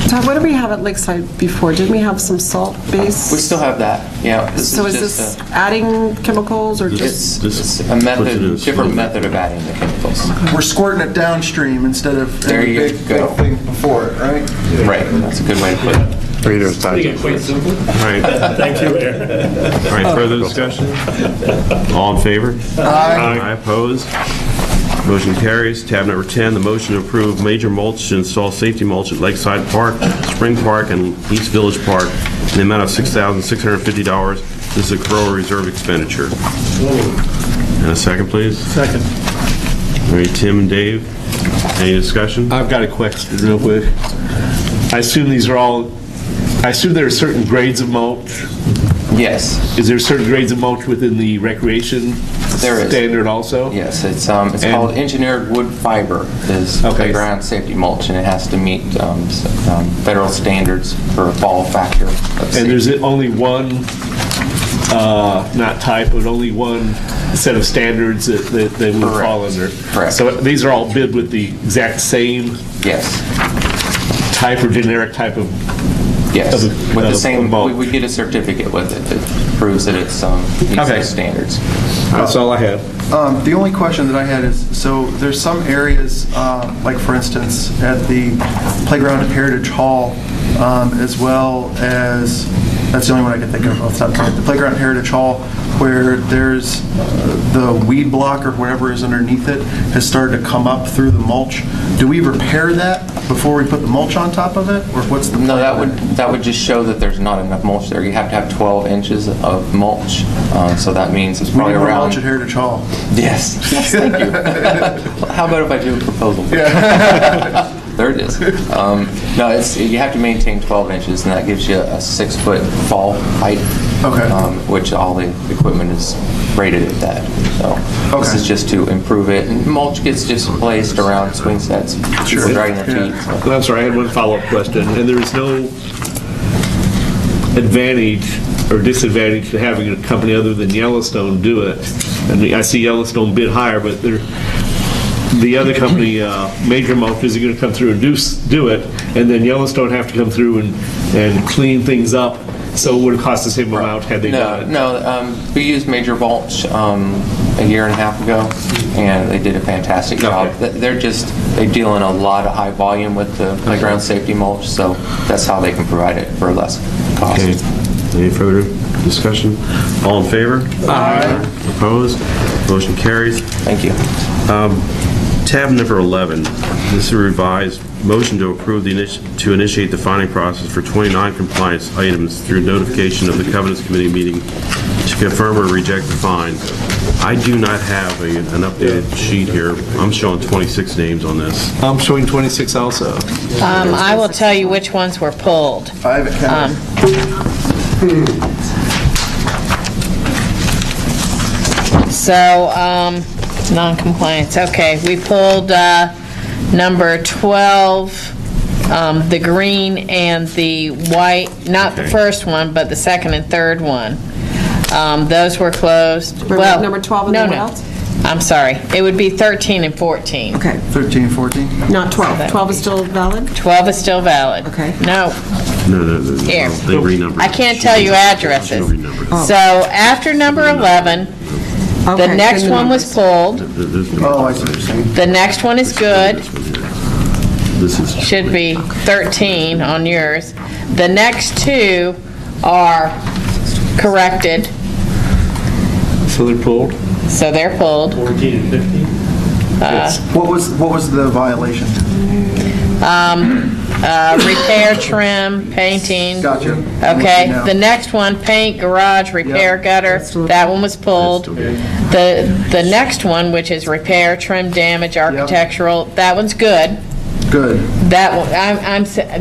Todd, what did we have at Lakeside before? Didn't we have some salt base? We still have that, yeah. So is this adding chemicals or just? It's a method, different method of adding the chemicals. We're squirting it downstream instead of there a you big thing before it, right? Right, that's a good way to put it. Quite simple. All right. Thank you, Aaron. All right, further discussion? All in favor? Aye. Opposed? Motion carries. Tab number 10, the motion to approve major mulch to install safety mulch at Lakeside Park, Spring Park, and East Village Park in the amount of $6,650. This is a CROA reserve expenditure. And a second, please. Second. All right, Tim and Dave, any discussion? I've got a question real quick. I assume there are certain grades of mulch? Yes. Is there certain grades of mulch within the recreation standard also? Yes, it's called engineered wood fiber is playground safety mulch, and it has to meet federal standards for a fall factor. And there's only one not type, but only one set of standards that they would fall under. Correct. So these are all bid with the exact same type or generic type of Yes, with the same, mulch. we get a certificate with it that proves that it's meets those standards. That's all I had. The only question that I had is, so there's some areas, like for instance, at the playground at Heritage Hall, as well as, that's the only one I can think of off the top of my head, the playground at Heritage Hall, where there's the weed block or whatever is underneath it has started to come up through the mulch. Do we repair that before we put the mulch on top of it, or what's the plan? No, that would just show that there's not enough mulch there. You have to have 12 inches of mulch, so that means it's probably around. Mulch at Heritage Hall. Yes, thank you. How about if I do a proposal? There it is. No, you have to maintain 12 inches, and that gives you a 6-foot fall height. Okay. Which all the equipment is rated at that. So this is just to improve it. And mulch gets just placed around swing sets. Sure. Dragging their feet. So. Well, I'm sorry, I had one follow-up question, and there is no advantage or disadvantage to having a company other than Yellowstone do it. I mean, I see Yellowstone bid higher, but the other company, Major Mulch, is going to come through and do it, and then Yellowstone have to come through and clean things up. So it would have cost the same amount had they done it? No, we used Major Mulch a year and a half ago, and they did a fantastic job. They deal in a lot of high volume with the playground safety mulch, so that's how they can provide it for less cost. Okay. Any further discussion? All in favor? Aye. Opposed? Motion carries. Thank you. Tab number 11. This is a revised motion to approve to initiate the fining process for 29 compliance items through notification of the Covenants Committee meeting to confirm or reject the fine. I do not have an updated sheet here. I'm showing 26 names on this. I'm showing 26 also. I will tell you which ones were pulled. I have it counted. So, non-compliance, okay. We pulled number 12, the green and the white, not the first one, but the second and third one. Those were closed. Well, number 12 and then what else? I'm sorry. It would be 13 and 14. Okay. 13 and 14? Not 12. 12 is still valid? 12 is still valid. Okay. No. No. Here. They renumbered. I can't tell you addresses. So after number 11, the next one was pulled. Oh, I see what you're saying. The next one is good. This is Should be 13 on yours. The next two are corrected. So they're pulled? So they're pulled. 14 and 15? What was the violation? Repair, trim, painting. Gotcha. Okay, the next one, paint, garage, repair, gutter, that one was pulled. The next one, which is repair, trim, damage, architectural, that one's good. Good. That one,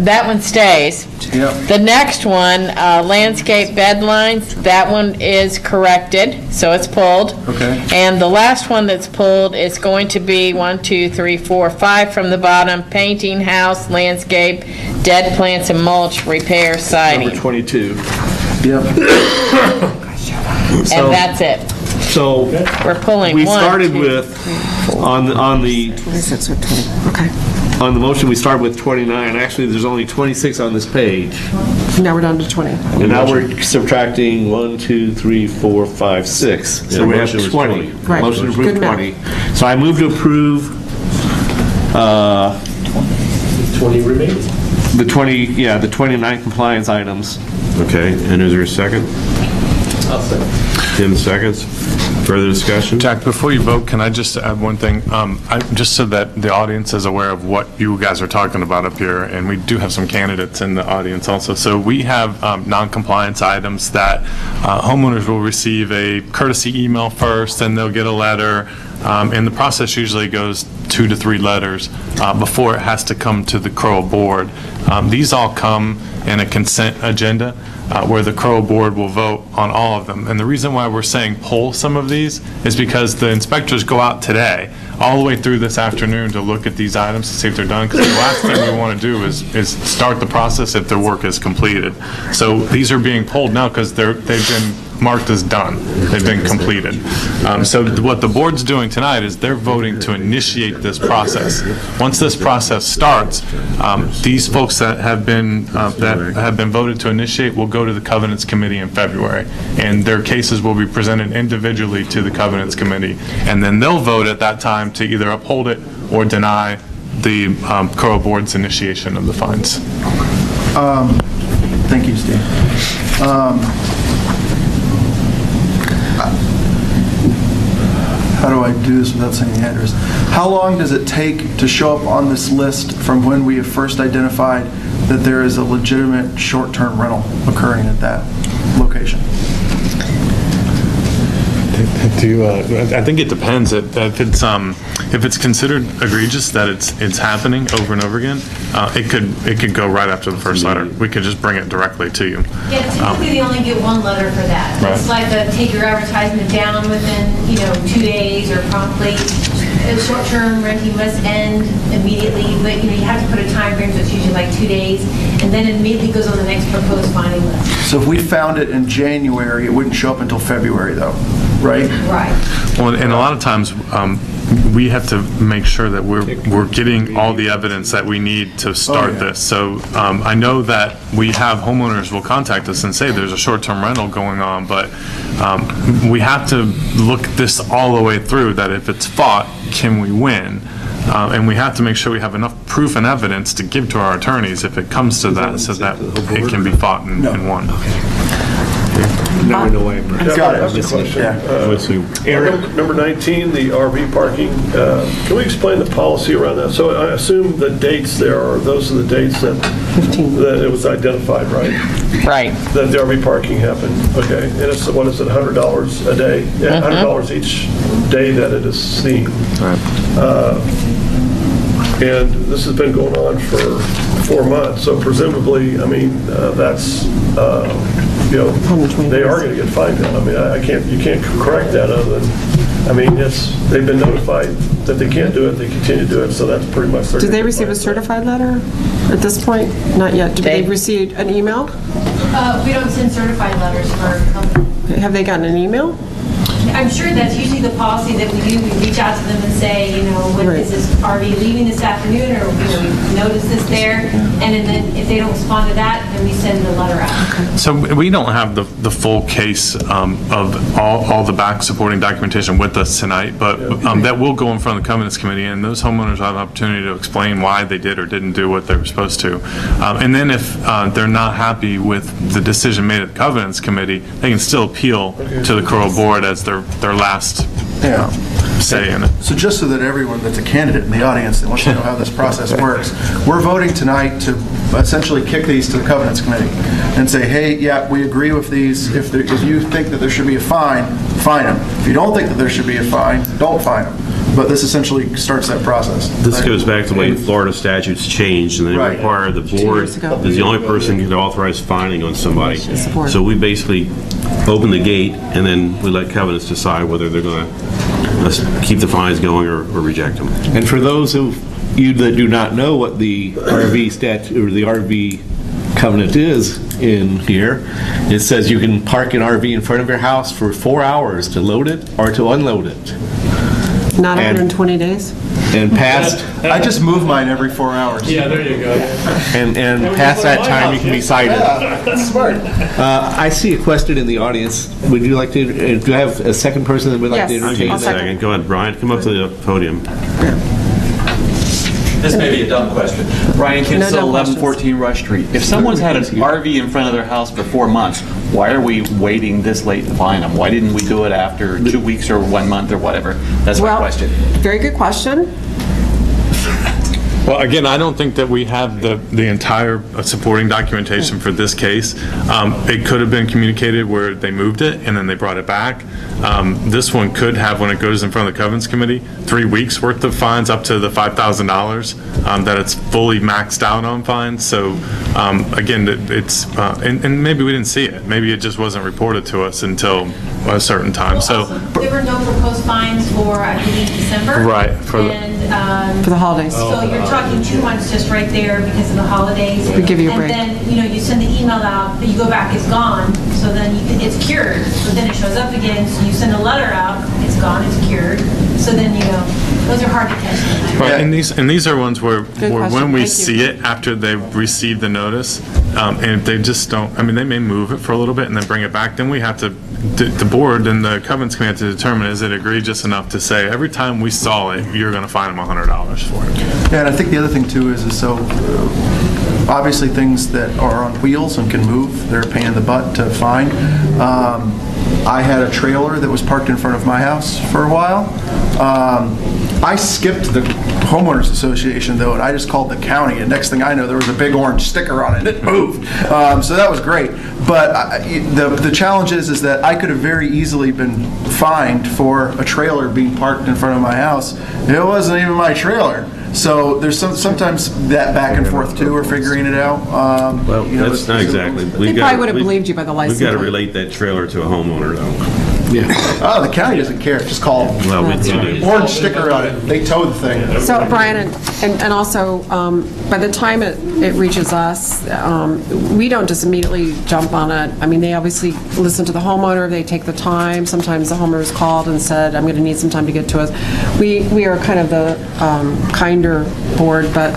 that one stays. Yep. The next one, landscape bed lines, that one is corrected, so it's pulled. Okay. And the last one that's pulled is going to be 1, 2, 3, 4, 5 from the bottom, painting, house, landscape, dead plants and mulch, repair, siding. Number 22. Yep. And that's it. So we're pulling we one, started two, with, three, on the 26 with 20. Okay. on the motion, we started with 29. Actually, there's only 26 on this page. Now we're down to 20. And now we're subtracting 1, 2, 3, 4 5, 6. So we have motion was 20. 20. Right. Motion to approve Good math. 20. So I move to approve 20 remaining. the 29 compliance items. okay. And is there a second? I'll second. Tim seconds. Further discussion? Jack, before you vote, can I just add one thing? Just so that the audience is aware of what you guys are talking about up here, and we do have some candidates in the audience also. So we have non-compliance items that homeowners will receive a courtesy email first, and they'll get a letter, and the process usually goes 2 to 3 letters before it has to come to the CROA board. These all come in a consent agenda, where the CROA board will vote on all of them. And the reason why we're saying pull some of these is because the inspectors go out today, all the way through this afternoon, to look at these items to see if they're done, because the last thing we want to do is start the process if their work is completed. So these are being pulled now because they've been marked as done. They've been completed. So what the board's doing tonight is they're voting to initiate this process. Once this process starts, these folks that have been voted to initiate will go to the Covenants Committee in February, and their cases will be presented individually to the Covenants Committee, and then they'll vote at that time to either uphold it or deny the CROA board's initiation of the fines. Thank you, Steve. How do I do this without saying the address? How long does it take to show up on this list from when we have first identified that there is a legitimate short-term rental occurring at that location? I think it depends. If it's considered egregious that it's happening over and over again, it could go right after the first letter. We could just bring it directly to you. Yeah, typically they only get one letter for that. Right. It's like take your advertisement down within 2 days or promptly. Short-term renting must end immediately, but you have to put a time frame, so it's usually like 2 days, and then it immediately goes on the next proposed finding list. So if we found it in January, it wouldn't show up until February, though, right? Right. Well, and a lot of times we have to make sure that we're getting all the evidence that we need to start this. So I know that we have homeowners will contact us and say there's a short-term rental going on, but we have to look this all the way through, that if it's fought, can we win? And we have to make sure we have enough proof and evidence to give to our attorneys if it comes to that, so that it can be fought and won. Now we know why. Got it. I have a question. Eric? Number 19, the RV parking. Can we explain the policy around that? So I assume the dates there are, those are the dates that it was identified, right? Right. That the RV parking happened. Okay. And it's, what is it, $100 a day? Yeah, $100 each day that it is seen. And this has been going on for 4 months. So presumably, I mean, that's, they are going to get fined. I mean, you can't correct that other than, I mean, they've been notified that they can't do it, they continue to do it, so that's pretty much their. Did they receive a certified letter at this point? Not yet. Did they receive an email? We don't send certified letters for company. Have they gotten an email? I'm sure that's usually the policy that we do. We reach out to them and say, is this RV leaving this afternoon, or we notice this there, and then if they don't respond to that, then we send the letter out. So we don't have the full case of all the back supporting documentation with us tonight, but that will go in front of the Covenants Committee, and those homeowners will have an opportunity to explain why they did or didn't do what they were supposed to. And then if they're not happy with the decision made at the Covenants Committee, they can still appeal to the CROA board as their last say in it. So just so that everyone that's a candidate in the audience that wants to know how this process works, we're voting tonight to essentially kick these to the Covenants Committee and say, hey, yeah, we agree with these. If you think that there should be a fine, fine them. If you don't think that there should be a fine, don't fine them. But this essentially starts that process. This goes back to the way Florida statutes changed, and they require the board is the only person who can authorize fining on somebody. So we basically open the gate, and then we let Covenants decide whether they're going to keep the fines going or reject them. And for those of you that do not know what the RV statute or the RV covenant is in here, it says you can park an RV in front of your house for 4 hours to load it or to unload it. Not 120 days? And past... I just move mine every 4 hours. Yeah, there you go. And past that time, you can be cited. Yeah, that's smart. I see a question in the audience. Would you like to... do you have a second person that would like to I'll entertain? give you a second. Go ahead, Brian. Come up to the podium. This may be a dumb question. Brian Kinsel, 1114 Rush Street. If someone's had an RV in front of their house for 4 months, why are we waiting this late to fine them? Why didn't we do it after 2 weeks or 1 month or whatever? That's my question. Very good question. Well, again, I don't think that we have the entire supporting documentation for this case. It could have been communicated where they moved it and then they brought it back. This one could have, when it goes in front of the Covenants Committee, 3 weeks worth of fines up to the $5,000 that it's fully maxed out on fines. So again, it's and maybe we didn't see it. Maybe it just wasn't reported to us until a certain time. So there were no proposed fines for, I believe, December. Right. And For the holidays. So you're talking 2 months just right there because of the holidays. We give you a break. And then, you send the email out, but you go back, it's gone. So then it's cured. But then it shows up again, so you send a letter out, it's gone, it's cured. So then, those are hard to catch. Right, and these are ones where when question. we Thank you. see it after they've received the notice, and if they just don't, they may move it for a little bit and then bring it back, then we have to, the board and the covenants committee have to determine, is it egregious enough to say, every time we saw it, you're going to fine them $100 for it. Yeah, and I think the other thing too is so obviously things that are on wheels and can move, they're a pain in the butt to find. I had a trailer that was parked in front of my house for a while. I skipped the homeowners association though, and I just called the county, and next thing I know there was a big orange sticker on it and it moved. So that was great. But the challenge is that I could have very easily been fined for a trailer being parked in front of my house. It wasn't even my trailer. So there's sometimes that back and forth too, we're figuring it out. Well, that's not exactly. They probably would have believed you by the license We've got to plate. relate that trailer to a homeowner though. Yeah. Oh, the county doesn't care. Just call them. Well, we do. Orange sticker on it. They tow the thing. So, Brian, and also, by the time it reaches us, we don't just immediately jump on it. They obviously listen to the homeowner, they take the time. Sometimes the homeowner's called and said, I'm going to need some time to get to us. We are kind of the kinder board, but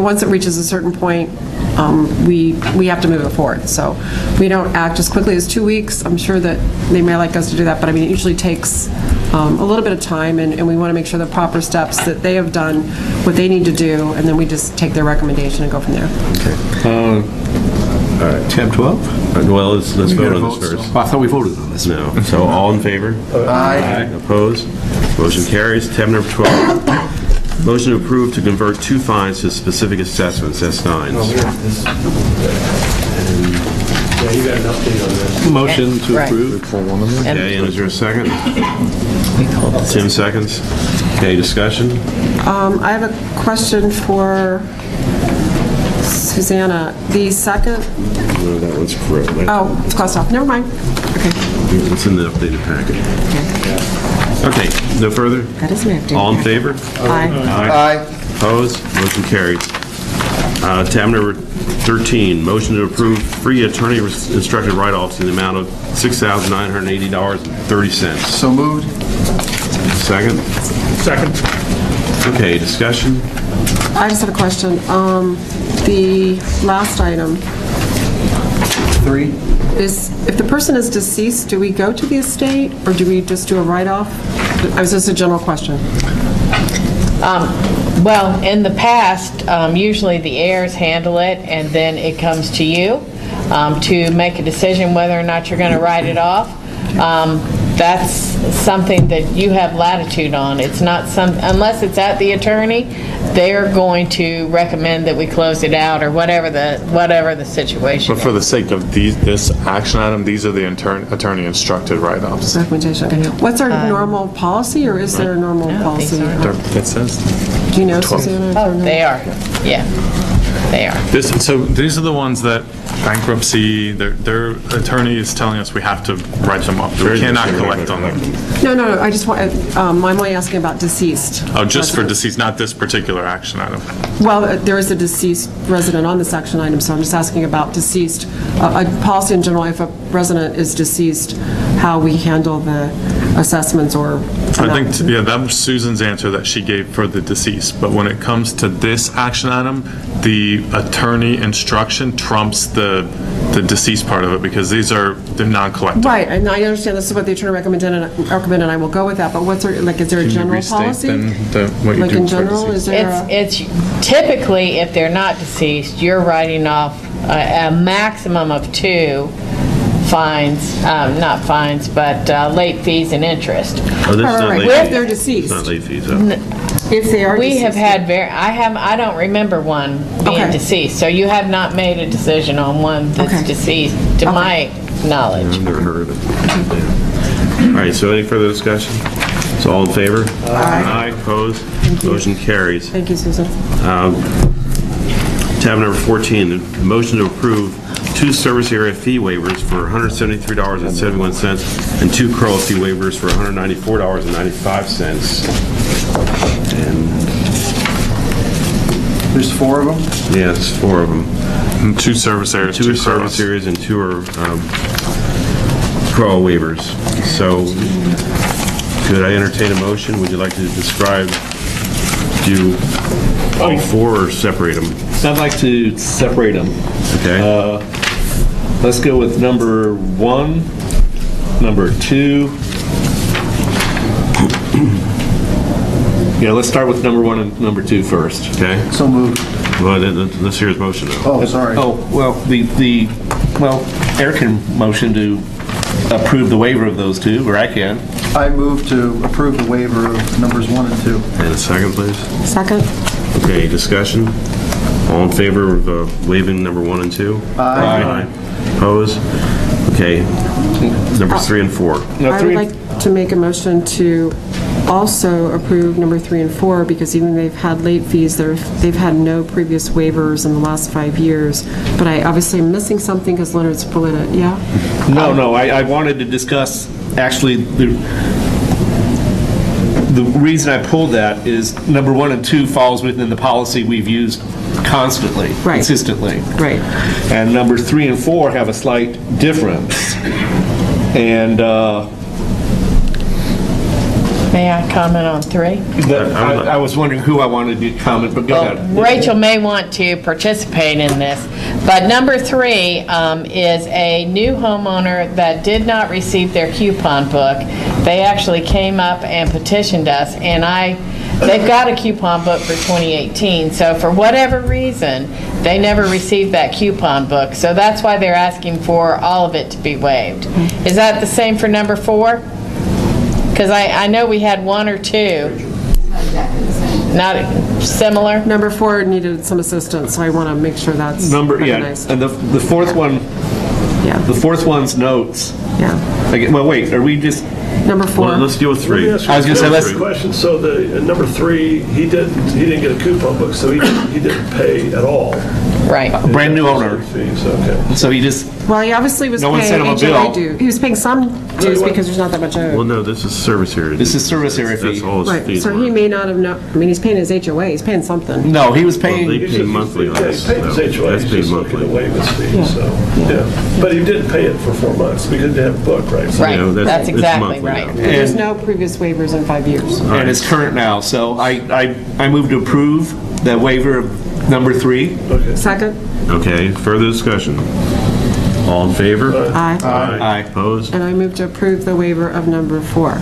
once it reaches a certain point, we have to move it forward. So we don't act as quickly as 2 weeks. I'm sure that they may like us to do that, but it usually takes a little bit of time, and we want to make sure the proper steps that they have done what they need to do, and then we just take their recommendation and go from there. Okay. Tab 12? Well, let's vote on this first. I thought we voted on this. No. So all in favor? Aye. Opposed? Motion carries. Tab number 12. Motion to approve to convert 2 fines to specific assessments, S9s. Yeah, you got an update on this. Motion to Right. approve. Okay, and is there a second? 10 seconds. Okay, discussion? I have a question for Susanna. The second, No, that one's correct. it's crossed off. Never mind. Okay. It's in the updated packet. Okay, no further? That is my update. All in favor? Aye. Aye. Opposed? Motion carries. Tab number 13, motion to approve free attorney-instructed write-offs in the amount of $6,980.30. So moved. Second? Second. Okay, discussion? I just have a question. The last item 3. is, if the person is deceased, do we go to the estate, or do we just do a write-off? It's just a general question. Well, in the past, usually the heirs handle it, and then it comes to you to make a decision whether or not you're going to write it off. That's something that you have latitude on. It's not unless it's at the attorney, they're going to recommend that we close it out or whatever the situation But for the sake of this action item, these are the attorney instructed write-offs. Recommendation, okay. What's our normal policy, or is there a normal policy? It says. Do you know, 12. Susanna? Oh, they are. Yeah, they are. So these are the ones that bankruptcy, their attorney is telling us we have to write them up. We cannot collect on them. No, I just want, I'm only asking about deceased. Oh, just for deceased, not this particular action item. Well, there is a deceased resident on this action item, so I'm just asking about deceased. A policy in general, if a resident is deceased, how we handle the assessments or... I think, that was Susan's answer that she gave for the deceased. But when it comes to this action item, the attorney instruction trumps the deceased part of it, because they're non-collectible. Right, and I understand this is what the attorney recommended, and I will go with that, but is there a general policy? Like in general, is there It's typically, if they're not deceased, you're writing off a maximum of 2 fines, not fines, but late fees and interest. Oh, this is not late fees. If they're deceased. It's not late fees, If they are We deceased. have had I don't remember one being Okay. deceased, so you have not made a decision on one that's deceased, to my knowledge. I've never heard of it. All right, so any further discussion? So all in favor? Aye. Opposed? Motion carries. Thank you, Susan. Tab number 14, the motion to approve 2 service area fee waivers for $173.71 and 2 CROA fee waivers for $194.95. And There's 4 of them? yeah, there's 4 of them. And 2 service areas. Two are service areas and 2 are CROA waivers. So could I entertain a motion? Would you like to describe, do all 4 or separate them? I'd like to separate them. Okay. Let's go with number 1, number 2. Yeah, let's start with number 1 and number 2 first. Okay. So moved. Well, let's hear his motion though. Oh, sorry. Oh, well, Eric can motion to approve the waiver of those 2, or I can. I move to approve the waiver of numbers 1 and 2. And a second, please. Second. Okay, discussion? All in favor of waiving number 1 and 2? Aye. Opposed? Okay. Numbers 3 and 4. I would like to make a motion to also approve number 3 and 4, because even they've had late fees, they've had no previous waivers in the last 5 years. But I obviously am missing something because Leonard's pulling it, yeah? No, I wanted to discuss, actually, the reason I pulled that is number 1 and 2 falls within the policy we've used constantly, consistently. Right. And number 3 and 4 have a slight difference. And May I comment on 3? I was wondering who I wanted to comment, but go ahead. Rachel may want to participate in this, but number 3 is a new homeowner that did not receive their coupon book. They actually came up and petitioned us, and they've got a coupon book for 2018, so for whatever reason, they never received that coupon book, so that's why they're asking for all of it to be waived. Is that the same for number 4? Because I know we had 1 or 2. Not similar? Number 4 needed some assistance, so I want to make sure that's recognized. And the 4th one, the 4th one's notes. Yeah. Well, wait, are we just... Number 4. Well, let's deal with 3. I was going to say, let's... Question. So number 3, he didn't get a coupon book, so he didn't pay at all. Right. A brand new owner. Fees, okay. So he just... Well, he obviously was No one paying sent him a bill. HOA due. He was paying some dues because there's not that much owed. Well, no, this is service area. This is service area fee. That's all his Right, fees so were. he may not have known, I mean, he's paying his HOA, he's paying something. No, he was paying... Well, they pay monthly on this. He paid his HOA, That's he's paid just looking to monthly. waive his fees, so, yeah. But he didn't pay it for 4 months, because he didn't have a book, right? So, Right, You know, that's it's exactly monthly right. now. There's no previous waivers in 5 years. And it's current now, so I move to approve the waiver of number 3. Okay. Second? Okay, further discussion? All in favor? Aye. Aye. Opposed? And I move to approve the waiver of number 4.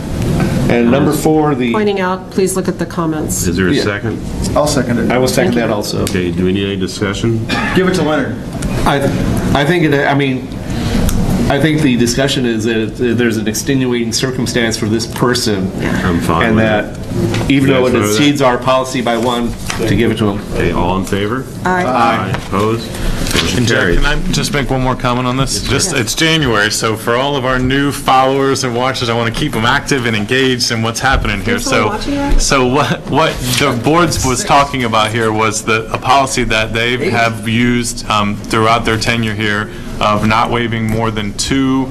And number 4, the... Pointing out, please look at the comments. Is there a Yeah. second? I'll second it. I will second that also. Okay, do we need any discussion? Give it to Leonard. I think the discussion is that there's an extenuating circumstance for this person. I'm fine And with that even though it exceeds our policy by 1, to give it to him. Okay, all in favor? Aye. Opposed? Motion And Jack, carried. can I just make one more comment on this? It's January, so for all of our new followers and watchers, I want to keep them active and engaged in what's happening here. So what the board was talking about here was a policy that they have used throughout their tenure here of not waiving more than 2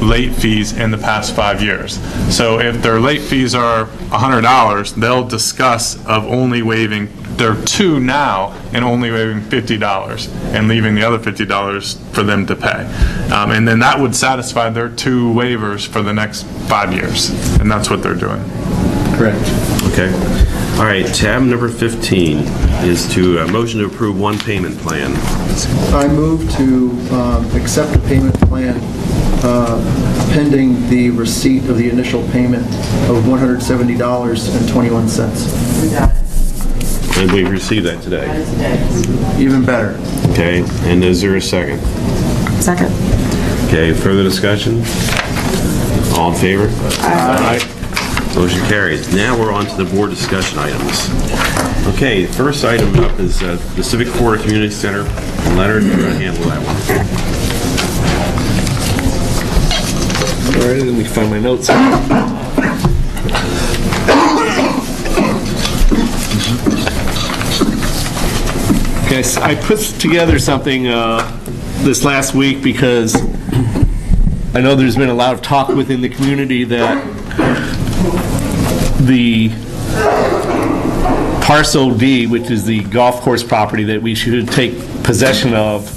late fees in the past 5 years. So if their late fees are $100, they'll discuss of only waiving their 2 now and only waiving $50 and leaving the other $50 for them to pay. And then that would satisfy their 2 waivers for the next 5 years. And that's what they're doing. Correct. Okay. All right, tab number 15 is to motion to approve 1 payment plan. I move to accept a payment plan pending the receipt of the initial payment of $170.21. And we've received that today. Even better. Okay, and is there a second? Second. Okay, further discussion? All in favor? Aye. Motion carries. Now we're on to the board discussion items. Okay, first item up is the Civic Quarter Community Center. Leonard, you're going to handle that one. All right, let me find my notes. Okay, so I put together something this last week because I know there's been a lot of talk within the community that the parcel D, which is the golf course property that we should take possession of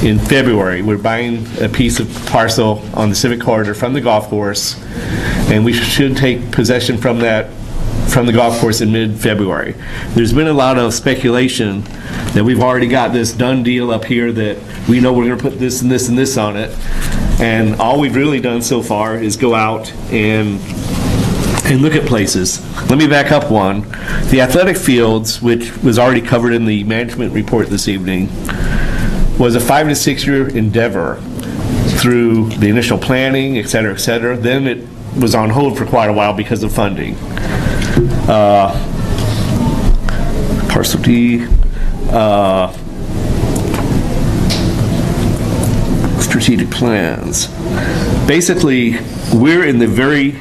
in February. We're buying a piece of parcel on the Civic Corridor from the golf course, and we should take possession from the golf course in mid-February. There's been a lot of speculation that we've already got this done deal up here, that we know we're going to put this and this and this on it, and all we've really done so far is go out and look at places. Let me back up one. The athletic fields, which was already covered in the management report this evening, was a 5 to 6 year endeavor through the initial planning, et cetera, et cetera. Then it was on hold for quite a while because of funding. Parcel D, strategic plans. Basically, we're in the very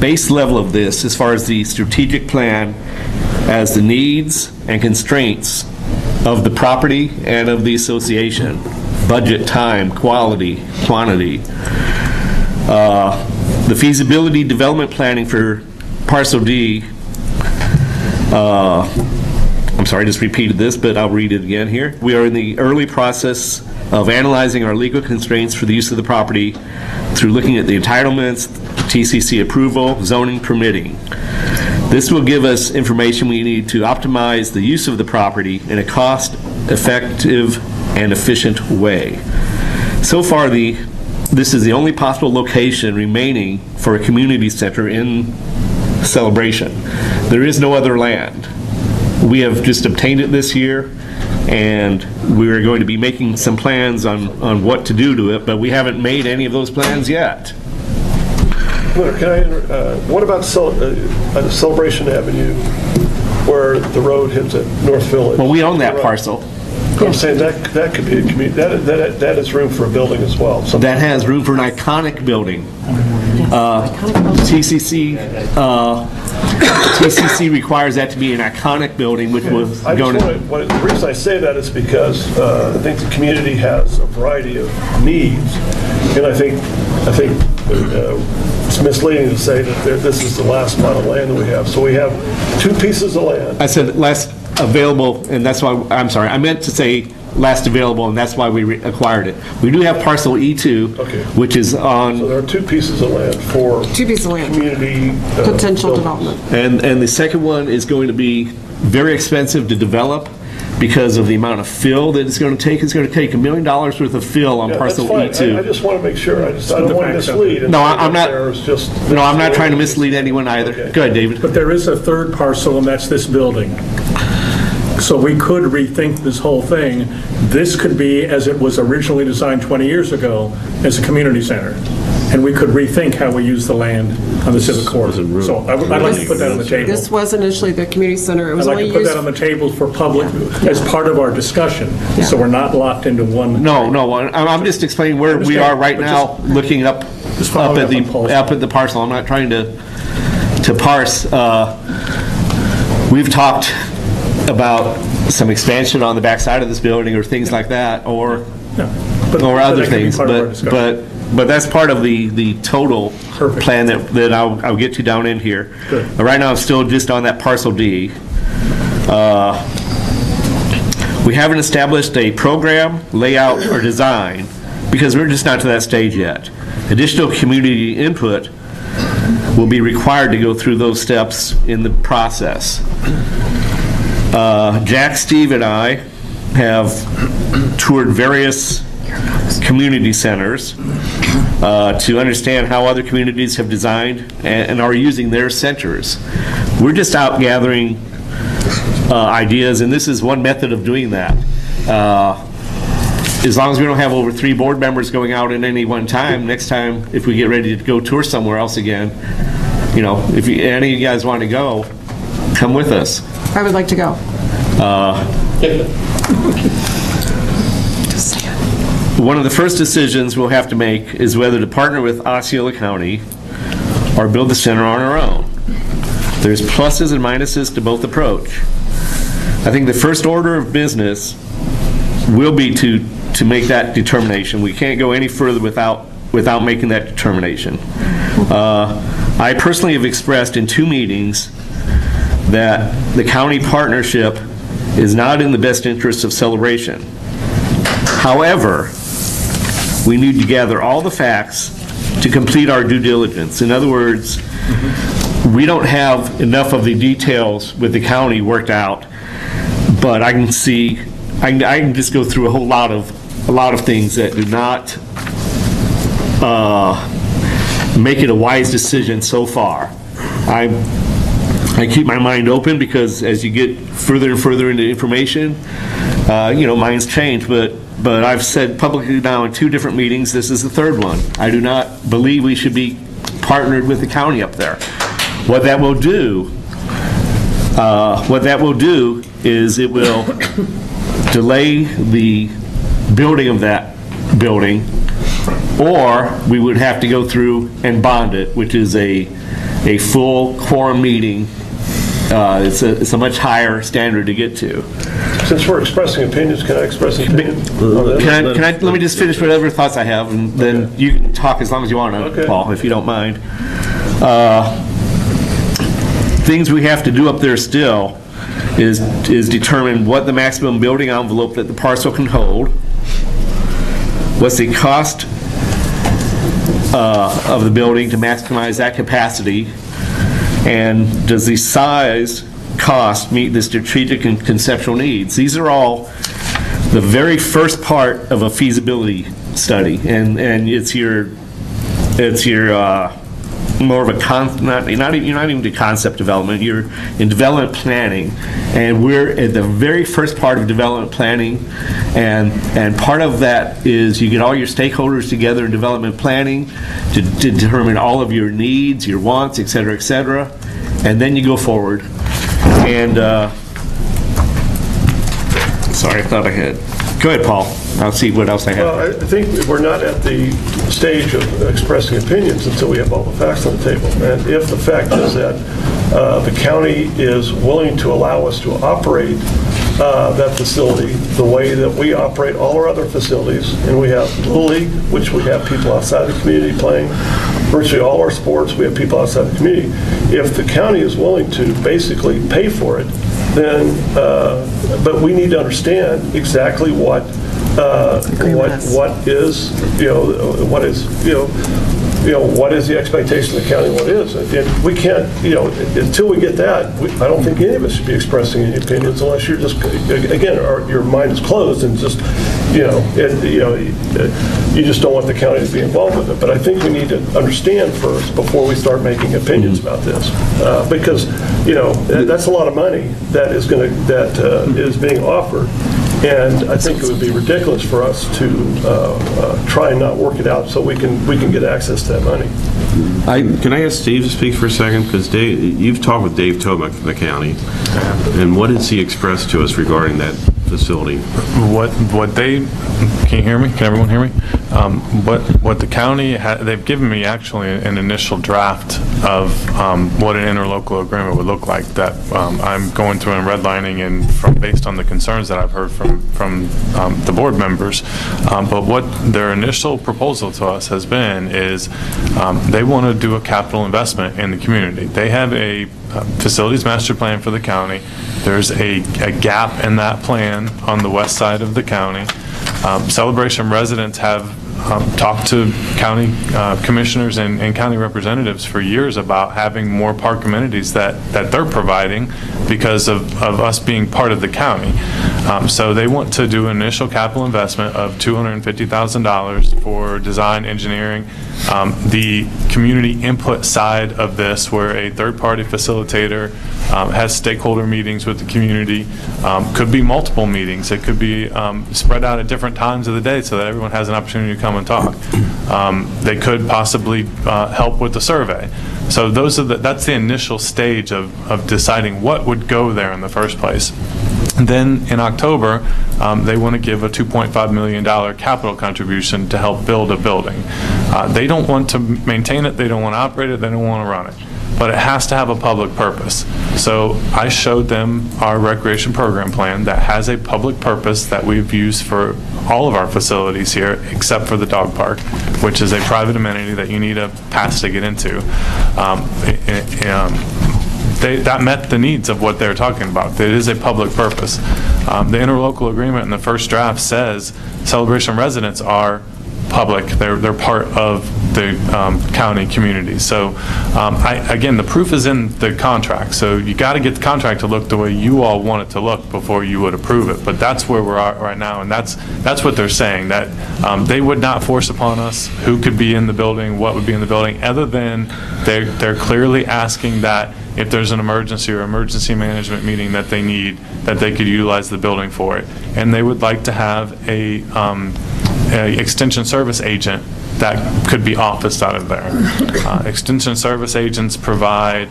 base level of this as far as the strategic plan, as the needs and constraints of the property and of the association. Budget, time, quality, quantity. The feasibility development planning for Parcel D, I'm sorry, I just repeated this, but I'll read it again here. We are in the early process of analyzing our legal constraints for the use of the property through looking at the entitlements, TCC approval, zoning, permitting. This will give us information we need to optimize the use of the property in a cost-effective and efficient way. So far, this is the only possible location remaining for a community center in Celebration. There is no other land. We have just obtained it this year, and we're going to be making some plans on what to do to it, but we haven't made any of those plans yet. What about Celebration Avenue, where the road hits at North Village? Well, we own that parcel. I'm saying that could be a community, that is room for a building as well. That has room for an iconic building. TCC requires that to be an iconic building, which was going to... The reason I say that is because I think the community has a variety of needs, and I think it's misleading to say that this is the last plot of land that we have. So we have 2 pieces of land. I said last available, and that's why, I'm sorry, I meant to say last available, and that's why we acquired it. We do have parcel E2, which is on... So there are 2 pieces of land for 2 pieces of land. Community potential development. And the second one is going to be very expensive to develop because of the amount of fill that it's going to take. It's going to take $1 million worth of fill on parcel E2. I just want to make sure. I don't want to mislead. No, I'm not. No, I'm not trying to mislead anyone either. Okay. Go ahead, David. But there is a third parcel, and that's this building. So we could rethink this whole thing. This could be, as it was originally designed 20 years ago, as a community center. And we could rethink how we use the land on the Civic Corridor. So I'd like to put that on the table. This was initially the community center. It was I'd like to put that on the table for public as part of our discussion, so we're not locked into one. No, I'm just explaining where we are right now, looking up at the parcel. I'm not trying to parse. We've talked about some expansion on the back side of this building or things like that, or other things, but that's part of the total plan that I'll get you down in here. Good. Right now I'm still just on that parcel D. We haven't established a program, layout, or design because we're just not to that stage yet. Additional community input will be required to go through those steps in the process. Jack, Steve, and I have toured various community centers to understand how other communities have designed and are using their centers. We're just out gathering ideas, and this is one method of doing that. As long as we don't have over 3 board members going out at any one time, next time if we get ready to go tour somewhere else again, if any of you guys want to go, come with us. I would like to go. One of the first decisions we'll have to make is whether to partner with Osceola County or build the center on our own. There's pluses and minuses to both approach. I think the first order of business will be to make that determination. We can't go any further without making that determination. I personally have expressed in 2 meetings that the county partnership is not in the best interest of Celebration. However, we need to gather all the facts to complete our due diligence. In other words, we don't have enough of the details with the county worked out, but I can just go through a lot of things that do not make it a wise decision so far. I keep my mind open because as you get further and further into information, minds change, but I've said publicly now in 2 different meetings, this is the 3rd one. I do not believe we should be partnered with the county up there. What that will do is it will delay the building of that building, or we would have to go through and bond it, which is a full quorum meeting. It's a much higher standard to get to. Since we're expressing opinions, can I express an opinion? Let me just finish whatever thoughts I have, and then you can talk as long as you want to, okay. Paul, if you don't mind. Things we have to do up there still is determine what the maximum building envelope that the parcel can hold, what's the cost of the building to maximize that capacity, and does the size cost meet the strategic and conceptual needs. These are all the very first part of a feasibility study, and it's your more of a you're not even to concept development, you're in development planning, and we're at the very first part of development planning, and part of that is you get all your stakeholders together in development planning to determine all of your needs, your wants, et cetera, and then you go forward. And sorry, I thought I had. Go ahead, Paul. I'll see what else I have. Well, I think we're not at the stage of expressing opinions until we have all the facts on the table. And if the fact is that the county is willing to allow us to operate that facility the way that we operate all our other facilities, and we have Little League, which we have people outside the community playing, virtually all our sports, we have people outside the community. If the county is willing to basically pay for it, then, but we need to understand exactly what is the expectation of the county, what is. And we can't, until we get that, I don't think any of us should be expressing any opinions unless you're just, again, your mind is closed and just, you just don't want the county to be involved with it. But I think we need to understand first before we start making opinions about this, because that's a lot of money that is is being offered. And I think it would be ridiculous for us to try and not work it out so we can get access to that money. Can I ask Steve to speak for a second? Because you've talked with Dave Tomac from the county, and what has he expressed to us regarding that facility? What they, can you hear me? Can everyone hear me? What the county, they've given me actually an initial draft of what an interlocal agreement would look like that I'm going through and redlining, and based on the concerns that I've heard from the board members. But what their initial proposal to us has been is they want to do a capital investment in the community. They have a facilities master plan for the county. There's a gap in that plan on the west side of the county. Celebration residents have talked to county commissioners and county representatives for years about having more park amenities that they're providing because of us being part of the county. So they want to do an initial capital investment of $250,000 for design, engineering, the community input side of this, where a third-party facilitator has stakeholder meetings with the community. Could be multiple meetings. It could be spread out at different times of the day so that everyone has an opportunity to come and talk. They could possibly help with the survey. So that's the initial stage of deciding what would go there in the first place. And then in October, they want to give a $2.5 million capital contribution to help build a building. They don't want to maintain it, they don't want to operate it, they don't want to run it. But it has to have a public purpose. So I showed them our recreation program plan that has a public purpose that we've used for all of our facilities here, except for the dog park, which is a private amenity that you need a pass to get into. that met the needs of what they're talking about. It is a public purpose. The interlocal agreement in the first draft says Celebration residents are public. They're part of the county community. So again, the proof is in the contract. So you got to get the contract to look the way you all want it to look before you would approve it. But that's where we're at right now, and that's what they're saying, that they would not force upon us who could be in the building, what would be in the building, other than they're clearly asking that if there's an emergency or emergency management meeting that they need, that they could utilize the building for it. And they would like to have a extension service agent that could be officed out of there. Extension service agents provide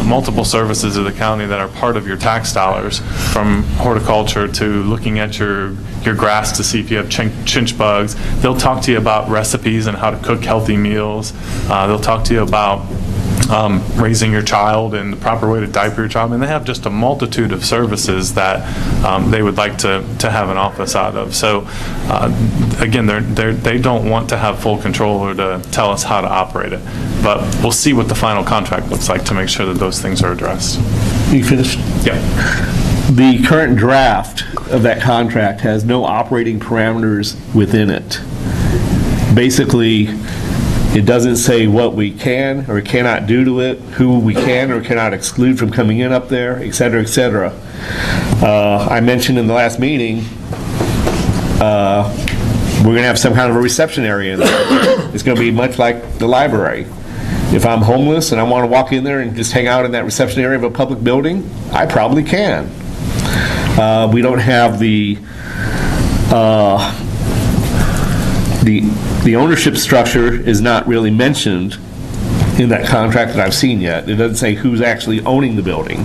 multiple services of the county that are part of your tax dollars, from horticulture to looking at your grass to see if you have chinch bugs. They'll talk to you about recipes and how to cook healthy meals. They'll talk to you about raising your child and the proper way to diaper your child. And they have just a multitude of services that they would like to have an office out of. So again, they don't want to have full control or to tell us how to operate it. But we'll see what the final contract looks like to make sure that those things are addressed. You finished? Yeah. The current draft of that contract has no operating parameters within it. Basically, it doesn't say what we can or cannot do to it, who we can or cannot exclude from coming in up there, et cetera, et cetera. I mentioned in the last meeting, we're going to have some kind of a reception area in there. It's going to be much like the library. If I'm homeless and I want to walk in there and just hang out in that reception area of a public building, I probably can. We don't have the ownership structure is not really mentioned in that contract that I've seen yet. It doesn't say who's actually owning the building.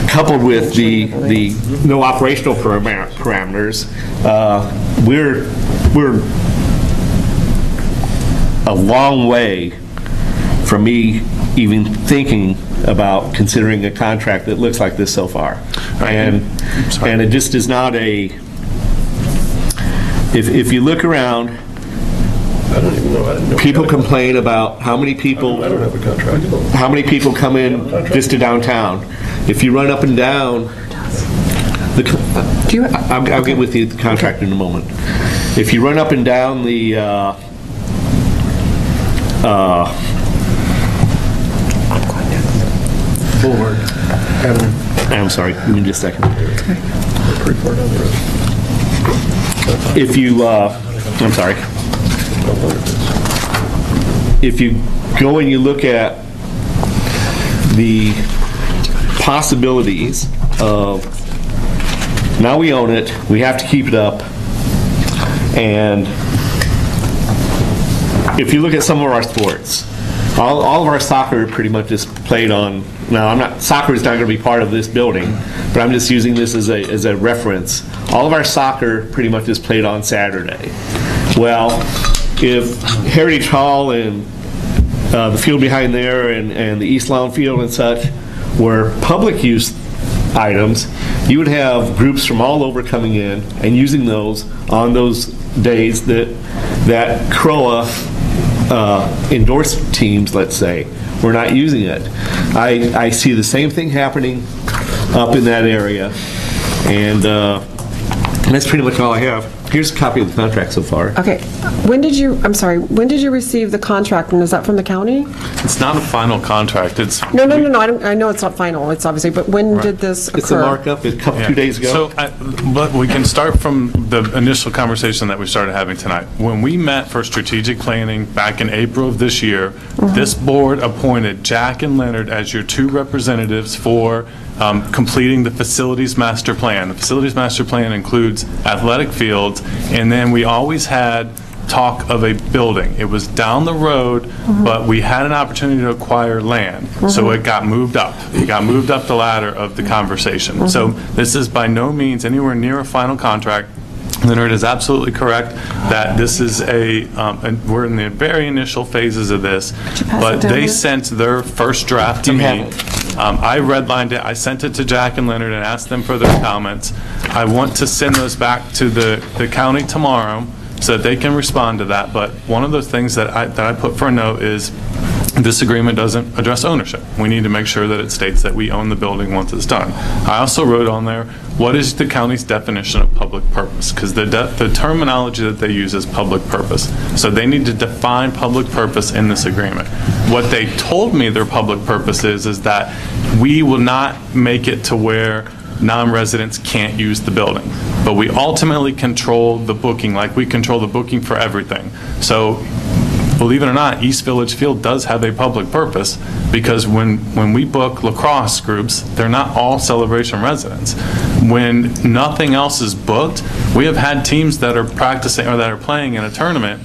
Coupled with the no operational parameters, we're a long way from me even thinking about considering a contract that looks like this so far. And it just is not a, if you look around, I don't even know. People complain about how many people, I don't have a contract. how many people come in just to downtown. If you run up and down, I'll get with you the contract in a moment. If you run up and down the Boulevard Avenue. I'm sorry, give me just a second. Pretty far down the road. If you, I'm sorry. If you go and you look at the possibilities of, now we own it, we have to keep it up, and if you look at some of our sports, all of our soccer pretty much is played on, now soccer is not going to be part of this building, but I'm just using this as a reference. All of our soccer pretty much is played on Saturday. Well, if Heritage Hall and the field behind there and the East Lawn Field and such were public use items, you would have groups from all over coming in and using those on those days that CROA endorsed teams, let's say, were not using it. I see the same thing happening up in that area, and that's pretty much all I have. Here's a copy of the contract so far. Okay, when did you receive the contract, and is that from the county? It's not a final contract. It's No, I know it's not final, it's obviously, but when did this occur? It's a markup, a couple, 2 days ago. So, but we can start from the initial conversation that we started having tonight. When we met for strategic planning back in April of this year, this board appointed Jack and Leonard as your two representatives for completing the facilities master plan. The facilities master plan includes athletic fields, and then we always had talk of a building. It was down the road, but we had an opportunity to acquire land, so it got moved up. It got moved up the ladder of the conversation. So this is by no means anywhere near a final contract. Leonard is absolutely correct that this is we're in the very initial phases of this, but they sent their first draft to me. I redlined it, I sent it to Jack and Leonard and asked them for their comments. I want to send those back to the county tomorrow so that they can respond to that, but one of those things that I put for a note is This agreement doesn't address ownership. We need to make sure that it states that we own the building once it's done. I also wrote on there, what is the county's definition of public purpose? Because the terminology that they use is public purpose. So they need to define public purpose in this agreement. What they told me their public purpose is that we will not make it to where non-residents can't use the building. But we ultimately control the booking, like we control the booking for everything. So believe it or not, East Village Field does have a public purpose, because when we book lacrosse groups, they're not all Celebration residents. When nothing else is booked, we have had teams that are practicing or that are playing in a tournament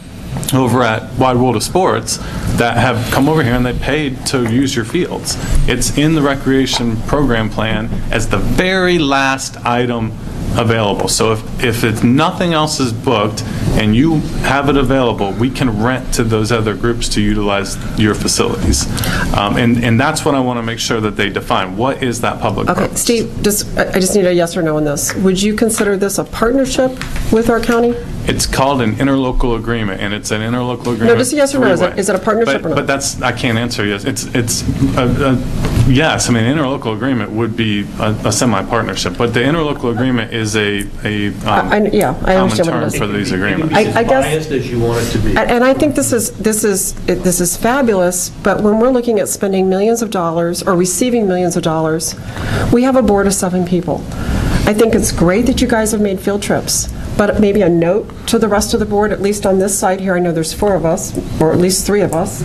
over at Wide World of Sports that have come over here and they paid to use your fields. It's in the recreation program plan as the very last item available. So if nothing else is booked and you have it available, we can rent to those other groups to utilize your facilities. And that's what I want to make sure that they define. What is that public purpose? Okay, Steve, I just need a yes or no on this. Would you consider this a partnership with our county? It's called an interlocal agreement, and it's an interlocal agreement. No, just a yes or no. Is it a partnership or not? But that's, I can't answer yes. It's yes. I mean, an interlocal agreement would be a semi-partnership, but the interlocal agreement is a I understand term what it is. for these agreements. I guess, biased as you want it to be. and I think this is fabulous, but when we're looking at spending millions of dollars or receiving millions of dollars, we have a board of 7 people. I think it's great that you guys have made field trips, but maybe a note to the rest of the board, at least on this side here, I know there's 4 of us, or at least 3 of us,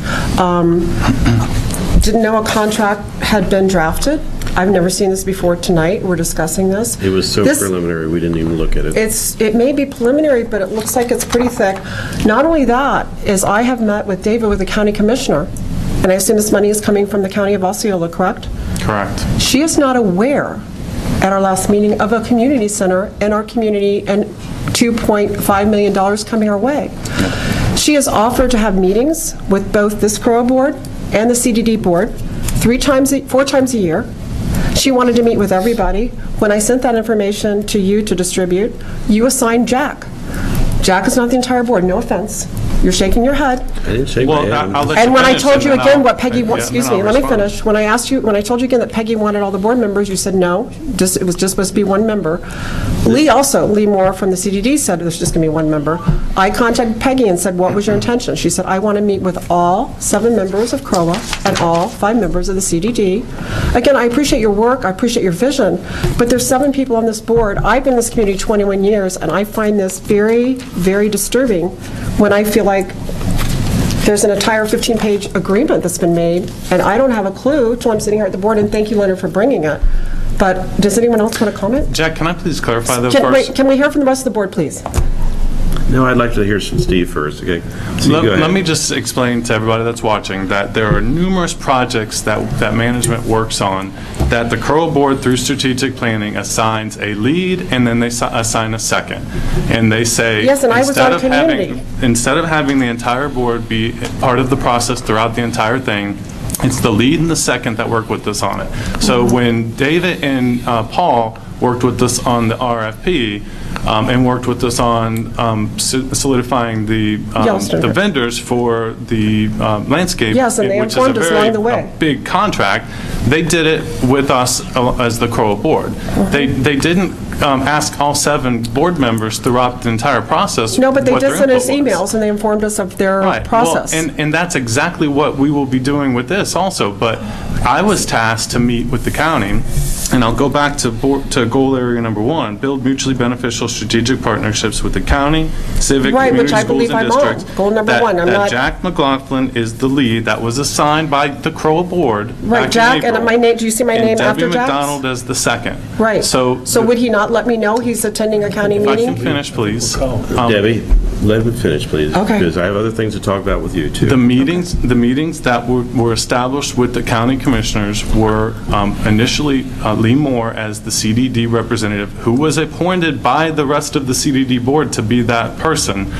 didn't know a contract had been drafted. I've never seen this before tonight. We're discussing this. It was so preliminary, we didn't even look at it. It may be preliminary, but it looks like it's pretty thick. Not only that, is I have met with David, with the county commissioner, and I assume this money is coming from the county of Osceola, correct? Correct. She is not aware at our last meeting of a community center in our community and $2.5 million coming our way. She has offered to have meetings with both this CROA board and the CDD board 4 times a year. She wanted to meet with everybody. When I sent that information to you to distribute, you assigned Jack. Jack is not the entire board, no offense. You're shaking your head. I didn't shake my head. And when I told you again what Peggy wants, excuse me, let me finish. When I told you again that Peggy wanted all the board members, you said no, it was just supposed to be 1 member. Lee Moore from the CDD said there's just going to be 1 member. I contacted Peggy and said, what was your intention? She said, I want to meet with all 7 members of CROA and all 5 members of the CDD. Again, I appreciate your work, I appreciate your vision, but there's 7 people on this board. I've been in this community 21 years, and I find this very, very disturbing when I feel like there's an entire 15-page agreement that's been made, and I don't have a clue till I'm sitting here at the board, and thank you, Leonard, for bringing it. But does anyone else want to comment? Jack, can I please clarify that first? Wait, can we hear from the rest of the board, please? No, I'd like to hear from Steve first, okay? Let me just explain to everybody that's watching that there are numerous projects that management works on that the CROA board, through strategic planning, assigns a lead and then they assign a second. And they say, yes, and I was on community. Instead of having the entire board be part of the process throughout the entire thing, it's the lead and the second that work with us on it. So when David and Paul worked with us on the RFP, and worked with us on solidifying the vendors for the landscape, yes, and they which informed is us along the way. a big contract. They did it with us as the CROA board. They didn't ask all 7 board members throughout the entire process. No, but they did send us emails and they informed us of their process. Well, and that's exactly what we will be doing with this also. But I was tasked to meet with the county, and I'll go back to goal area number 1, build mutually beneficial strategic partnerships with the county, civic, community, schools, and districts. Goal number 1. Jack McLaughlin is the lead that was assigned by the CROA board. Right, Jack, and my name, do you see my name after Jack's? Debbie McDonald as the second. Right. So would he not let me know he's attending a county meeting? If I can finish, please. Debbie, let me finish, please. Okay. Because I have other things to talk about with you, too. The meetings that were established with the county commissioners were initially Lee Moore as the CDD representative, who was appointed by the rest of the CDD board to be that person.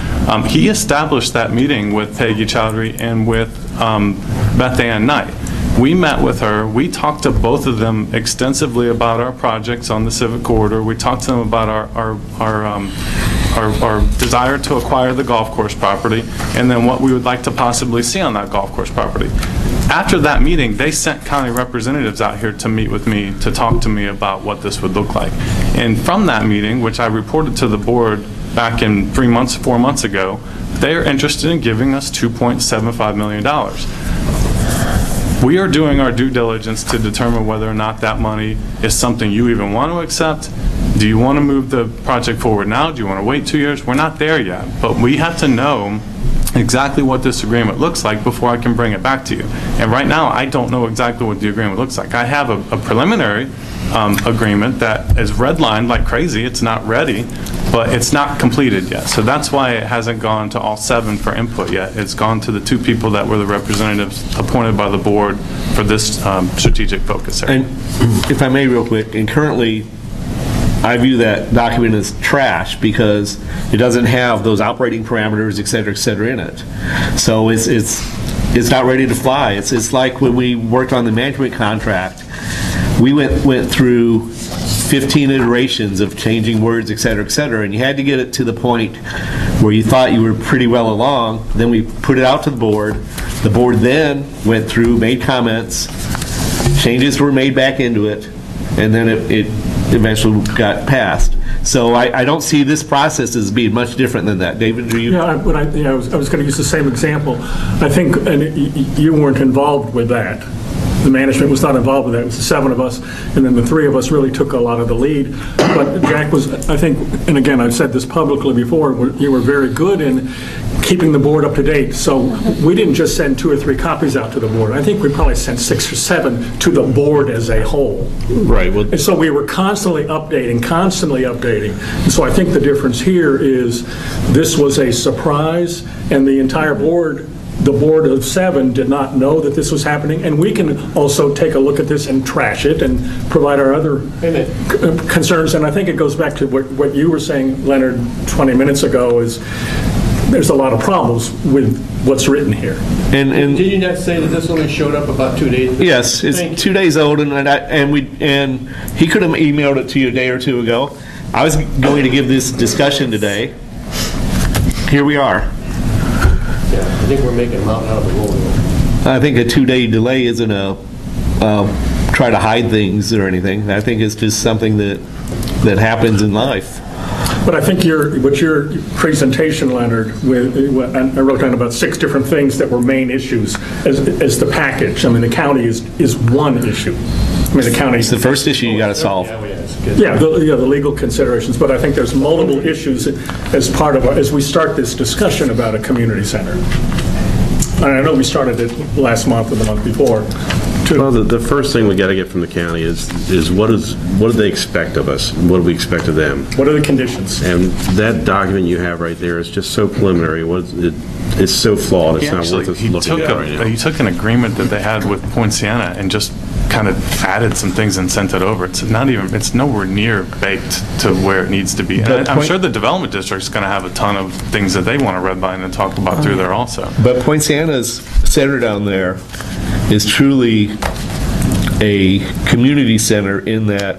He established that meeting with Peggy Chowdhury and with Beth Ann Knight. We met with her. We talked to both of them extensively about our projects on the Civic Corridor. We talked to them about our desire to acquire the golf course property, and then what we would like to possibly see on that golf course property. After that meeting, they sent county representatives out here to meet with me, to talk to me about what this would look like. And from that meeting, which I reported to the board back in 4 months ago, they are interested in giving us $2.75 million. We are doing our due diligence to determine whether or not that money is something you even want to accept. Do you want to move the project forward now? Do you want to wait 2 years? We're not there yet, but we have to know exactly what this agreement looks like before I can bring it back to you. And right now, I don't know exactly what the agreement looks like. I have a preliminary agreement that is redlined like crazy. It's not ready, but it's not completed yet. So that's why it hasn't gone to all 7 for input yet. It's gone to the 2 people that were the representatives appointed by the board for this strategic focus area. And if I may real quick, and currently I view that document as trash because it doesn't have those operating parameters, et cetera, in it. So it's not ready to fly. It's like when we worked on the management contract, we went through 15 iterations of changing words, et cetera, and you had to get it to the point where you thought you were pretty well along. Then we put it out to the board. The board then went through, made comments, changes were made back into it, and then it eventually got passed. So I don't see this process as being much different than that. David, do you? Yeah, I was going to use the same example. I think, and you weren't involved with that. The management was not involved with that. It was the 7 of us, and then the 3 of us really took a lot of the lead. But Jack was, I think, and again, I've said this publicly before, you were very good in keeping the board up to date. So we didn't just send 2 or 3 copies out to the board. I think we probably sent 6 or 7 to the board as a whole. Right. Well, and so we were constantly updating. And so I think the difference here is this was a surprise, and the entire board, the board of 7 did not know that this was happening, and we can also take a look at this and trash it and provide our other concerns. And I think it goes back to what you were saying, Leonard, 20 minutes ago, is there's a lot of problems with what's written here. And did you not say that this only showed up about 2 days ago? Yes, it's 2 days old, and he could have emailed it to you a day or 2 ago. I was going to give this discussion today. Here we are. Yeah, I think we're making a mountain out of the molehill. I think a 2-day delay isn't a try to hide things or anything. I think it's just something that happens in life. But I think your presentation, Leonard, I wrote down about 6 different things that were main issues as the package. I mean, the county is one issue. I mean, the county. It's the first issue you got to solve. Yeah, the legal considerations. But I think there's multiple issues as part of as we start this discussion about a community center. And I know we started it last month or the month before. Well, the first thing we got to get from the county is what do they expect of us? What do we expect of them? What are the conditions? And that document you have right there is just so preliminary. It's so flawed. It's not worth us looking at right now. He took an agreement that they had with Poinciana and just kind of added some things and sent it over. It's nowhere near baked to where it needs to be. And I'm sure the development district's going to have a ton of things that they want to redline and talk about through there also. But Poinciana's center down there is truly a community center in that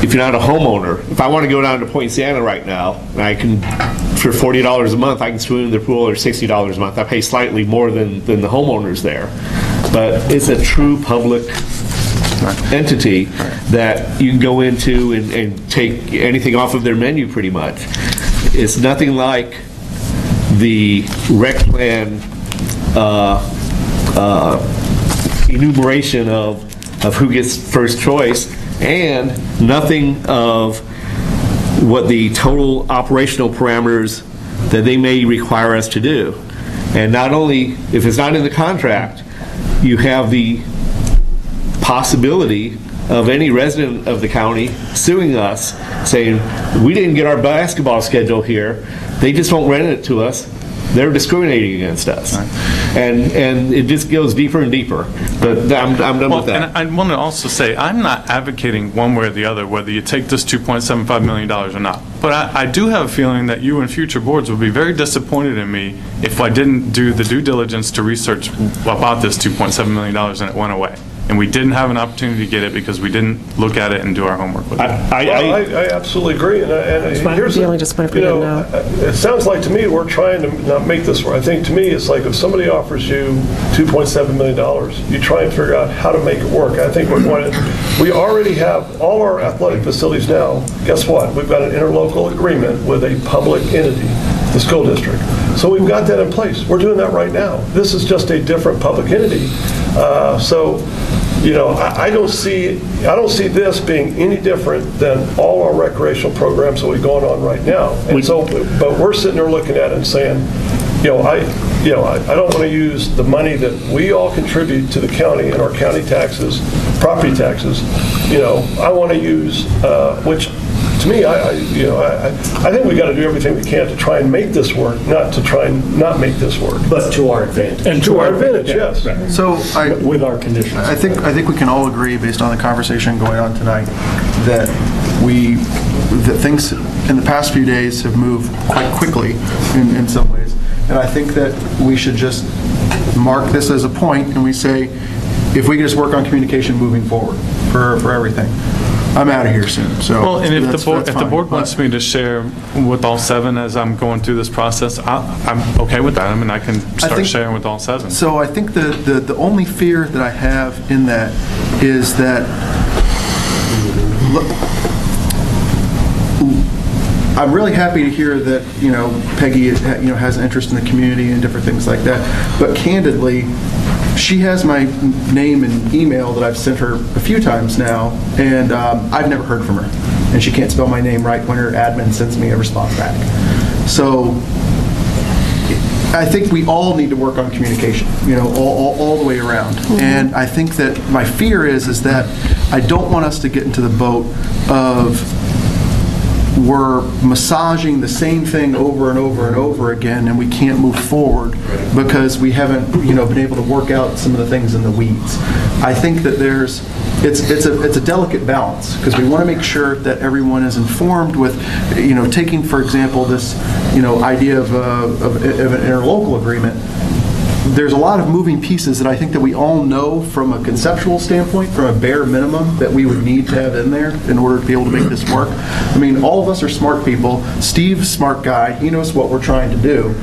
if you're not a homeowner, if I want to go down to Poinciana right now, I can, for $40 a month, I can swim in their pool, or $60 a month. I pay slightly more than the homeowners there. But it's a true public entity that you can go into and take anything off of their menu pretty much. It's nothing like the rec plan enumeration of who gets first choice, and nothing of what the total operational parameters that they may require us to do. And not only, if it's not in the contract, you have the possibility of any resident of the county suing us, saying, we didn't get our basketball schedule here, they just won't rent it to us, They're discriminating against us. And it just goes deeper and deeper. But I'm done with that. And I want to also say, I'm not advocating one way or the other, whether you take this $2.75 million or not. But I do have a feeling that you and future boards would be very disappointed in me if I didn't do the due diligence to research about this $2.7 million and it went away. And we didn't have an opportunity to get it because we didn't look at it and do our homework with it. I absolutely agree. And here's the only disappointment we didn't know. It sounds like to me we're trying to not make this work. I think to me it's like if somebody offers you $2.7 million, you try and figure out how to make it work. I think we already have all our athletic facilities now. Guess what? We've got an interlocal agreement with a public entity, the school district. So we've got that in place. We're doing that right now. This is just a different public entity. I don't see this being any different than all our recreational programs that we've going on right now. And but we're sitting there looking at it and saying, I don't want to use the money that we all contribute to the county and our county taxes, property taxes. I want to use which. To me, I think we got to do everything we can to try and make this work, not to try and not make this work. But to our advantage. And to our advantage, yes. Right. So with our conditions. I think we can all agree, based on the conversation going on tonight, that things in the past few days have moved quite quickly in some ways. And I think that we should just mark this as a point and we say, if we can just work on communication moving forward for everything. I'm out of here soon. So well, and if the board wants me to share with all 7 as I'm going through this process, I'm okay with that. I mean, I can start sharing with all 7. So I think the only fear that I have in that is that I'm really happy to hear that Peggy has an interest in the community and different things like that. But candidly, she has my name and email that I've sent her a few times now, and I've never heard from her. And she can't spell my name right when her admin sends me a response back. So I think we all need to work on communication, all the way around. And I think that my fear is that I don't want us to get into the boat of we're massaging the same thing over and over and over again, and we can't move forward because we haven't, been able to work out some of the things in the weeds. I think that it's a delicate balance because we want to make sure that everyone is informed with, taking, for example, this, idea of an interlocal agreement. There's a lot of moving pieces that I think that we all know from a conceptual standpoint, from a bare minimum that we would need to have in there in order to be able to make this work. I mean, all of us are smart people. Steve's a smart guy. He knows what we're trying to do.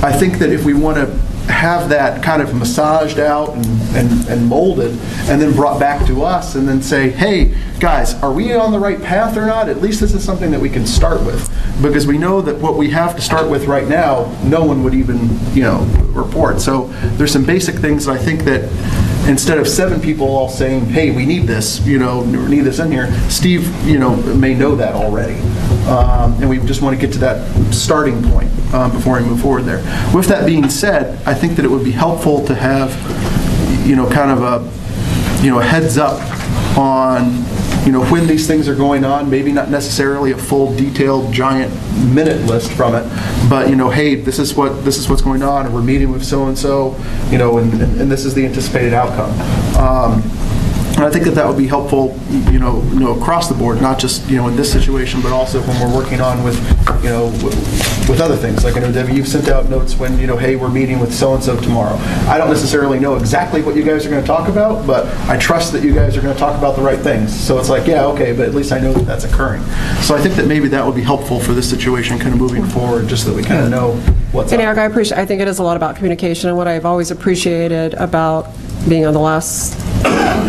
I think that if we want to have that kind of massaged out and molded and then brought back to us and then say, hey, guys, are we on the right path or not? At least this is something that we can start with, because we know that what we have to start with right now, no one would even, report. So there's some basic things that I think that instead of 7 people all saying, hey, we need this, we need this in here, Steve, may know that already. And we just want to get to that starting point before we move forward there. With that being said, I think that it would be helpful to have, kind of a heads up on, when these things are going on, maybe not necessarily a full detailed giant minute list from it, but hey, this is what's going on, and we're meeting with so-and-so, and this is the anticipated outcome. And I think that would be helpful, across the board, not just, in this situation, but also when we're working on with other things. Like I know, Debbie, you've sent out notes when, hey, we're meeting with so-and-so tomorrow. I don't necessarily know exactly what you guys are going to talk about, but I trust that you guys are going to talk about the right things. So it's like, yeah, okay, but at least I know that that's occurring. So I think that maybe that would be helpful for this situation kind of moving forward, just so that we kind of know what's up. And Eric, I think it is a lot about communication, and what I've always appreciated about being on the last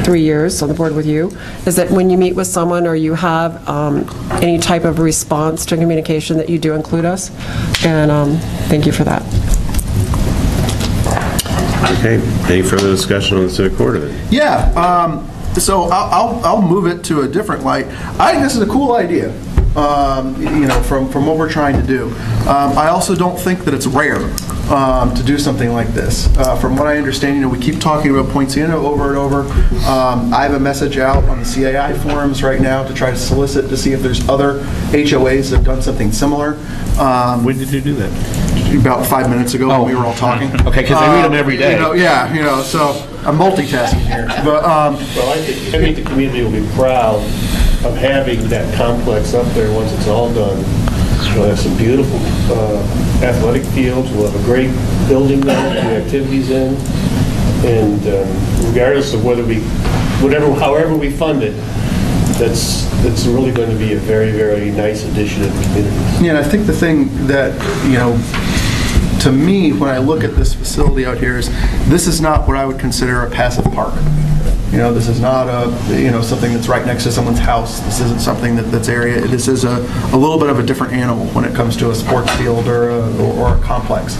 3 years on the board with you is that when you meet with someone or you have any type of response to communication, that you do include us, and thank you for that. Okay, any further discussion on the civic court of it? Yeah, so I'll move it to a different light. I think this is a cool idea. From what we're trying to do. I also don't think that it's rare to do something like this. From what I understand, we keep talking about Poinciana over and over. I have a message out on the CAI forums right now to try to solicit to see if there's other HOAs that have done something similar. When did you do that? about 5 minutes ago when we were all talking. Okay, because I read them every day. So I'm multitasking here. But Well, I think the community will be proud of having that complex up there once it's all done. We'll have some beautiful athletic fields. We'll have a great building there to do activities in. And regardless of however we fund it, that's really going to be a very, very nice addition to the community. Yeah, and I think the thing that, to me, when I look at this facility out here is this is not what I would consider a passive park. This is not something that's right next to someone's house. This isn't something that's area. This is a little bit of a different animal when it comes to a sports field or a complex.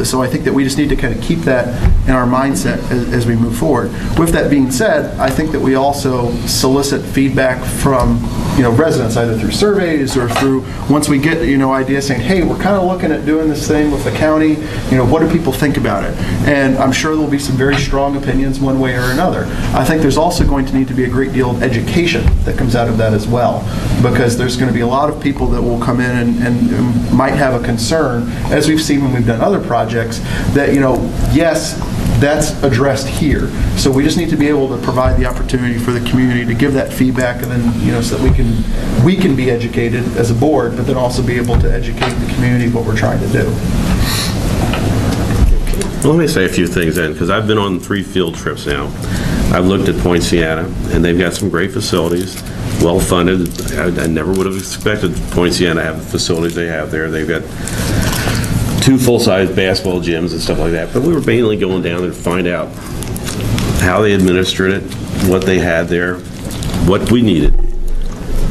So I think that we just need to kind of keep that in our mindset as we move forward. With that being said, I think that we also solicit feedback from residents, either through surveys or through, once we get ideas saying, hey, we're kind of looking at doing this thing with the county. What do people think about it? And I'm sure there'll be some very strong opinions one way or another. I think there's also going to need to be a great deal of education that comes out of that as well, because there's going to be a lot of people that will come in and might have a concern, as we've seen when we've done other projects, that yes, that's addressed here. So we just need to be able to provide the opportunity for the community to give that feedback, and then so that we can be educated as a board, but then also be able to educate the community what we're trying to do. Well, let me say a few things then, because I've been on 3 field trips now. I've looked at Point Sienna, and they've got some great facilities, well-funded. I never would have expected Point Sienna to have the facilities they have there. They've got 2 full-size basketball gyms and stuff like that. But we were mainly going down there to find out how they administered it, what they had there, what we needed.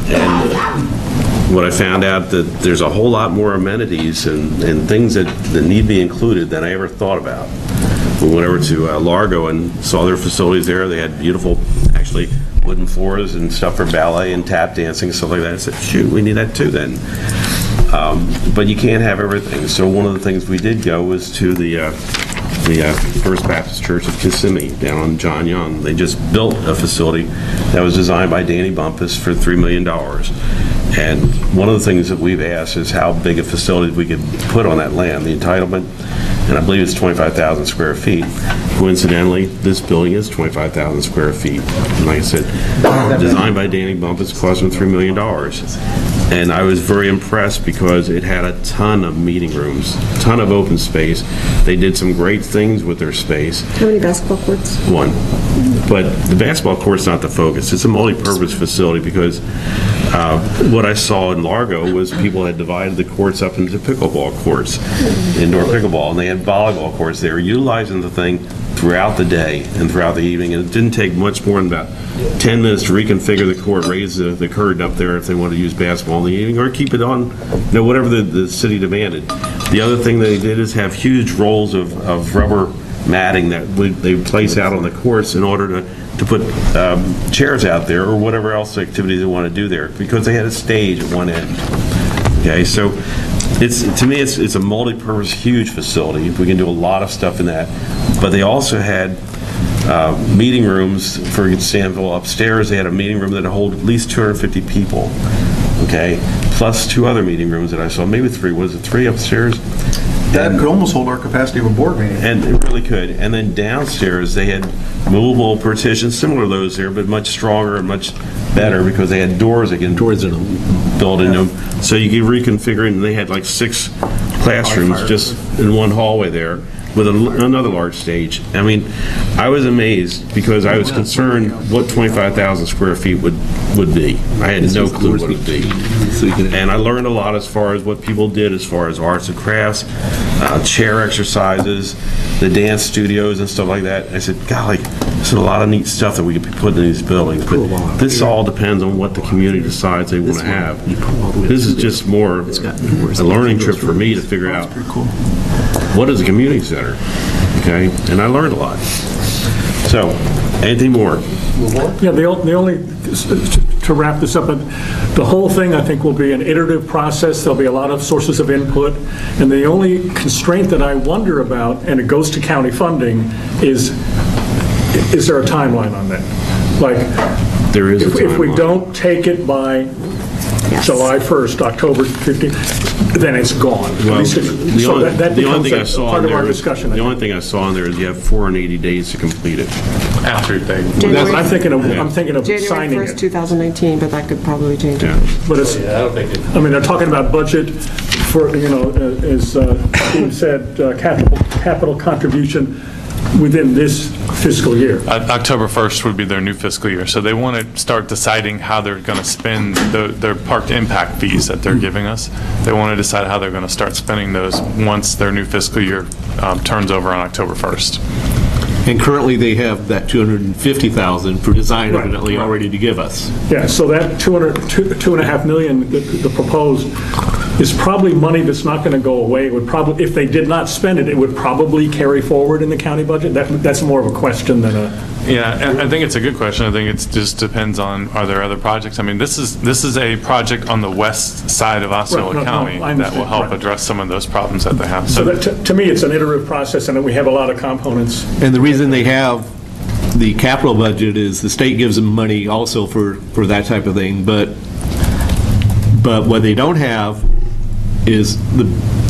And what I found out that there's a whole lot more amenities and things that need to be included than I ever thought about. We went over to Largo and saw their facilities there. They had beautiful, actually, wooden floors and stuff for ballet and tap dancing and stuff like that. I said, shoot, we need that too then. But you can't have everything. So one of the things we did go was to the First Baptist Church of Kissimmee down on John Young. They just built a facility that was designed by Danny Bumpus for $3 million. And one of the things that we've asked is how big a facility we could put on that land, the entitlement, and I believe it's 25,000 square feet. Coincidentally, this building is 25,000 square feet. And like I said, designed by Danny Bumpus, cost them $3 million. And I was very impressed because it had a ton of meeting rooms, a ton of open space. They did some great things with their space. How many basketball courts? 1. But the basketball court's not the focus. It's a multi-purpose facility because what I saw in Largo was people had divided the courts up into pickleball courts, indoor pickleball, and they had volleyball courts. They were utilizing the thing throughout the day and throughout the evening, and it didn't take much more than about 10 minutes to reconfigure the court, raise the curtain up there if they wanted to use basketball in the evening, or keep it on, whatever the city demanded. The other thing they did is have huge rolls of rubber matting that they place out on the courts in order to put chairs out there or whatever else activities they want to do there, because they had a stage at one end. Okay, so to me it's a multi-purpose, huge facility. We can do a lot of stuff in that, but they also had meeting rooms. For example, upstairs they had a meeting room that hold at least 250 people. Okay, plus 2 other meeting rooms that I saw, maybe 3. Was it 3 upstairs? That could almost hold our capacity of a board meeting. And it really could. And then downstairs, they had movable partitions, similar to those there, but much stronger and much better because they had doors that can build into them. So you could reconfigure it, and they had like 6 classrooms just in one hallway there with another large stage. I mean, I was amazed because I was concerned what 25,000 square feet would be. I had no clue what it would be. And I learned a lot as far as what people did as far as arts and crafts, chair exercises, the dance studios and stuff like that. I said, golly, this is a lot of neat stuff that we could be putting in these buildings. But this all depends on what the community decides they want to have. This is just more a learning trip for me to figure out what is a community center, okay? And I learned a lot. So, anything more? Yeah, the only, to wrap this up, the whole thing I think will be an iterative process. There'll be a lot of sources of input. And the only constraint that I wonder about, and it goes to county funding, is there a timeline on that? Like, there is if we don't take it by July 1st, October 15th, then it's gone. Well, that the only becomes thing I saw part in of our there, discussion. the only thing I saw in there is you have 480 days to complete it. After they. I'm thinking of January signing 1st, it. 2019, but that could probably change it. But it's, I mean, they're talking about budget for, as Steve said, capital contribution within this fiscal year. October 1st would be their new fiscal year, so they want to start deciding how they're going to spend their park impact fees that they're giving us. They want to decide how they're going to start spending those once their new fiscal year turns over on October 1st. And currently, they have that $250,000 for design evidently already to give us. Yeah, so that $2.5 million, the proposed, is probably money that's not going to go away. It would probably, if they did not spend it, it would probably carry forward in the county budget. That's more of a question than a... Yeah, I think it's a good question. I think it just depends on, are there other projects? I mean, this is a project on the west side of Osceola County that will help address some of those problems that they have. So that, to me, it's an iterative process, and we have a lot of components. And the reason they have the capital budget is the state gives them money also for that type of thing, but what they don't have is the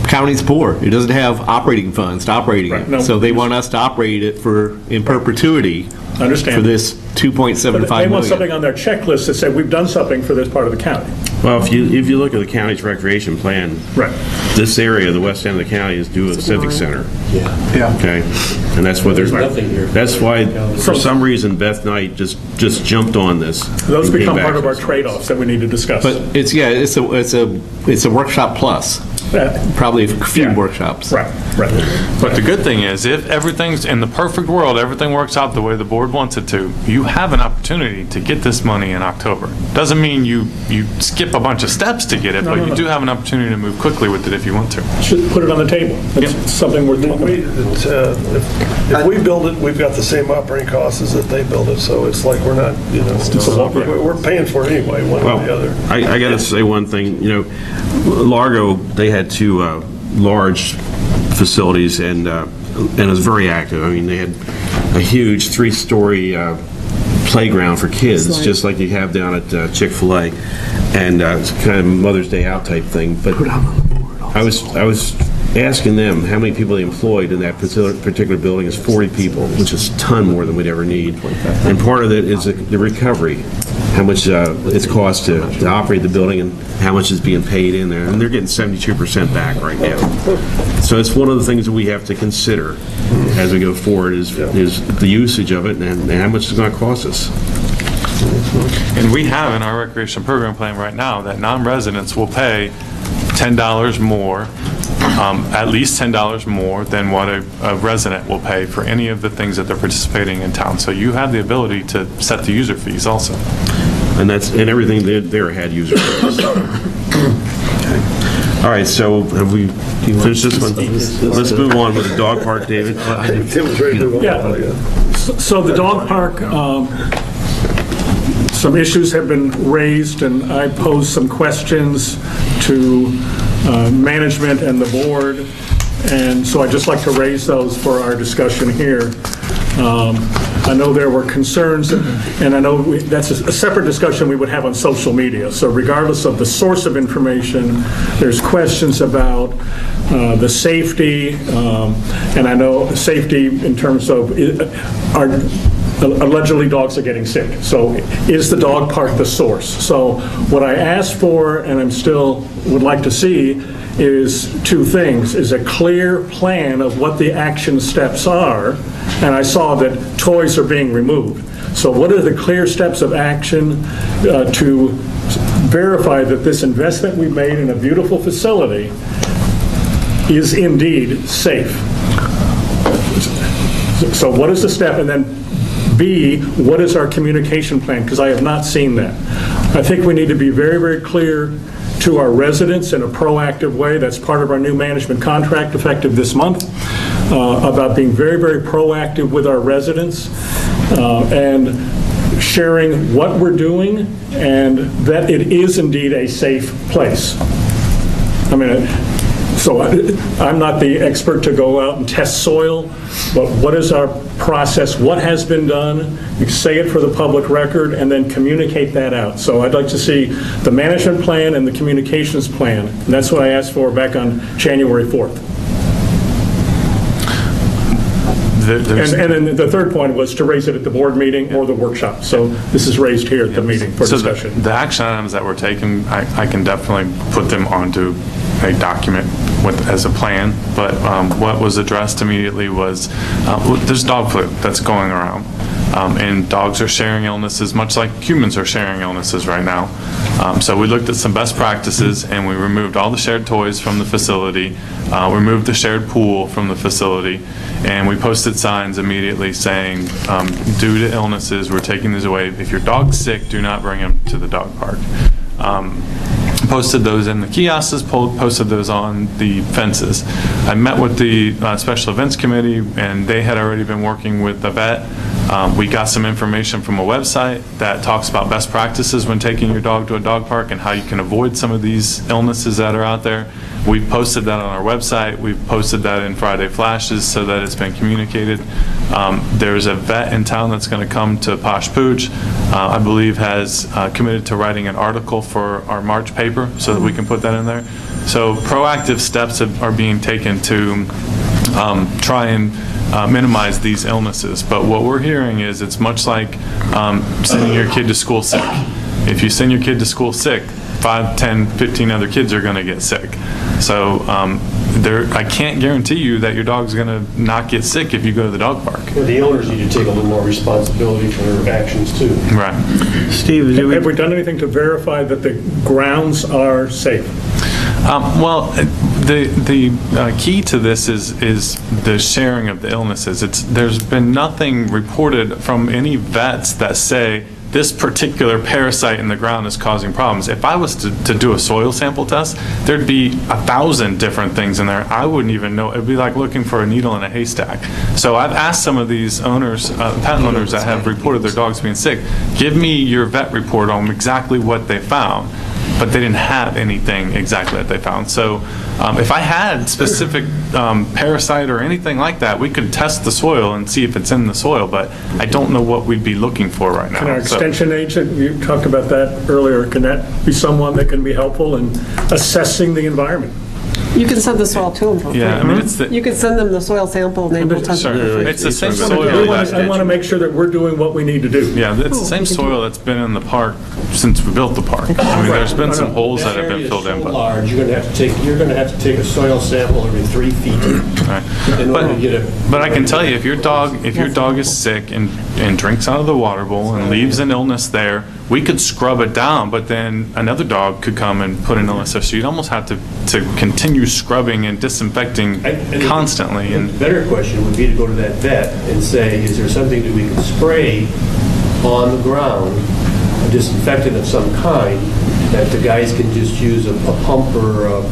county's poor. It doesn't have operating funds to operate it. So they want us to operate it in perpetuity. Understand. For this $2.75 million. They want something on their checklist that said, we've done something for this part of the county. Well, if you look at the county's recreation plan, this area, the west end of the county, is due a civic center. Yeah. Okay, and that's what There's nothing here. That's why, for some reason, Beth Knight just jumped on this. Those and become came part back of our to us. trade-offs that we need to discuss. But it's a workshop plus. Probably a few workshops. Right. But the good thing is, if everything's in the perfect world, everything works out the way the board wants it to, you have an opportunity to get this money in October. Doesn't mean you skip a bunch of steps to get it, but you do have an opportunity to move quickly with it if you want to. Should put it on the table. It's something we're thinking about. If we build it, we've got the same operating costs as if they build it, so it's like we're not, we're paying for it anyway, one or the other. I got to say one thing. Largo, they had two large facilities, and it was very active. I mean, they had a huge 3-story playground for kids, just like you have down at Chick-fil-A, and it's kind of a Mother's Day out type thing. But I was asking them how many people they employed in that particular building. Is 40 people, which is a ton more than we'd ever need. And part of it is the recovery, how much it's cost to operate the building and how much is being paid in there. And they're getting 72% back right now. So it's one of the things that we have to consider as we go forward is the usage of it and how much it's going to cost us. And we have in our recreation program plan right now that non-residents will pay $10 more, at least $10 more than what a resident will pay for any of the things that they're participating in town. So you have the ability to set the user fees also. And everything there had user fees. All right, so have we finished this one? Let's move on with the dog park, David. Tim was ready to move on. Yeah. So the dog park, some issues have been raised, and I posed some questions to management and the board, and so I'd just like to raise those for our discussion here. I know there were concerns, and I know that's a separate discussion we would have on social media. So regardless of the source of information, there's questions about the safety, and I know safety in terms of allegedly dogs are getting sick. So is the dog park the source? So what I asked for, and I'm still would like to see, is two things, is a clear plan of what the action steps are, and I saw that toys are being removed. So what are the clear steps of action to verify that this investment we made in a beautiful facility is indeed safe? So what is the step, and then B, what is our communication plan? Because I have not seen that. I think we need to be very, very clear to our residents in a proactive way. That's part of our new management contract effective this month, about being very, very proactive with our residents and sharing what we're doing and that it is indeed a safe place. I mean, So I'm not the expert to go out and test soil, but what is our process? What has been done? You say it for the public record and then communicate that out. So I'd like to see the management plan and the communications plan. And that's what I asked for back on January 4th. And then the third point was to raise it at the board meeting or the workshop. So this is raised here at the meeting for discussion. The action items that we're taking, I can definitely put them onto a document as a plan, but what was addressed immediately was there's dog flu that's going around. And dogs are sharing illnesses much like humans are sharing illnesses right now. So we looked at some best practices and we removed all the shared toys from the facility, removed the shared pool from the facility, and we posted signs immediately saying, due to illnesses, we're taking these away. If your dog's sick, do not bring him to the dog park. Posted those in the kiosks, posted those on the fences. I met with the Special Events Committee, and they had already been working with the vet. We got some information from a website that talks about best practices when taking your dog to a dog park and how you can avoid some of these illnesses that are out there. We've posted that on our website. We've posted that in Friday Flashes so that it's been communicated. There's a vet in town that's going to come to Posh Pooch, I believe has committed to writing an article for our March paper so that we can put that in there. So proactive steps are being taken to try and minimize these illnesses. But what we're hearing is it's much like sending your kid to school sick. If you send your kid to school sick, 5, 10, 15 other kids are going to get sick. So I can't guarantee you that your dog's going to not get sick if you go to the dog park. Well, the owners need to take a little more responsibility for their actions too. Right. Steve, have we done anything to verify that the grounds are safe? Well, the key to this is the sharing of the illnesses. There's been nothing reported from any vets that say this particular parasite in the ground is causing problems. If I was to do a soil sample test, there'd be 1,000 different things in there. I wouldn't even know. It'd be like looking for a needle in a haystack. So I've asked some of these owners, pet owners that have reported their dogs being sick, give me your vet report on exactly what they found. But they didn't have anything exactly that they found. So if I had specific parasite or anything like that, we could test the soil and see if it's in the soil, but I don't know what we'd be looking for right now. Can our extension agent, you talked about that earlier, can that be someone that can be helpful in assessing the environment? You can send the soil to them for free. Yeah, I mean, it's you can send them the soil sample and they will test it for free. It's the same soil. I want to make sure that we're doing what we need to do. Yeah, it's the same soil that's been in the park since we built the park. I mean, there's been some holes that have been filled in. But large, you're going to have to take a soil sample every 3 feet in order to get it. But I can tell you, if your dog is sick and drinks out of the water bowl and leaves an illness there, we could scrub it down, but then another dog could come and put an illness there. So you'd almost have to continue scrubbing and disinfecting constantly. And the better question would be to go to that vet and say, is there something that we can spray on the ground, a disinfectant of some kind, that the guys can just use a pump or a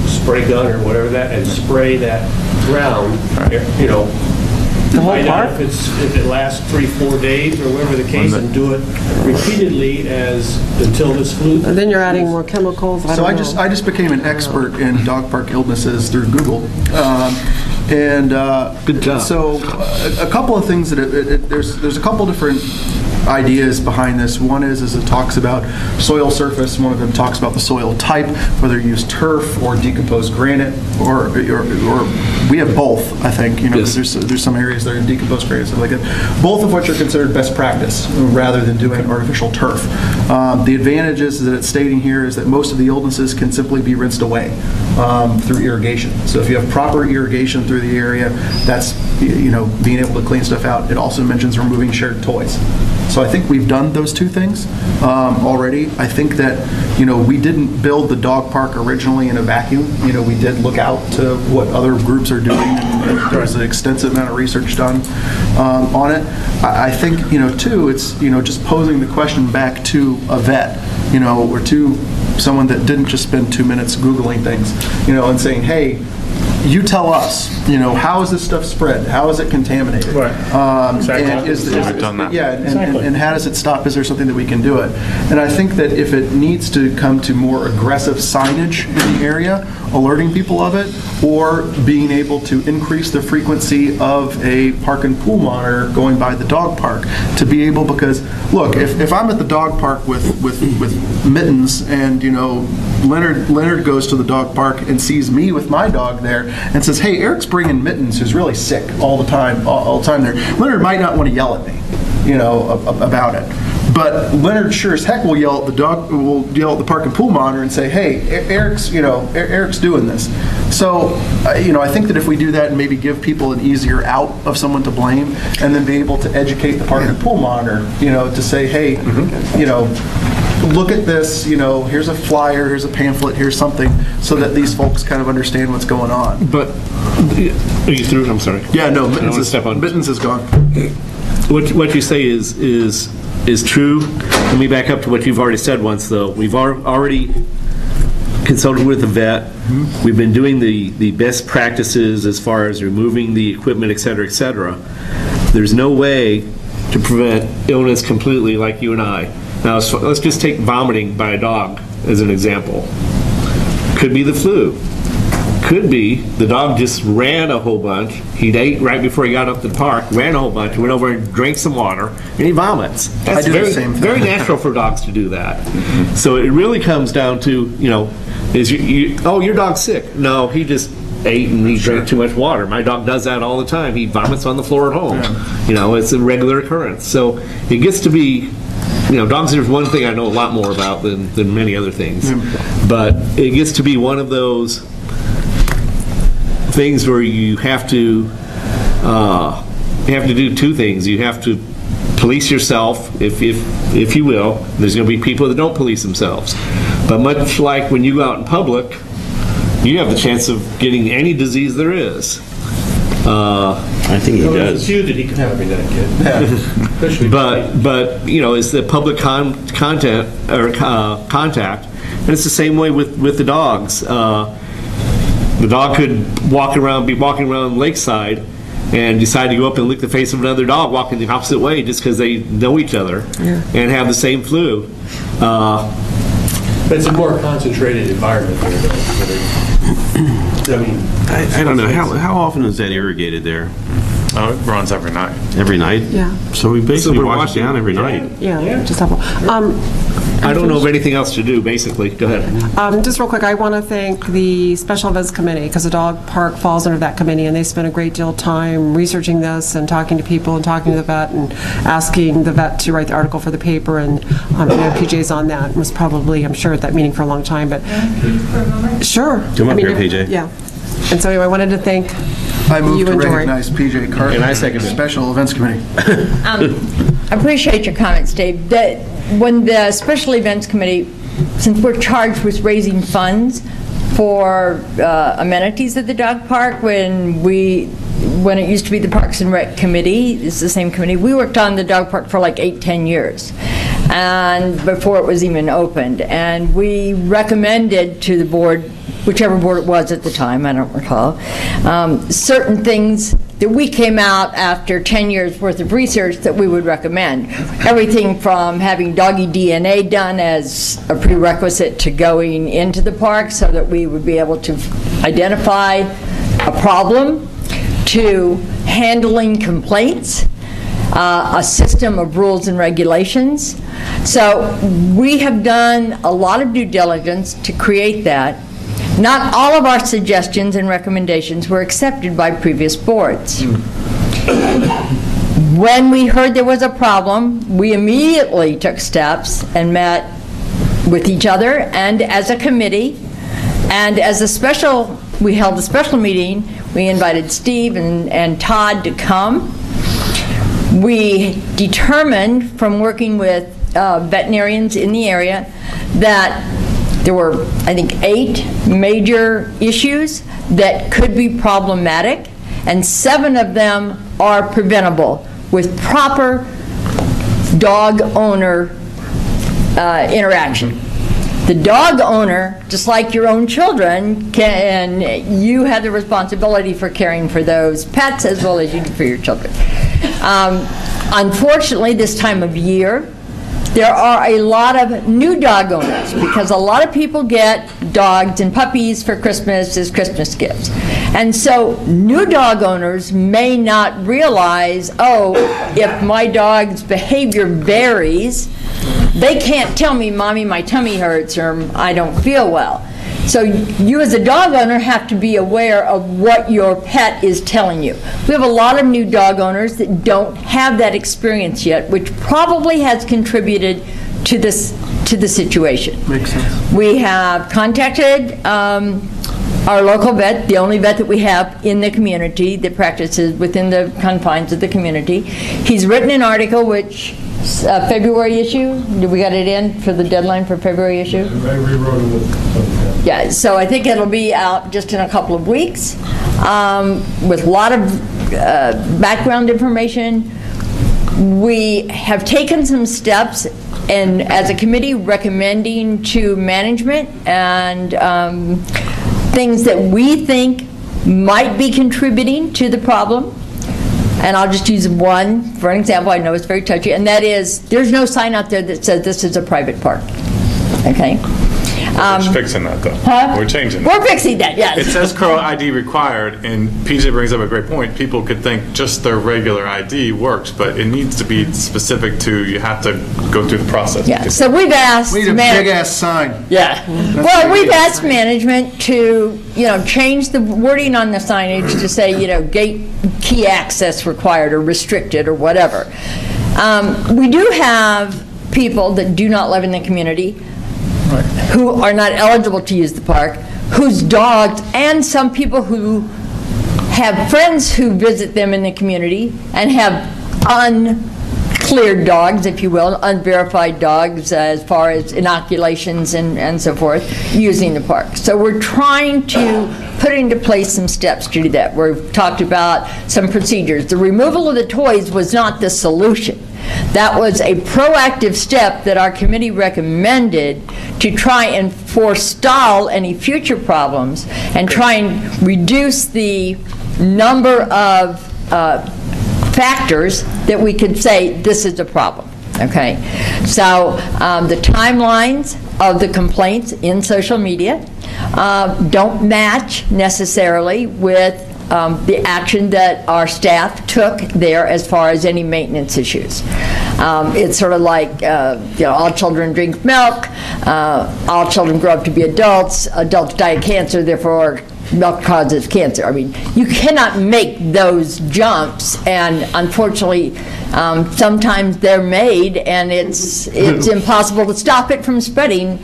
spray gun or whatever that, and spray that ground, you know, the whole park? If it lasts 3-4 days or whatever the case, and do it repeatedly until this flu. And then you're adding more chemicals. So I just became an expert in dog park illnesses through Google. Good job. So a couple of things there's a couple different ideas behind this. One is it talks about soil surface. One of them talks about the soil type, whether you use turf or decomposed granite, or we have both. I think there's some areas that are decomposed granite, stuff like that. Both of which are considered best practice rather than doing artificial turf. The advantages that it's stating here is that most of the illnesses can simply be rinsed away through irrigation. So if you have proper irrigation through the area, that's being able to clean stuff out. It also mentions removing shared toys. So I think we've done those two things already. I think that, we didn't build the dog park originally in a vacuum. We did look out to what other groups are doing, and there was an extensive amount of research done on it. I think, too, it's, just posing the question back to a vet, or to someone that didn't just spend 2 minutes Googling things, and saying, hey, you tell us, how is this stuff spread? How is it contaminated? Right. Exactly. And how does it stop? Is there something that we can do it? And I think that if it needs to come to more aggressive signage in the area, alerting people of it, or being able to increase the frequency of a park and pool monitor going by the dog park to be able, because look, if I'm at the dog park with Mittens and, you know, Leonard goes to the dog park and sees me with my dog there and says, hey, Eric's bringing Mittens who's really sick all the time there. Leonard might not want to yell at me, you know, about it. But Leonard sure as heck will yell at the park and pool monitor and say, hey, Eric's doing this. So, you know, I think that if we do that and maybe give people an easier out of someone to blame, and then be able to educate the park and pool monitor, you know, to say, hey, you know, look at this, you know, here's a flyer, here's a pamphlet, here's something, so that these folks kind of understand what's going on. But, are you through? I'm sorry. Yeah, no, Mittens is gone. What you say is true. Let me back up to what you've already said once, though. We've already consulted with the vet. We've been doing the best practices as far as removing the equipment, et cetera, et cetera. There's no way to prevent illness completely like you and I. Now, let's just take vomiting by a dog as an example. Could be the flu. Could be the dog just ran a whole bunch. He ate right before he got up to the park, ran a whole bunch, went over and drank some water, and he vomits. That's very natural for dogs to do that. So it really comes down to, you know, oh, your dog's sick. No, he just ate and he drank too much water. My dog does that all the time. He vomits on the floor at home. Yeah. You know, it's a regular occurrence. So it gets to be, you know, dogs are one thing I know a lot more about than many other things. But it gets to be one of those things where you have to do two things. You have to police yourself, if you will. There's going to be people that don't police themselves. But much like when you go out in public, you have the chance of getting any disease there is. I think he does. It's you that he can have every kid. But you know, it's the public contact, and it's the same way with the dogs. The dog could be walking around Lakeside and decide to go up and lick the face of another dog walking the opposite way just because they know each other and have the same flu. But it's a more concentrated environment there. I don't know. How often is that irrigated there? Oh, it runs every night. Every night? Yeah. So we basically wash it down every night. Yeah, just helpful. I don't know of anything else to do, basically. Go ahead. Just real quick, I want to thank the Special Events Committee, because the dog park falls under that committee, and they spent a great deal of time researching this and talking to people and talking to the vet and asking the vet to write the article for the paper, and you know, PJ's on that and was probably, I'm sure, at that meeting for a long time. But Sure. Come up here, PJ. Yeah. And so anyway, I wanted to thank I move you to and Jory. recognize PJ Carter. And I second it. Special Events Committee. I appreciate your comments, Dave. When the Special Events Committee, since we're charged with raising funds for amenities at the dog park, when it used to be the Parks and Rec Committee, it's the same committee, we worked on the dog park for like 8-10 years, and before it was even opened. And we recommended to the board, whichever board it was at the time, I don't recall, certain things that we came out after 10 years worth of research that we would recommend. Everything from having doggy DNA done as a prerequisite to going into the park so that we would be able to identify a problem, to handling complaints, a system of rules and regulations. So we have done a lot of due diligence to create that. Not all of our suggestions and recommendations were accepted by previous boards. When we heard there was a problem, we immediately took steps and met with each other and as a committee, and as we held a special meeting. We invited Steve and Todd to come. We determined from working with veterinarians in the area that there were, I think, 8 major issues that could be problematic, and 7 of them are preventable with proper dog-owner interaction. The dog owner, just like your own children, you have the responsibility for caring for those pets as well as you do for your children. Unfortunately, this time of year, there are a lot of new dog owners because a lot of people get dogs and puppies for Christmas as Christmas gifts. And so new dog owners may not realize, oh, if my dog's behavior varies, they can't tell me, Mommy, my tummy hurts or I don't feel well. So you as a dog owner have to be aware of what your pet is telling you. We have a lot of new dog owners that don't have that experience yet, which probably has contributed to the situation. Makes sense. We have contacted our local vet, the only vet that we have in the community that practices within the confines of the community. He's written an article which February issue? Did we got it in for the deadline for February issue? I rewrote it with Yeah, so I think it'll be out just in a couple of weeks with a lot of background information. We have taken some steps and as a committee recommending to management and things that we think might be contributing to the problem. And I'll just use one for an example. I know it's very touchy, and that is there's no sign out there that says this is a private park. Okay? We're fixing that, though. Huh? We're changing that. We're fixing that, yes. It says CROA ID required, and PJ brings up a great point. People could think just their regular ID works, but it needs to be specific to, you have to go through the process. Yeah, so we've asked... We need a big-ass sign. Yeah. Well, we've asked management to, change the wording on the signage to say, gate key access required or restricted or whatever. We do have people that do not live in the community who are not eligible to use the park, whose dogs, and some people who have friends who visit them in the community and have uncleared dogs, if you will, unverified dogs as far as inoculations and so forth, using the park. So we're trying to put into place some steps to do that. We've talked about some procedures. The removal of the toys was not the solution. That was a proactive step that our committee recommended to try and forestall any future problems and try and reduce the number of factors that we could say this is a problem. Okay, so the timelines of the complaints in social media don't match necessarily with the action that our staff took there as far as any maintenance issues. It's sort of like, all children drink milk, all children grow up to be adults, adults die of cancer, therefore milk causes cancer. I mean, you cannot make those jumps, and unfortunately, sometimes they're made, and it's impossible to stop it from spreading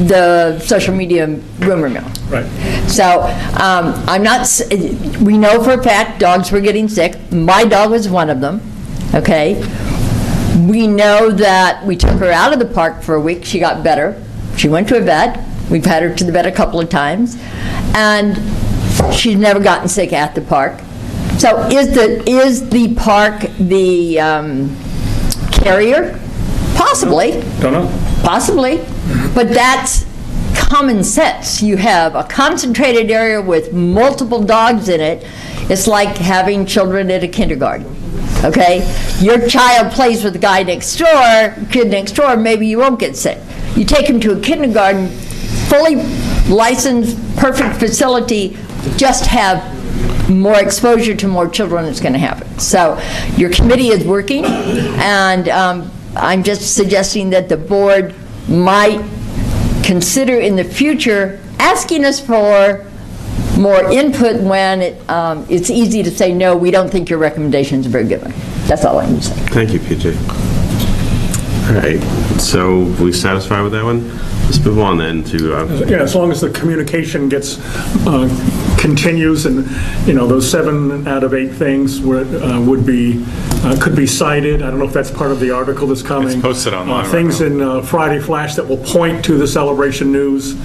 the social media rumor mill. Right. So we know for a fact dogs were getting sick. My dog was one of them, okay? We know that we took her out of the park for a week. She got better. She went to a vet. We've had her to the vet a couple of times. And she's never gotten sick at the park. So is the park the carrier? Possibly. Don't know. Possibly. But that's common sense. You have a concentrated area with multiple dogs in it. It's like having children at a kindergarten. Okay? Your child plays with the guy next door, kid next door, maybe you won't get sick. You take him to a kindergarten, fully licensed, perfect facility, just have more exposure to more children, it's going to happen. So your committee is working, and I'm just suggesting that the board might consider in the future asking us for more input when it's easy to say, no, we don't think your recommendations are very good. That's all I need to say. Thank you, PJ. All right, so we satisfied with that one? Let's move on then to... Yeah, as long as the communication continues, and those 7 out of 8 things could be cited. I don't know if that's part of the article that's coming. It's posted online. Things in Friday Flash that will point to the celebration news.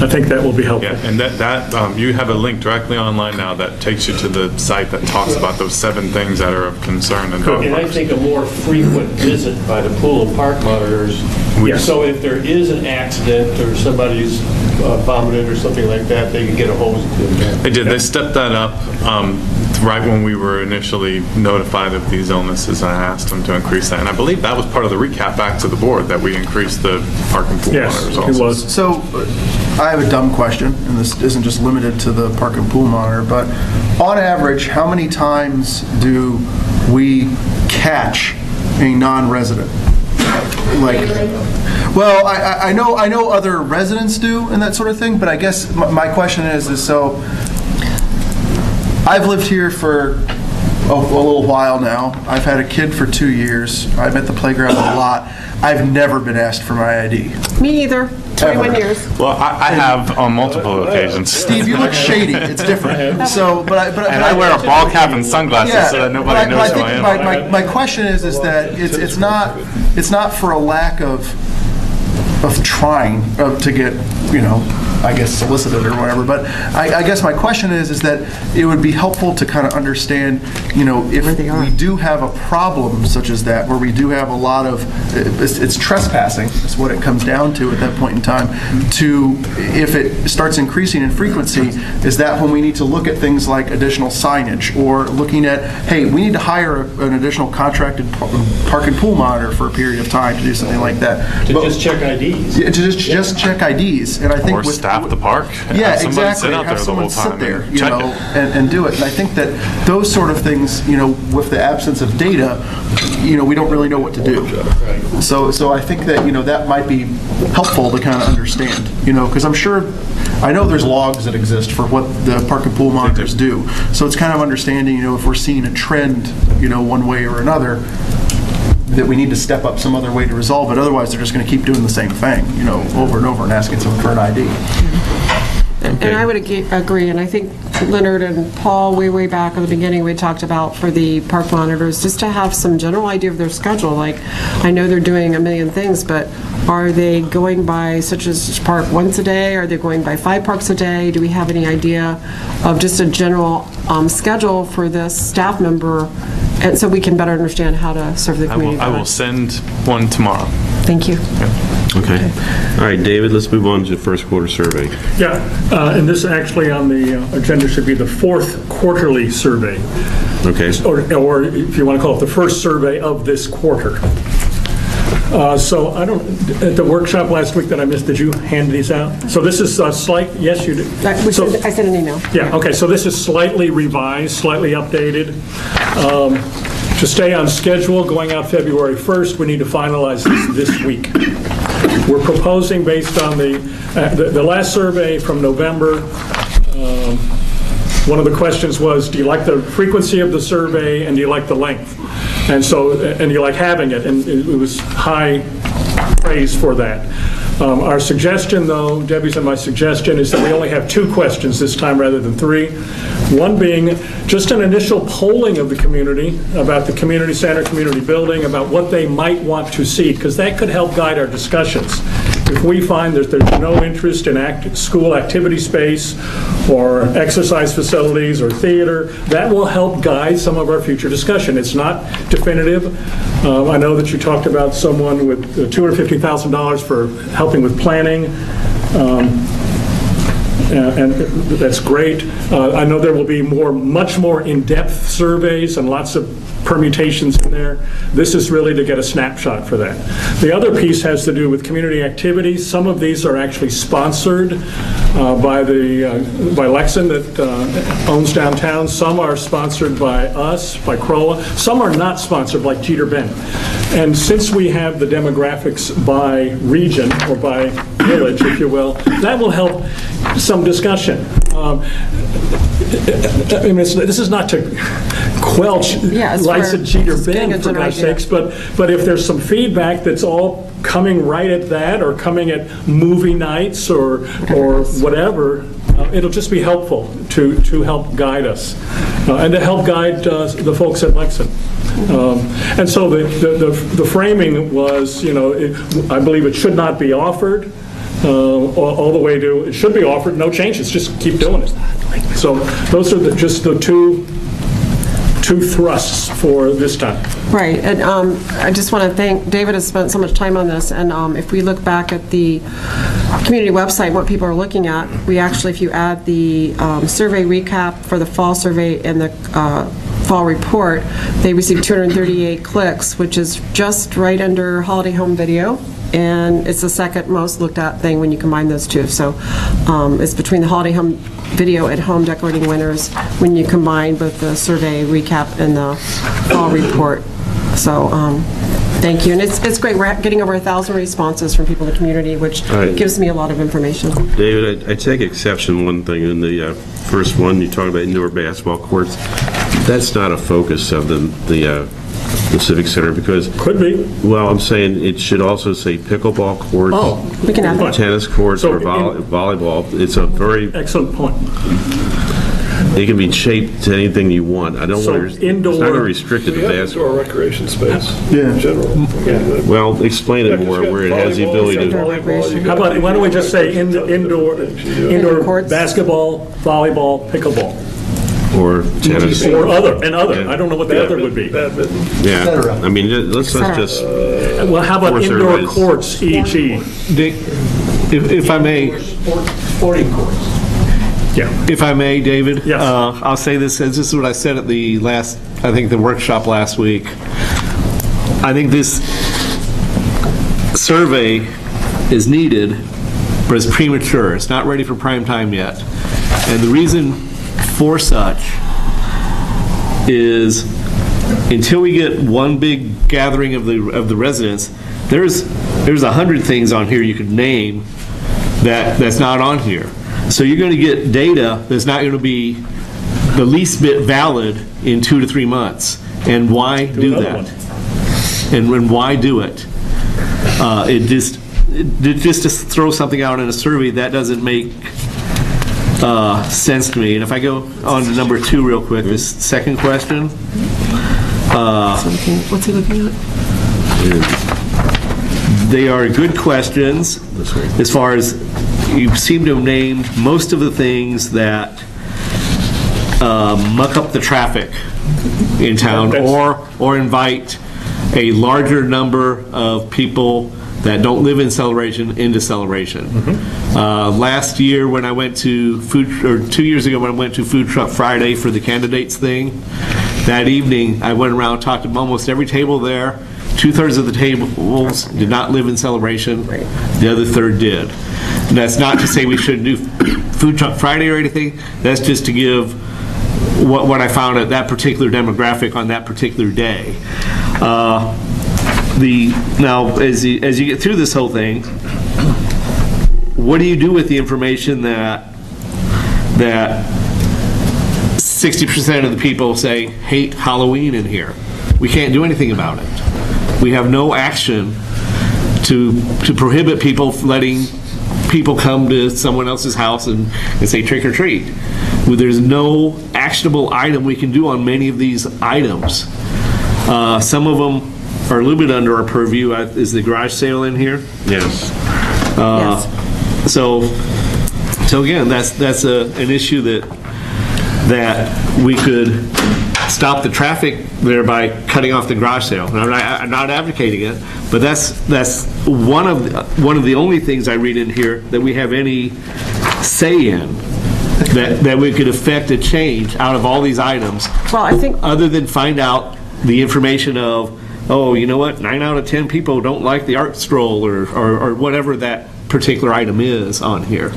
I think that will be helpful. Yeah, and that you have a link directly online now that takes you to the site that talks about those 7 things that are of concern. And I think a more frequent visit by the pool and park monitors. Yes. So if there is an accident or somebody's vomited or something like that, they can get a hose. They did. They stepped that up right when we were initially notified of these illnesses, I asked them to increase that. And I believe that was part of the recap back to the board, that we increased the park and pool monitors also. Yes, it was. So I have a dumb question, and this isn't just limited to the park and pool monitor, but on average, how many times do we catch a non-resident? Well, I know other residents do and that sort of thing, but I guess my question is so I've lived here for a little while now. I've had a kid for 2 years. I'm at the playground a lot. I've never been asked for my ID. Me either. 21 years. Well, I have on multiple occasions. Steve, you look shady. It's different. So, but I wear a ball cap and sunglasses so that nobody knows who I am. My question is that it's not for a lack of trying to get, I guess solicited or whatever, but I guess my question is that it would be helpful to kind of understand, if we do have a problem such as that, where we do have a lot of, it's trespassing, is what it comes down to at that point in time, to if it starts increasing in frequency, is that when we need to look at things like additional signage, or looking at, hey, we need to hire an additional contracted park and pool monitor for a period of time to do something like that. Just check IDs. Yeah, to just check IDs, and I think or staff the park. Yeah, have somebody exactly. Sit out have there someone the whole time sit there, and and do it. And I think that those sort of things, with the absence of data, we don't really know what to do. So I think that that might be helpful to kind of understand, because I know there's logs that exist for what the park and pool monitors do. So it's kind of understanding, if we're seeing a trend, one way or another, that we need to step up some other way to resolve it. Otherwise, they're just going to keep doing the same thing, over and over and asking someone for an ID. And I would agree, and I think Leonard and Paul, way back at the beginning, we talked about for the park monitors, just to have some general idea of their schedule. Like, I know they're doing a million things, but are they going by such as park once a day? Are they going by 5 parks a day? Do we have any idea of just a general schedule for this staff member, and so we can better understand how to serve the community? I will send one tomorrow. Thank you. Okay. All right, David, let's move on to the first quarter survey. Yeah, and this actually on the agenda should be the 4th quarterly survey. Okay. Or if you want to call it the first survey of this quarter. So at the workshop last week that I missed, did you hand these out? So this is yes, you did. I sent an email. Yeah, okay, so this is slightly revised, slightly updated. To stay on schedule, going out February 1st, we need to finalize this week. We're proposing, based on the last survey from November, one of the questions was, do you like the frequency of the survey and do you like the length? And do you like having it? And it was high praise for that. Our suggestion, though, Debbie's and my suggestion, is that we only have 2 questions this time rather than 3. One being just an initial polling of the community about the community center, community building, about what they might want to see, because that could help guide our discussions. If we find that there's no interest in school activity space or exercise facilities or theater, that will help guide some of our future discussion. It's not definitive. I know that you talked about someone with $250,000 for helping with planning, and that's great. I know there will be much more in-depth surveys and lots of permutations in there. This is really to get a snapshot for that. The other piece has to do with community activities. Some of these are actually sponsored by Lexon that owns downtown. Some are sponsored by us, by CROA. Some are not sponsored, like Jeter Bend. And since we have the demographics by region or by village, if you will, that will help some discussion. This is not to quelch lights at Jeter Bend, for God's sakes, but if there's some feedback that's all coming right at that, or coming at movie nights or whatever, it'll just be helpful to help guide us and to help guide the folks at Lexon. And so the framing was, I believe it should not be offered. All the way to, it should be offered, no changes, just keep doing it. So those are just the 2 two thrusts for this time. Right, and I just want to thank, David has spent so much time on this, and if we look back at the community website, what people are looking at, we actually, if you add the survey recap for the fall survey and the fall report, they received 238 clicks, which is just right under holiday home video, and it's the second most looked at thing when you combine those two. So it's between the holiday home video at home decorating winners when you combine both the survey recap and the fall report. So thank you, and it's great. We're getting over 1,000 responses from people in the community, which gives me a lot of information. David, I take exception one thing. In the first one, you talk about indoor basketball courts. That's not a focus of the Civic Center, because... Could be. Well, I'm saying it should also say pickleball courts, we can add that. Tennis courts, or volleyball. It's a very... Excellent point. It can be shaped to anything you want. I don't want to... indoor... It's not restricted to basketball. Indoor recreation space in general. Well, explain it more, where it has the ability to... How about, why don't we just say indoor basketball, volleyball, pickleball? Or tennis. Or other. Yeah. I don't know what the other would be. Yeah, I mean, let's just... Well, how about indoor courts, e.g.? If I may... Sporting courts. Yeah. If I may, David? Yes. I'll say this, as this is what I said at the the workshop last week. I think this survey is needed, but it's premature. It's not ready for prime time yet. And the reason for such is, until we get one big gathering of the residents, there's 100 things on here you could name that's not on here. So you're going to get data that's not going to be the least bit valid in 2 to 3 months. And why do that? And why do it? Just to throw something out in a survey, that doesn't make sense to me. And if I go on to number 2 real quick, this second question. What's he looking at? They are good questions as far as you seem to have named most of the things that muck up the traffic in town, or invite a larger number of people that don't live in Celebration into Celebration. Last year when I went to 2 years ago when I went to Food Truck Friday for the candidates thing, that evening I went around and talked to almost every table there. 2/3 of the tables did not live in Celebration. The other third did. And that's not to say we shouldn't do Food Truck Friday or anything. That's just to give what I found at that particular demographic on that particular day. Now, as you get through this whole thing, what do you do with the information that 60% of the people say hate Halloween in here? We can't do anything about it. We have no action to prohibit people from letting people come to someone else's house and say trick or treat. There's no actionable item we can do on many of these items. Some of them are a little bit under our purview. Is the garage sale in here? Yes. Yes. So again, that's an issue that we could stop the traffic there by cutting off the garage sale. And I'm not advocating it, but that's one of the only things I read in here that we have any say in, that we could affect a change out of all these items. Well, I think other than find out the information of, oh, you know what, 9 out of 10 people don't like the art stroll or whatever that particular item is on here.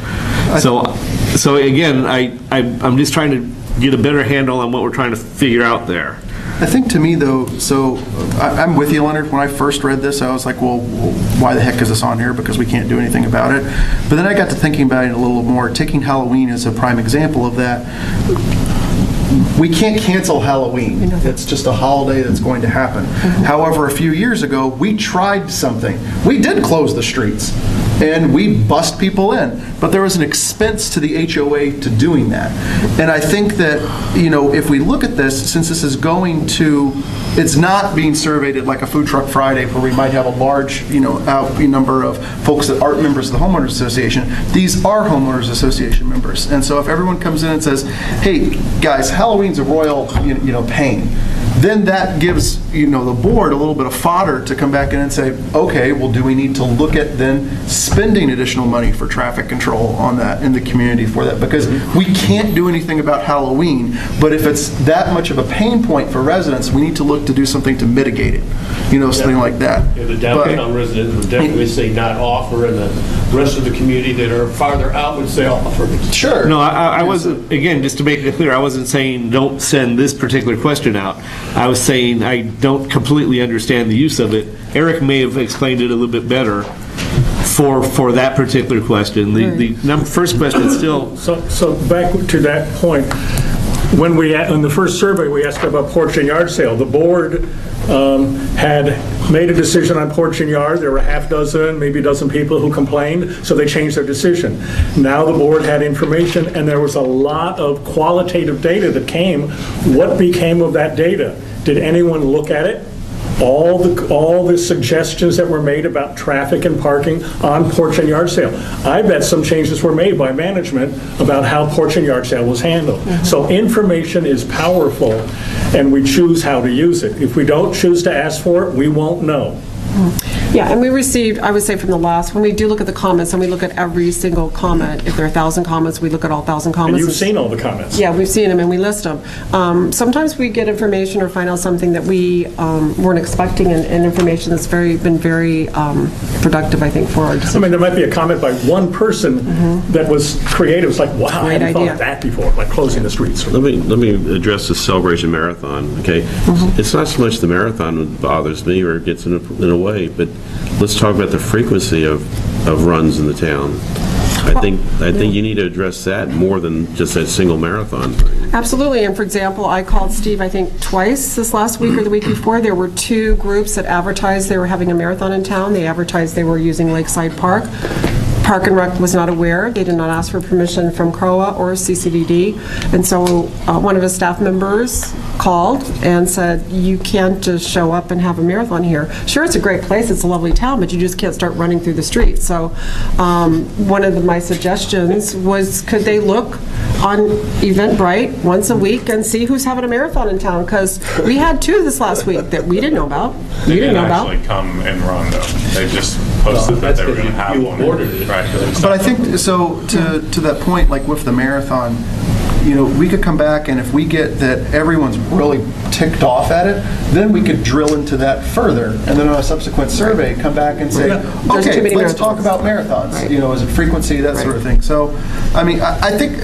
So again, I'm just trying to get a better handle on what we're trying to figure out there. I think to me, though, so I'm with you, Leonard. When I first read this, I was like, well, why the heck is this on here? Because we can't do anything about it. But then I got to thinking about it a little more, taking Halloween as a prime example of that. We can't cancel Halloween. It's just a holiday that's going to happen. However, a few years ago, we tried something. We did close the streets. and we bust people in. But there was an expense to the HOA to doing that. And I think that, if we look at this, since this is going to, it's not being surveyed at like a Food Truck Friday where we might have a large, number of folks that aren't members of the Homeowners Association. These are Homeowners Association members. And so if everyone comes in and says, hey, guys, Halloween's a royal, pain, then that gives, the board a little bit of fodder to come back in and say, okay, well, do we need to look at then spending additional money for traffic control on that in the community for that? Because we can't do anything about Halloween, but if it's that much of a pain point for residents, we need to look to do something to mitigate it, something like that. Yeah, the downtown residents would definitely say not offer, and the rest of the community that are farther out would say offer. Sure. No, I wasn't, again, just to make it clear, I wasn't saying don't send this particular question out. I was saying I don't completely understand the use of it. Eric may have explained it a little bit better for that particular question. The first question is still... So back to that point, when in the first survey we asked about porch and yard sale, the board had made a decision on porch and yard. There were half dozen, maybe a dozen people who complained, so they changed their decision. Now the board had information, and there was a lot of qualitative data that came. What became of that data? Did anyone look at it? All the suggestions that were made about traffic and parking on porch and yard sale. I bet some changes were made by management about how porch and yard sale was handled. So information is powerful, and we choose how to use it. If we don't choose to ask for it, we won't know. Yeah, and we received, I would say from the last, when we do look at the comments, and we look at every single comment, if there are 1,000 comments, we look at all 1,000 comments. And you've seen all the comments. Yeah, we've seen them, and we list them. Sometimes we get information or find out something that we weren't expecting, and information that's been very productive, I think, for our decision. I mean, there might be a comment by one person that was creative. It's like, wow, I hadn't thought of that before, like closing the streets. Let me address the Celebration Marathon, okay? It's not so much the marathon that bothers me or gets in a way, but let's talk about the frequency of runs in the town. I think you need to address that more than just that single marathon. Absolutely, and for example, I called Steve, I think twice this last week or the week before. There were 2 groups that advertised they were having a marathon in town. They advertised they were using Lakeside Park. Park and Rec was not aware. They did not ask for permission from CROA or CCDD. And so one of his staff members called and said, you can't just show up and have a marathon here. Sure, it's a great place, it's a lovely town, but you just can't start running through the streets. So one of my suggestions was, could they look on Eventbrite once a week and see who's having a marathon in town? Because we had 2 this last week that we didn't know about. They didn't actually come and run, though. They just posted that they were going to have one. Right. But I think, so to that point, like with the marathon, we could come back, and if we get that everyone's really ticked off at it, then we could drill into that further, and then on a subsequent survey, come back and say, okay, let's talk about marathons. Right. Is it frequency, that sort of thing. So, I mean, I think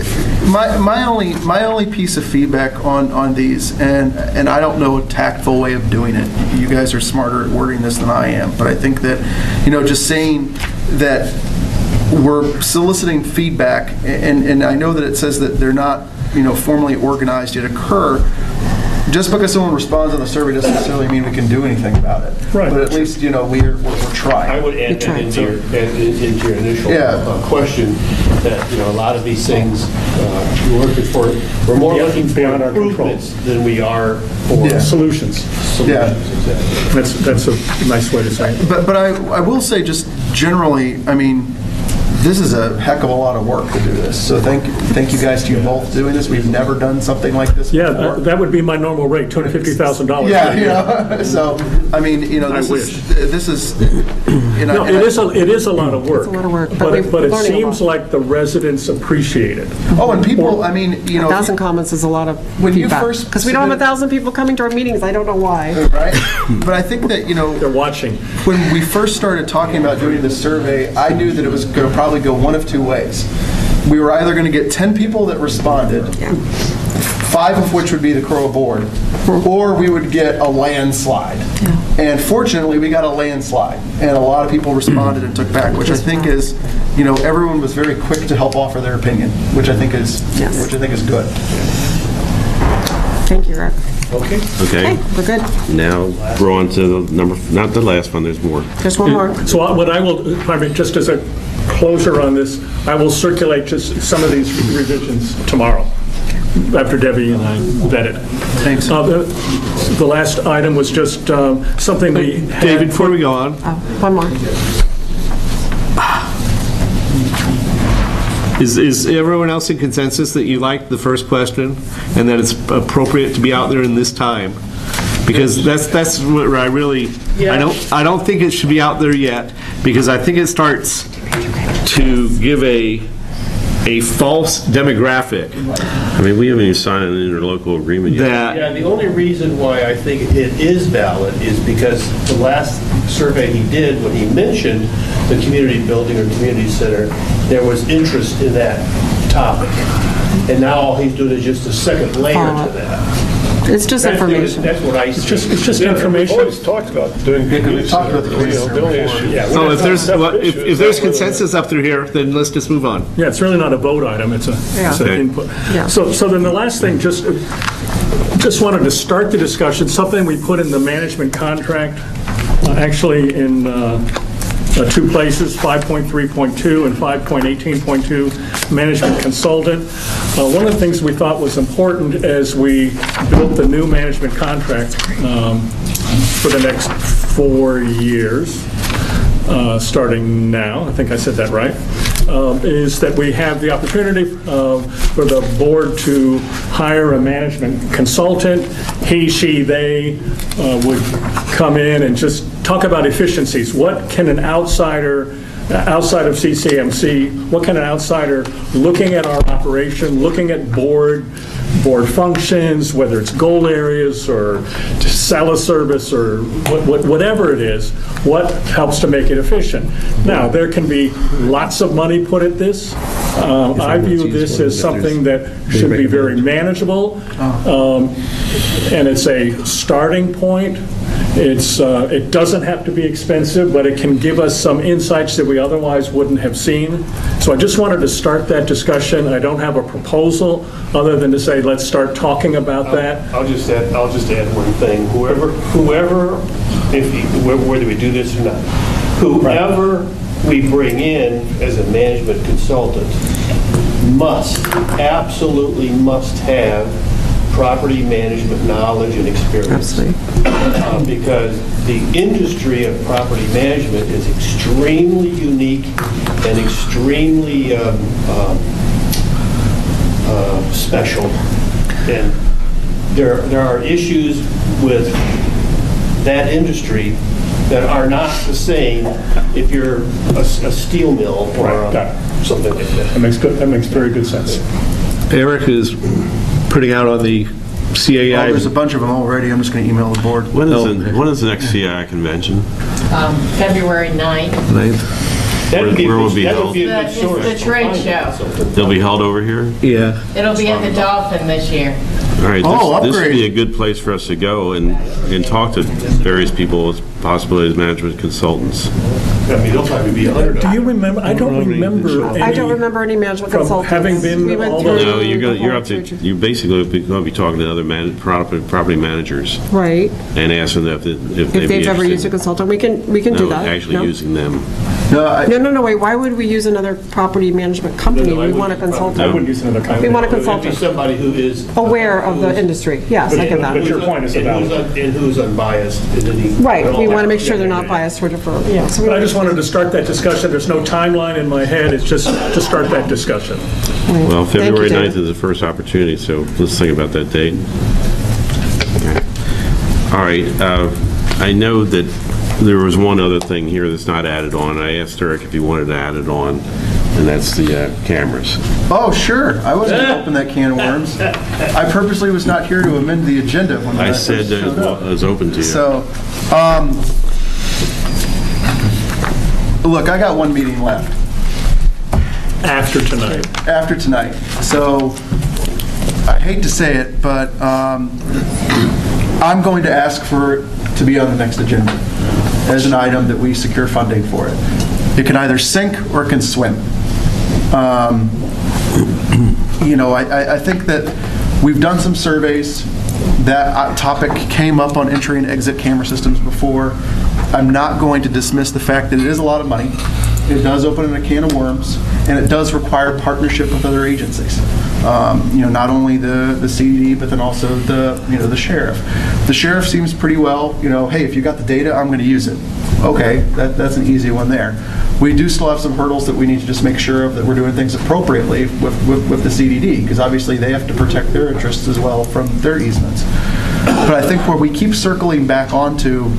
my only piece of feedback on these, and I don't know a tactful way of doing it. You guys are smarter at wording this than I am, but I think that, just saying that we're soliciting feedback, and I know that it says that they're not, formally organized yet occur. Just because someone responds on the survey doesn't necessarily mean we can do anything about it. Right. But at least, we're trying. I would add that into your initial question, that, a lot of these things we're more looking for improvements than we are for solutions. Yeah. Exactly. That's a nice way to say it. But I will say, just generally, I mean, this is a heck of a lot of work to do this. So thank you guys to you both doing this. We've never done something like this before. Yeah, that would be my normal rate, $250,000. Yeah, so I mean, this is no, it is a lot of work. It's a lot of work, but it seems like the residents appreciate it. Oh, and people, I mean, 1,000 comments is a lot of feedback. Because we don't have 1,000 people coming to our meetings. I don't know why. Right, but I think that they're watching. When we first started talking about doing this survey, I knew that it was going to probably go one of 2 ways. We were either going to get 10 people that responded, 5 of which would be the CROA board, or we would get a landslide. And fortunately, we got a landslide, and a lot of people responded and took back, which I think is, everyone was very quick to help offer their opinion, which I think is good. Thank you, Rick. Okay, Okay. we're good. Now, we're on to the number, not the last one, there's more. There's one more. So what I will, pardon me, just as a closure on this, I will circulate just some of these revisions tomorrow, after Debbie and I vet it. Thanks. The last item was just something we had... David, before we go on. One more. Is everyone else in consensus that you like the first question and that it's appropriate to be out there in this time? Because that's what I really, I don't think it should be out there yet, because I think it starts to give a false demographic. I mean, we haven't even signed an interlocal agreement yet. Yeah, the only reason why I think it is valid is because the last survey he did, when he mentioned the community building or community center, there was interest in that topic. And now all he's doing is just a second layer to that. It's just information. That's what I see. It's just information. We've always talked about doing We've talked about the building issue. So if there's consensus up through here, then let's just move on. Yeah, it's really not a vote item, it's an input. Yeah. So then the last thing, just wanted to start the discussion, something we put in the management contract, actually in two places, 5.3.2 and 5.18.2, management consultant. One of the things we thought was important as we built the new management contract for the next 4 years, starting now, I think I said that right, is that we have the opportunity for the board to hire a management consultant. He, she, they would come in and just talk about efficiencies. What can an outsider, outside of CCMC, what can an outsider looking at our operation, looking at board functions, whether it's goal areas or sala service or whatever it is, what helps to make it efficient? Now, there can be lots of money put at this. I view this as something that should be very manageable, and it's a starting point. It doesn't have to be expensive, but it can give us some insights that we otherwise wouldn't have seen. So I just wanted to start that discussion. I don't have a proposal other than to say, let's start talking about that. I'll just add one thing. Whoever, whether we do this or not, whoever we bring in as a management consultant absolutely must have property management knowledge and experience. Absolutely. Because the industry of property management is extremely unique and extremely special. And there are issues with that industry that are not the same if you're a steel mill or something like that. That makes very good sense. Eric is putting out on the CAI. Oh, there's a bunch of them already. I'm just going to email the board. When is the next CAI convention? February 9th. That would be Where will it be that held? would be a good source. It's the trade show. They'll be held over here? Yeah. It'll be at the Dolphin this year. All right, this would upgrade. be a good place for us to go and talk to various people as possibly as management consultants. I mean, it'll probably be $100. Do you remember? I don't remember any. I don't remember any management From consultants. having been We went all through No, the you're whole up to, search. you basically going to be talking to other property managers Right. and asking them if If they'd be they've ever used a interested. consultant, we can do No, that. actually No? using them. No, wait, why would we use another property management company? We want a consultant. I wouldn't use another company. We want a It'd be consultant. somebody who is Aware of the industry, yes, I get that. But your point is about and who's unbiased in any. Right, we want to make sure they're not biased toward deferral, yeah. So we But I just wanted to start that discussion. There's no timeline in my head. It's just to start that discussion. Well, Thank you, February David. 9th is the first opportunity, so let's think about that date. Okay. All right, I know that there was one other thing here that's not added on. I asked Eric if he wanted to add it on, and that's the cameras. Oh, sure. I wasn't going to open that can of worms. I purposely was not here to amend the agenda when I that said that showed up. it was open to you. So, look, I got one meeting left. After tonight. After tonight. So, I hate to say it, but I'm going to ask for it to be on the next agenda as an item that we secure funding for it. It can either sink or it can swim. You know, I think that we've done some surveys That topic came up on entry and exit camera systems before. I'm not going to dismiss the fact that it is a lot of money. It does open a can of worms, and it does require partnership with other agencies. Not only the CDD, but then also the sheriff. The sheriff seems pretty well, hey, if you got the data, I'm going to use it. Okay, that's an easy one there. We do still have some hurdles that we need to just make sure of, that we're doing things appropriately with the CDD, because obviously they have to protect their interests as well from their easements. But I think where we keep circling back onto,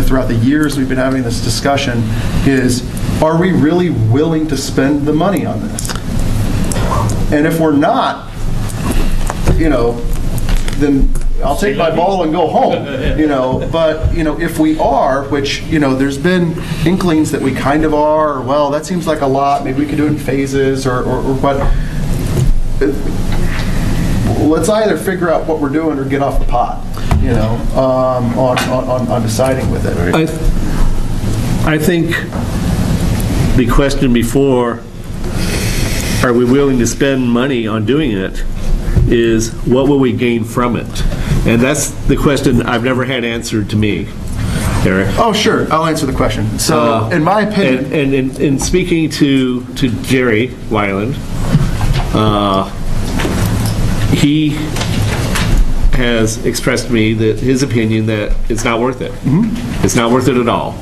throughout the years we've been having this discussion, is, are we really willing to spend the money on this? And if we're not, then I'll take my ball and go home, but, if we are, which, there's been inklings that we kind of are, or, well, that seems like a lot, maybe we could do it in phases, or what. Let's either figure out what we're doing or get off the pot, on deciding with it. I think the question before, are we willing to spend money on doing it, is what will we gain from it? And that's the question I've never had answered to me, Eric. Oh, sure. I'll answer the question. So, in my opinion... And in speaking to Jerry Weiland, he has expressed to me that his opinion that it's not worth it. Mm-hmm. It's not worth it at all.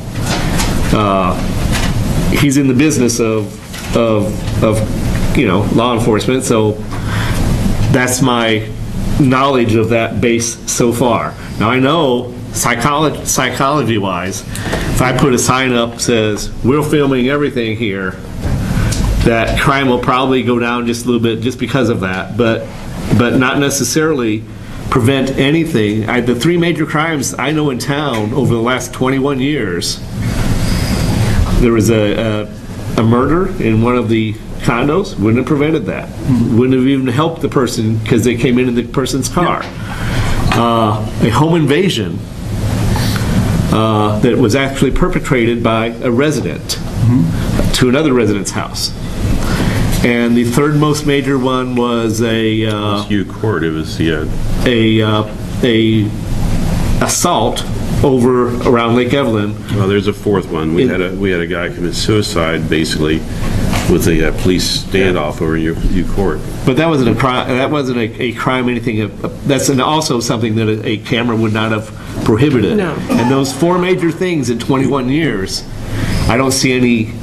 He's in the business of law enforcement, so that's my knowledge of that base so far. Now I know psychology-wise, if I put a sign up that says we're filming everything here, that crime will probably go down just a little bit just because of that, but not necessarily prevent anything. The three major crimes I know in town over the last 21 years, there was a murder in one of the condos, wouldn't have prevented that. Wouldn't have even helped the person because they came into the person's car. A home invasion that was actually perpetrated by a resident to another resident's house. And the third most major one was a court. It was a assault over around Lake Evelyn. Well, there's a fourth one. We had a guy commit suicide basically with a police standoff over U Court. But that wasn't a crime. That wasn't a crime. Anything. That's also something that a camera would not have prohibited. No. And those four major things in 21 years, I don't see any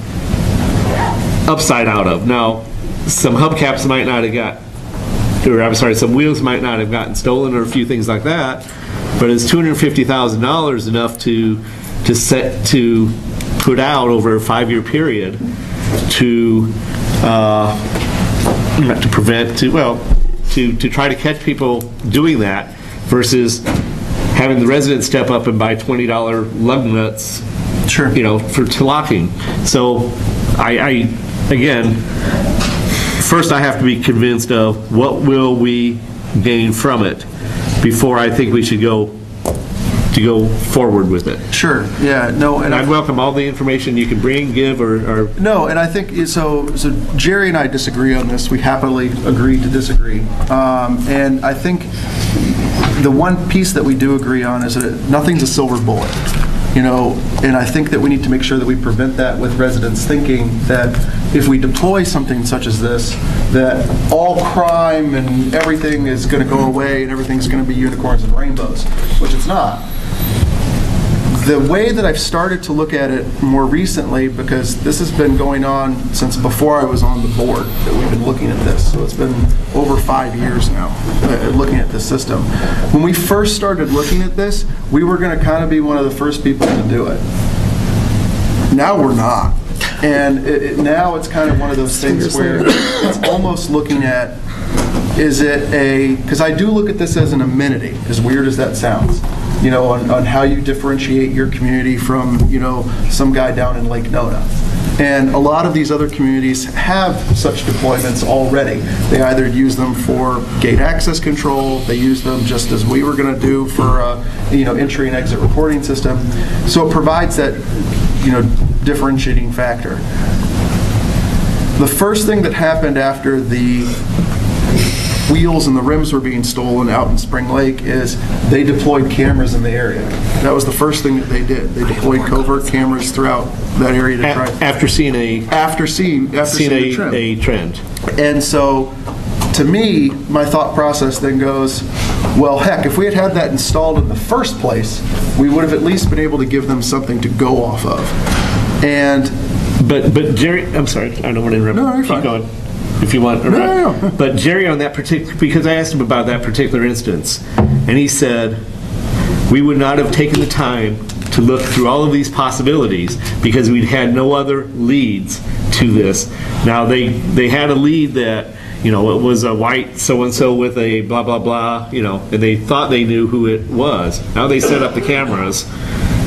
upside out of. Now, some hubcaps might not have got, or I'm sorry, some wheels might not have gotten stolen, or a few things like that. But it's $250,000 enough to put out over a 5-year period to prevent, to try to catch people doing that, versus having the residents step up and buy $20 lug nuts, sure, for locking. So I again, first I have to be convinced of what will we gain from it before I think we should go forward with it. Sure. Yeah. No. And I'd welcome all the information you can give or no. And I think so. Jerry and I disagree on this. We happily agree to disagree. And I think the one piece that we do agree on is that nothing's a silver bullet. And I think that we need to make sure that we prevent that with residents thinking that if we deploy something such as this, that all crime and everything is going to go away and everything's going to be unicorns and rainbows, which it's not. The way that I've started to look at it more recently, because this has been going on since before I was on the board, that we've been looking at this. So it's been over 5 years now looking at this system. When we first started looking at this, we were going to kind of be one of the first people to do it. Now we're not. And now it's kind of one of those things where it's almost looking at, is it because I do look at this as an amenity, as weird as that sounds, on how you differentiate your community from, some guy down in Lake Nona. And a lot of these other communities have such deployments already. They either use them for gate access control, they use them just as we were going to do for entry and exit reporting system. So it provides that differentiating factor. The first thing that happened after the wheels and the rims were being stolen out in Spring Lake is they deployed cameras in the area. That was the first thing that they did. They deployed covert cameras throughout that area to try. After seeing a trend. And so, to me, my thought process then goes, well, heck, if we had had that installed in the first place, we would have at least been able to give them something to go off of. And but Jerry, I'm sorry, I don't want to interrupt. No, you're fine. Keep going, if you want. No. But Jerry, on that particular, because I asked him about that particular instance, and he said we would not have taken the time to look through all of these possibilities because we'd had no other leads to this. Now they had a lead that, you know, it was a white so-and-so with a blah, blah, blah, you know, and they thought they knew who it was. Now they set up the cameras,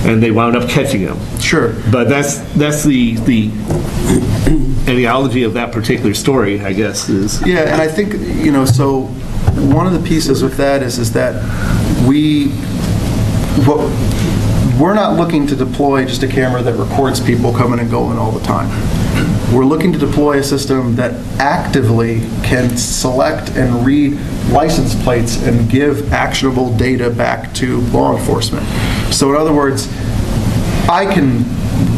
and they wound up catching them. Sure. But that's the ideology of that particular story, I guess, is... Yeah, and I think, you know, so one of the pieces with that is that we're not looking to deploy just a camera that records people coming and going all the time. We're looking to deploy a system that actively can select and read license plates and give actionable data back to law enforcement. So in other words, I can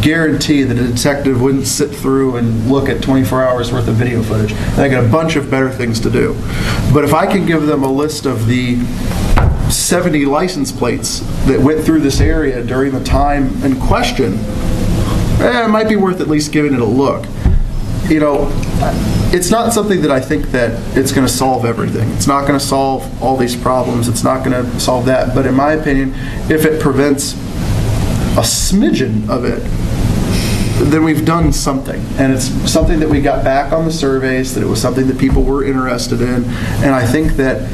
guarantee that a detective wouldn't sit through and look at 24 hours worth of video footage. They got a bunch of better things to do. But if I can give them a list of the 70 license plates that went through this area during the time in question, it might be worth at least giving it a look. You know, it's not something that I think that it's going to solve everything. It's not going to solve all these problems. It's not going to solve that. But in my opinion, if it prevents a smidgen of it, then we've done something. And it's something that we got back on the surveys, that it was something that people were interested in. And I think that,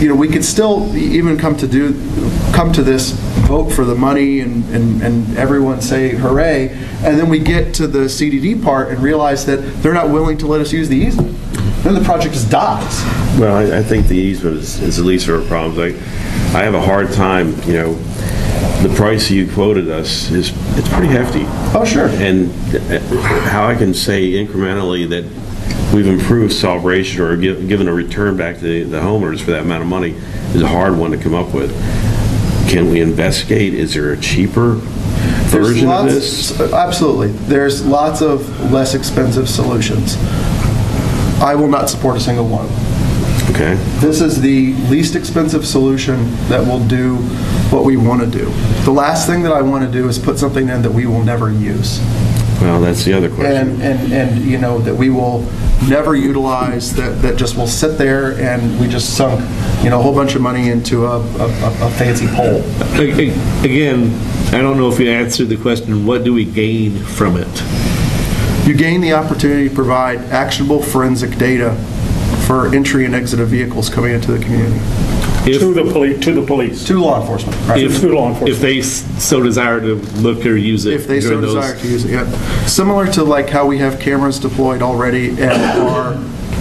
you know, we could still even come to this vote for the money and everyone say hooray, and then we get to the CDD part and realize that they're not willing to let us use the easement. Then the project just dies. Well, I think the easement is the least of our problems. I have a hard time, you know, the price you quoted us it's pretty hefty. Oh, sure. And how I can say incrementally that we've improved celebration or given a return back to the homeowners for that amount of money is a hard one to come up with. Can we investigate? Is there a cheaper version of this? Absolutely. There's lots of less expensive solutions. I will not support a single one. Okay. This is the least expensive solution that will do what we want to do. The last thing that I want to do is put something in that we will never use. Well, that's the other question. And you know, that we will never utilize, that just will sit there and we just sunk, you know, a whole bunch of money into a fancy pole. Again, I don't know if you answered the question, what do we gain from it? You gain the opportunity to provide actionable forensic data for entry and exit of vehicles coming into the community. To the police. To law enforcement. Right. To law enforcement. If they so desire to look or use it. If they so desire to use it, yeah. Similar to like how we have cameras deployed already at our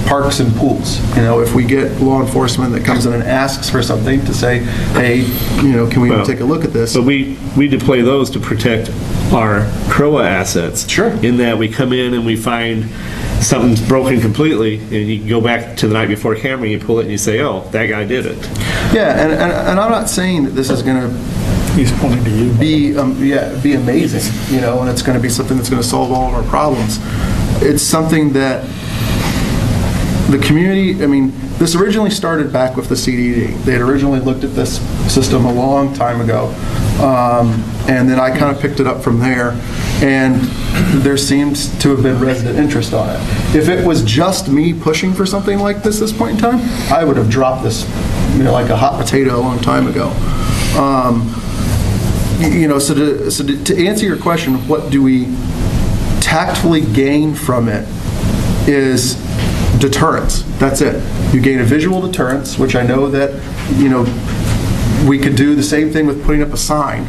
parks and pools. You know, if we get law enforcement that comes in and asks for something to say, hey, you know, can we take a look at this? But we deploy those to protect our CROA assets. Sure. In that we come in and we find something's broken completely, and you can go back to the night before camera, you pull it and you say, oh, that guy did it. Yeah, and I'm not saying that this is going to He's pointing to you. be amazing, you know, and it's going to be something that's going to solve all of our problems. It's something that the community, I mean, this originally started back with the CDD. They had originally looked at this system a long time ago, and then I kind of picked it up from there, and there seems to have been resident interest on it. If it was just me pushing for something like this at this point in time, I would have dropped this, you know, like a hot potato a long time ago. You know, so to answer your question, what do we tactfully gain from it is deterrence. That's it. You gain a visual deterrence, which I know that, you know, we could do the same thing with putting up a sign.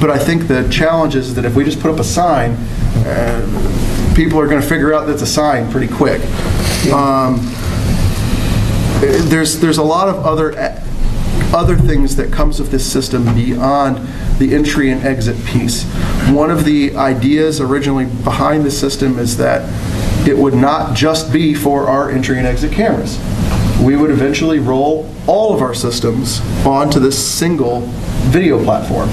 But I think the challenge is that if we just put up a sign, people are going to figure out that's a sign pretty quick. There's a lot of other things that comes with this system beyond the entry and exit piece. One of the ideas originally behind the system is that it would not just be for our entry and exit cameras. we would eventually roll all of our systems onto this single video platform.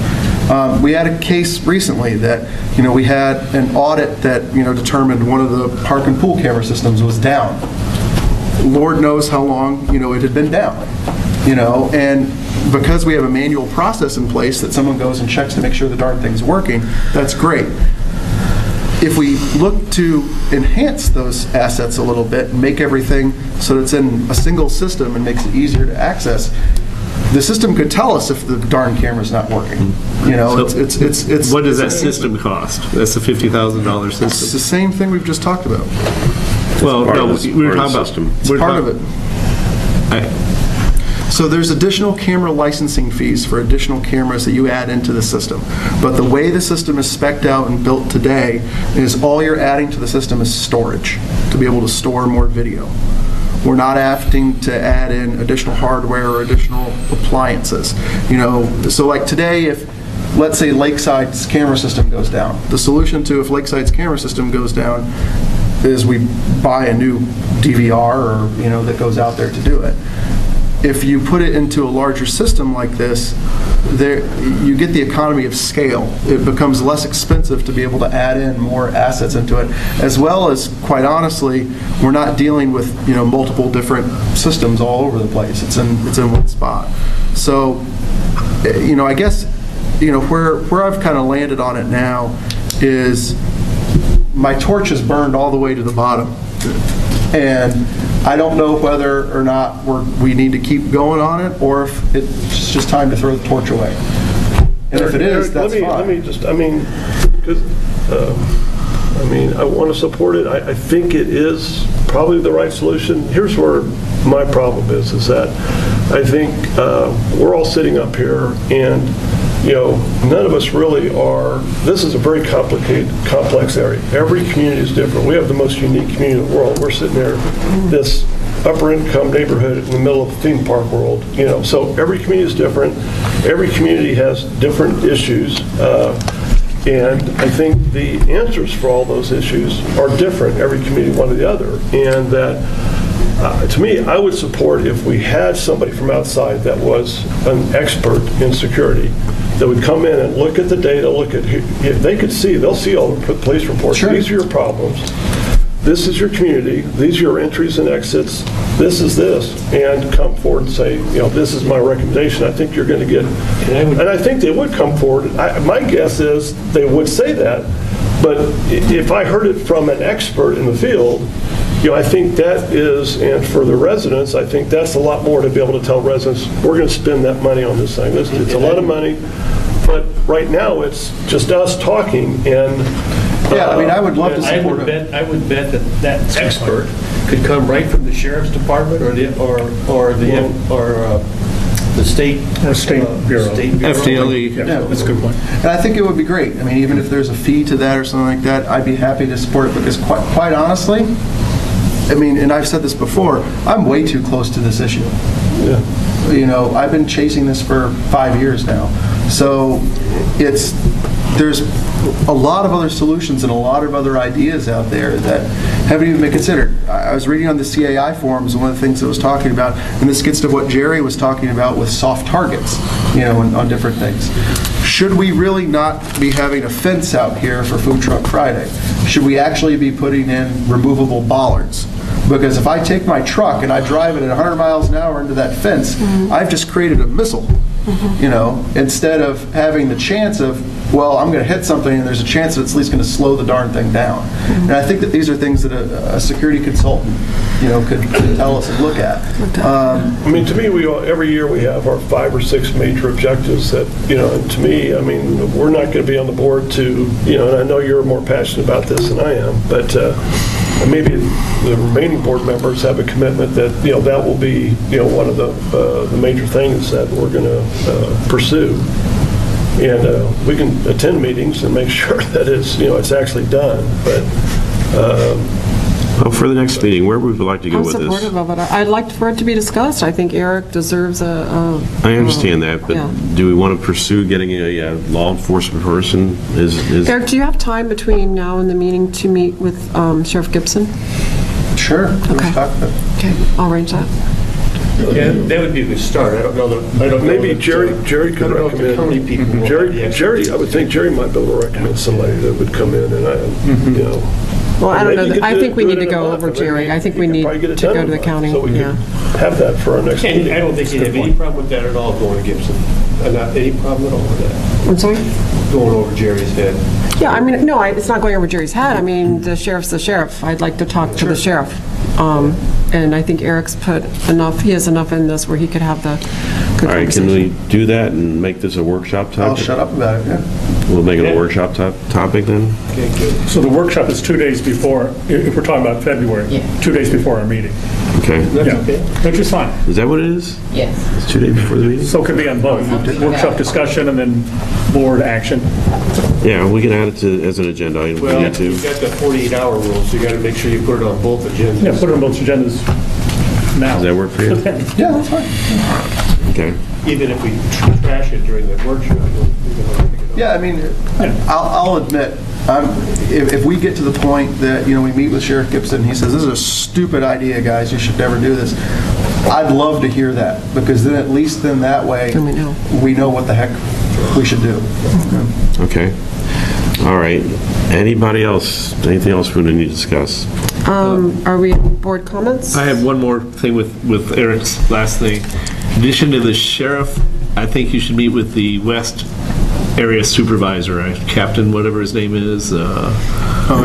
We had a case recently that, we had an audit that, determined one of the park and pool camera systems was down. Lord knows how long, it had been down, and because we have a manual process in place that someone goes and checks to make sure the darn thing's working, that's great. If we look to enhance those assets a little bit and make everything so that it's in a single system and makes it easier to access, the system could tell us if the darn camera's not working. It's what does that system cost? That's the $50,000 system. It's the same thing we've just talked about. Well, no, we were talking about system. It's part of it. So there's additional camera licensing fees for additional cameras that you add into the system. But the way the system is spec'd out and built today is all you're adding to the system is storage, to be able to store more video. We're not having to add in additional hardware or additional appliances. So like today, if let's say Lakeside's camera system goes down, the solution to if Lakeside's camera system goes down is we buy a new DVR or that goes out there to do it. If you put it into a larger system like this, you get the economy of scale. It becomes less expensive to be able to add in more assets into it, as well as, quite honestly, we're not dealing with multiple different systems all over the place. It's in one spot. So, I guess where I've kind of landed on it now is my torch is burned all the way to the bottom, and I don't know whether or not we need to keep going on it, or if it's just time to throw the torch away. And if it is, that's fine. Let me just, because, I want to support it. I think it is probably the right solution. Here's where my problem is that I think we're all sitting up here and none of us really are. This is a very complex area. Every community is different. We have the most unique community in the world. We're sitting there, this upper income neighborhood in the middle of the theme park world. So every community is different. Every community has different issues. And I think the answers for all those issues are different, every community, one or the other. And that, to me, I would support if we had somebody from outside that was an expert in security that would come in and look at the data, they'll see all the police reports. Sure. These are your problems. This is your community. These are your entries and exits. This is this. And come forward and say, this is my recommendation. I think you're going to get, and I think they would come forward. My guess is they would say that, but if I heard it from an expert in the field, I think that is, and for the residents, I think that's a lot more to be able to tell residents, we're going to spend that money on this thing. It's a lot of money, but right now it's just us talking. And yeah, I would love to support it. I would bet that expert could come right from the sheriff's department or the state bureau. FDLE. Yeah, that's a good point. And I think it would be great. Even if there's a fee to that or something like that, I'd be happy to support it, because quite honestly, and I've said this before, I'm way too close to this issue. Yeah. I've been chasing this for 5 years now. So there's a lot of other solutions and a lot of other ideas out there that haven't even been considered. I was reading on the CAI forums, and one of the things that was talking about, and this gets to what Jerry was talking about with soft targets, on different things. Should we really not be having a fence out here for Food Truck Friday? Should we actually be putting in removable bollards? Because if I take my truck and I drive it at 100 miles an hour into that fence, I've just created a missile. Instead of having the chance of, I'm going to hit something and there's a chance that it's at least going to slow the darn thing down. And I think that these are things that a security consultant, could tell us and look at. To me, every year we have our 5 or 6 major objectives that, to me, we're not going to be on the board to, and I know you're more passionate about this than I am, but maybe the remaining board members have a commitment that, that will be, one of the major things that we're going to pursue. And we can attend meetings and make sure that it's actually done. But for the next meeting, where would we like to go with this? I'm supportive of it. I'd like for it to be discussed. I think Eric deserves a I understand that, but do we want to pursue getting a law enforcement person? Eric, do you have time between now and the meeting to meet with Sheriff Gibson? Sure. Okay. Okay, I'll arrange that. Yeah, that would be a good start. I don't know that. Maybe Jerry could recommend. How many people? Jerry, I would think Jerry might be able to recommend somebody that would come in and, you know. Well, I don't know. Maybe you I could think we do need it to in a go month. over Jerry. I think we need probably get it to done go in to a the month, county. so we could Yeah. have that for our next And meeting. I don't think you'd have any problem with that at all, going to Gibson. Not any problem at all with that, I'm sorry? going over Jerry's head. Yeah, I mean, no, it's not going over Jerry's head. I mean, the sheriff's the sheriff. I'd like to talk to the sheriff. And I think Eric's put enough, he has enough in this where he could have the good All right, can conversation. we do that and make this a workshop topic? I'll shut up about it, yeah. We'll make it a workshop topic then? Okay, good. So the workshop is 2 days before, if we're talking about February, 2 days before our meeting. Okay. That's Yeah. okay. Which is fine. Is that what it is? Yes. It's 2 days before the meeting? So it could be on both, workshop discussion and then board action. Yeah, we can add it to, as an agenda item if we Well, need to. you've got the 48-hour rule, so you got to make sure you put it on both agendas. Yeah, put it on both agendas now. Does that work for you? Yeah, that's fine. Okay. Even if we trash it during the workshop. Yeah, I mean, I'll admit, if we get to the point that, you know, we meet with Sheriff Gibson, he says, this is a stupid idea, guys, you should never do this, I'd love to hear that, because then at least then that way, we know what the heck we should do. Okay. All right. Anybody else? Anything else we need to discuss? Are we at board comments? I have one more thing with Eric's last thing. In addition to the sheriff, I think you should meet with the West Area Supervisor, Captain, whatever his name is. Oh,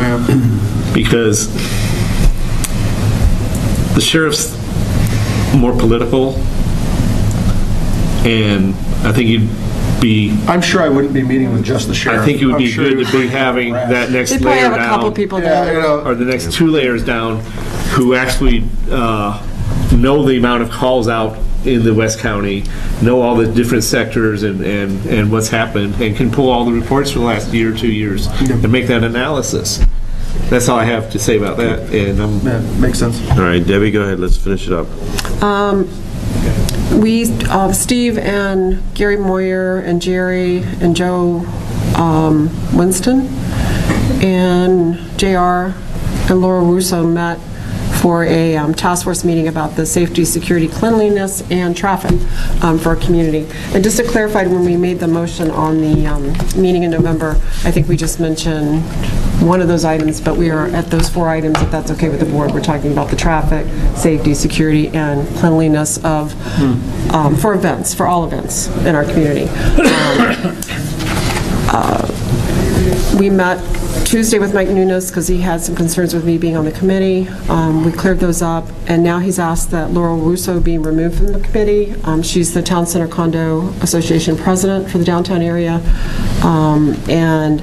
yeah. Because the sheriff's more political, and I think you'd be... I'm sure I wouldn't be meeting with just the sheriff. I think it would I'm be sure good he to would be having that next They probably layer have a down. couple people there. Or the next 2 layers down, who actually know the amount of calls out in the West County, know all the different sectors and what's happened, and can pull all the reports for the last year or 2 years and make that analysis. That's all I have to say about that. And yeah, makes sense. All right, Debbie, go ahead. Let's finish it up. Steve and Gary Moyer and Jerry and Joe Winston and JR and Laura Russo met for a task force meeting about the safety, security, cleanliness, and traffic for our community. And just to clarify, when we made the motion on the meeting in November, I think we just mentioned one of those items, but we are at those 4 items, if that's okay with the board. We're talking about the traffic, safety, security, and cleanliness of, for events, for all events in our community. We met Tuesday with Mike Nunes because he had some concerns with me being on the committee. We cleared those up, and now he's asked that Laurel Russo be removed from the committee. She's the Town Center Condo Association president for the downtown area, and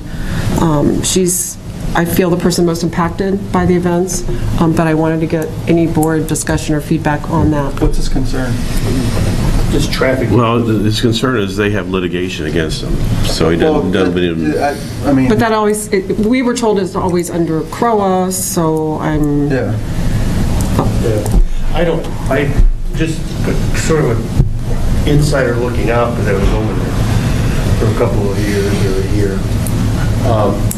she's, I feel, the person most impacted by the events, but I wanted to get any board discussion or feedback on that. What's his concern? Just traffic. Well, his concern is they have litigation against him, so he doesn't I mean... But that always, we were told it's always under CROA, so I'm... Yeah. I just sort of an insider looking out, because I was over there for a couple of years or a year.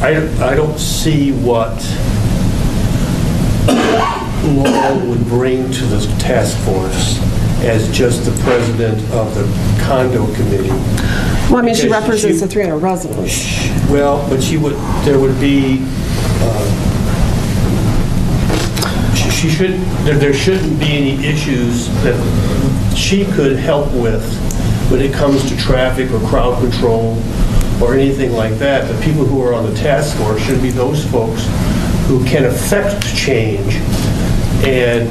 I don't see what law would bring to this task force as just the president of the condo committee. Well, I mean, she Because represents the 300 residents. Well, but there would be, there shouldn't be any issues that she could help with when it comes to traffic or crowd control or anything like that. The people who are on the task force should be those folks who can affect change, and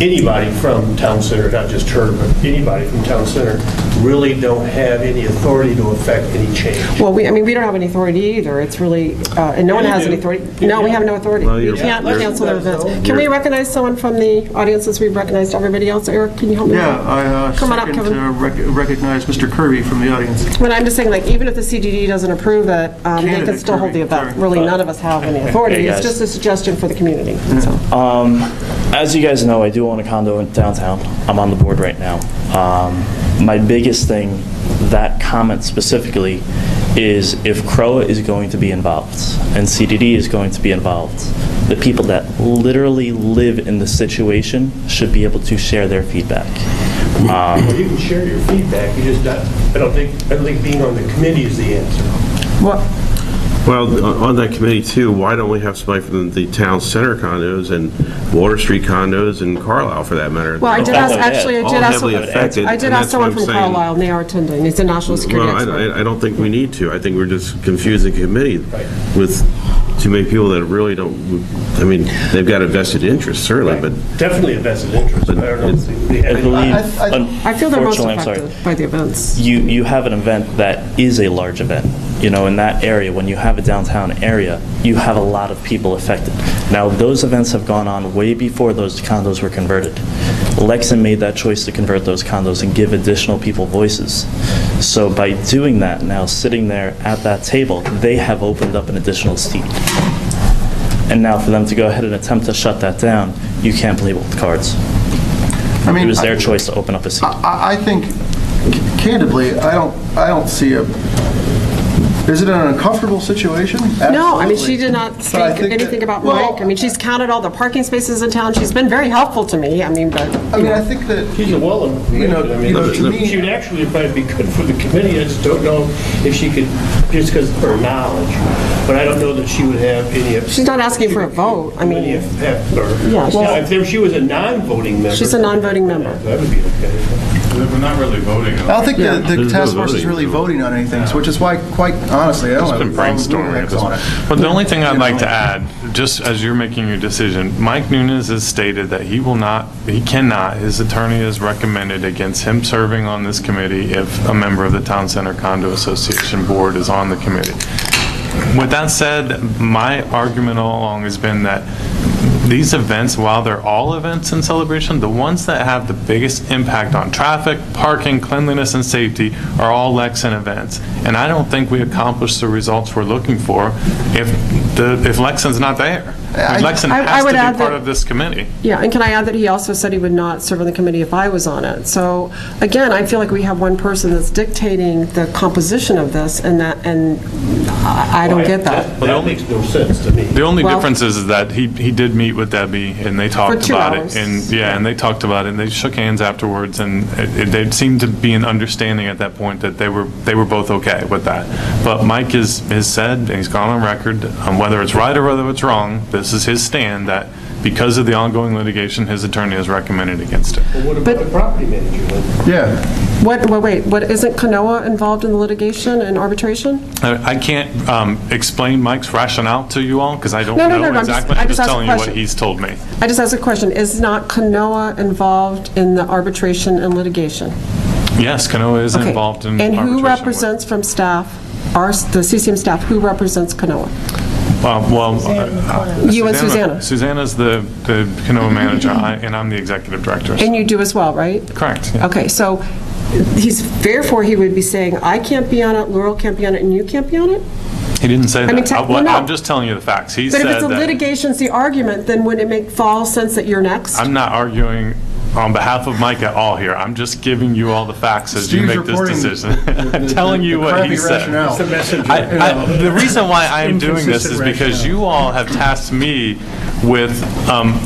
anybody from Town Center, not just her, but anybody from Town Center, really don't have any authority to affect any change. Well, we don't have any authority either. It's really, and no one has any authority. No, we have no authority. Well, We can't cancel their events. Can we recognize someone from the audience as we've recognized everybody else? Eric, can you help me? Yeah, I Come on up, second Kevin. to recognize Mr. Kirby from the audience. But I'm just saying, like, even if the CDD doesn't approve it, they can Candidate still hold the Kirby, event. sorry. Really, none of us have any authority. Hey, It's guys. just a suggestion for the community. So. As you guys know, I do own a condo in downtown. I'm on the board right now. My biggest thing, that comment specifically, is if CROA is going to be involved and CDD is going to be involved, The people that literally live in the situation should be able to share their feedback. Well, you can share your feedback, you just not, I don't think being on the committee is the answer. What? Well, on that committee too, why don't we have somebody from the town center condos and Water Street condos and Carlisle for that matter? Well, I did ask, actually, I did ask, I did ask someone from Carlisle, and they are attending. It's a national security expert. Well, I don't think we need to. I think we're just confusing the committee with too many people that really don't, I mean, they've got a vested interest, certainly, but... Definitely a vested interest. I believe, I feel they're most unfortunately, I'm sorry, affected by the events. you have an event that is a large event. You know, in that area, when you have a downtown area, you have a lot of people affected. Now, those events have gone on way before those condos were converted. Lexington made that choice to convert those condos and give additional people voices. So by doing that, now sitting there at that table, they have opened up an additional seat. And now for them to go ahead and attempt to shut that down, you can't play with cards. I mean, it was their choice to open up a seat. I think, candidly, I don't see a... Is it an uncomfortable situation? Absolutely. No, I mean, she did not speak anything about Mike. I mean, she's counted all the parking spaces in town. She's been very helpful to me. I mean, but... I think that... She's a she would actually probably be good for the committee. I just don't know if she could, just because of her knowledge. But I don't know that she would have any... She's not asking for a vote. I mean... If she was a non-voting member... She's a non-voting member. That would be okay. We're not really voting on it. I don't think the task force is really voting on anything, which is why, quite honestly, I don't have a brainstorming on it. But the only thing I'd like to add, just as you're making your decision, Mike Nunes has stated that he cannot, his attorney has recommended against him serving on this committee if a member of the Town Center Condo Association board is on the committee. With that said, my argument all along has been that these events, while they're all events in celebration, the ones that have the biggest impact on traffic, parking, cleanliness, and safety are all Lexington events. And I don't think we accomplish the results we're looking for if Lexington's not there. Lexington has to be part of this committee. Yeah, and can I add that he also said he would not serve on the committee if I was on it. So again, I feel like we have one person that's dictating the composition of this, and I don't get that. That makes no sense to me. The only difference is that he did meet with Debbie, and they talked about hours. it. And they talked about it, and they shook hands afterwards, and they seemed to be an understanding at that point that they were both okay with that. But Mike has said, and he's gone on record, whether it's right or whether it's wrong, this is his stand, that because of the ongoing litigation, his attorney has recommended against it. Well, what about the property manager then? Yeah. What isn't CROA involved in the litigation and arbitration? I can't explain Mike's rationale to you all because I don't No, know exactly. I'm just telling you what question. he's told me. I just asked a question. Is not CROA involved in the arbitration and litigation? Yes, CROA is involved in arbitration. And who represents from staff, the CCM staff, who represents CROA? You and Susanna. Susanna's the CROA manager, and I'm the executive director. And you do as well, right? Correct. Yeah. Okay, so therefore he would be saying, I can't be on it, Laurel can't be on it, and you can't be on it? He didn't say that. No. I'm just telling you the facts. He said that. But if it's a that litigation's the argument, then would it make false sense that you're next? I'm not arguing on behalf of Mike at all here. I'm just giving you all the facts as you make this decision. I'm telling you what he said. The reason why I am doing this is because you all have tasked me with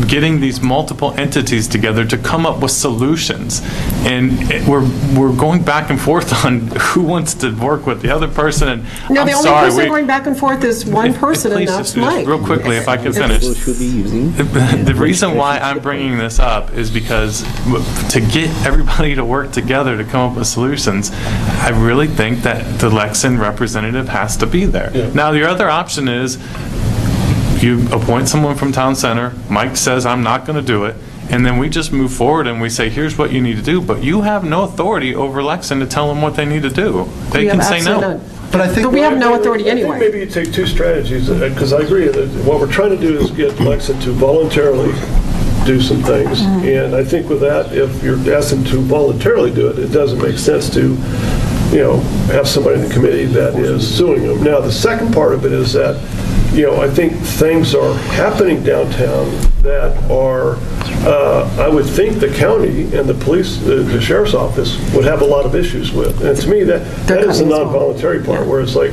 getting these multiple entities together to come up with solutions. And we're going back and forth on who wants to work with the other person. And no, the only person going back and forth is one person, and that's Mike. Real quickly, if I can finish. The reason why I'm bringing this up is because to get everybody to work together to come up with solutions, I really think that the Lexington representative has to be there. Yeah. Now, the other option is you appoint someone from Town Center, Mike says, I'm not going to do it, and then we just move forward and we say, here's what you need to do, but you have no authority over Lexington to tell them what they need to do. They can say no. None. But we have no authority anyway. I think maybe you take two strategies, because I agree that what we're trying to do is get Lexington to voluntarily do some things, and I think with that, if you're asking to voluntarily do it, it doesn't make sense to, have somebody in the committee that is suing them. Now, the second part of it is that, I think things are happening downtown that are, I would think the county and the police, the sheriff's office would have a lot of issues with. And to me, that is the non-voluntary part, where it's like,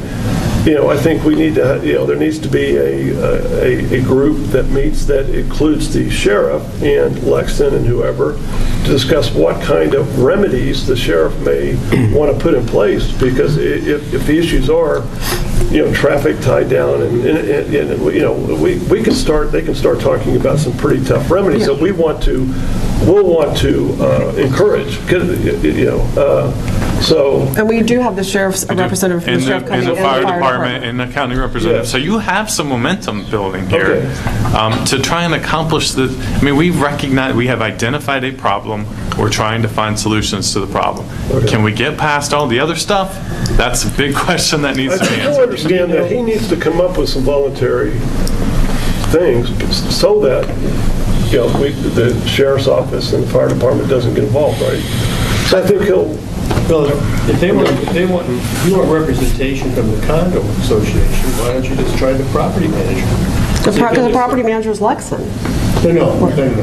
I think we need to, there needs to be a group that meets that includes the sheriff and Lexington and whoever to discuss what kind of remedies the sheriff may want to put in place, because if the issues are, traffic tied down and we can start, they can start talking about some pretty tough remedies that we'll want to encourage, so. And we do have the sheriff's representative from the sheriff coming and in. the fire department and the county representative. So you have some momentum building here to try and accomplish the. I mean, we have identified a problem. We're trying to find solutions to the problem. Can we get past all the other stuff? That's a big question that needs to be answered. I understand that he needs to come up with some voluntary things so that the sheriff's office and the fire department doesn't get involved, right? So I think he'll. Well, if you want representation from the condo association, why don't you just try the property manager? Because the property manager is Lexington. No,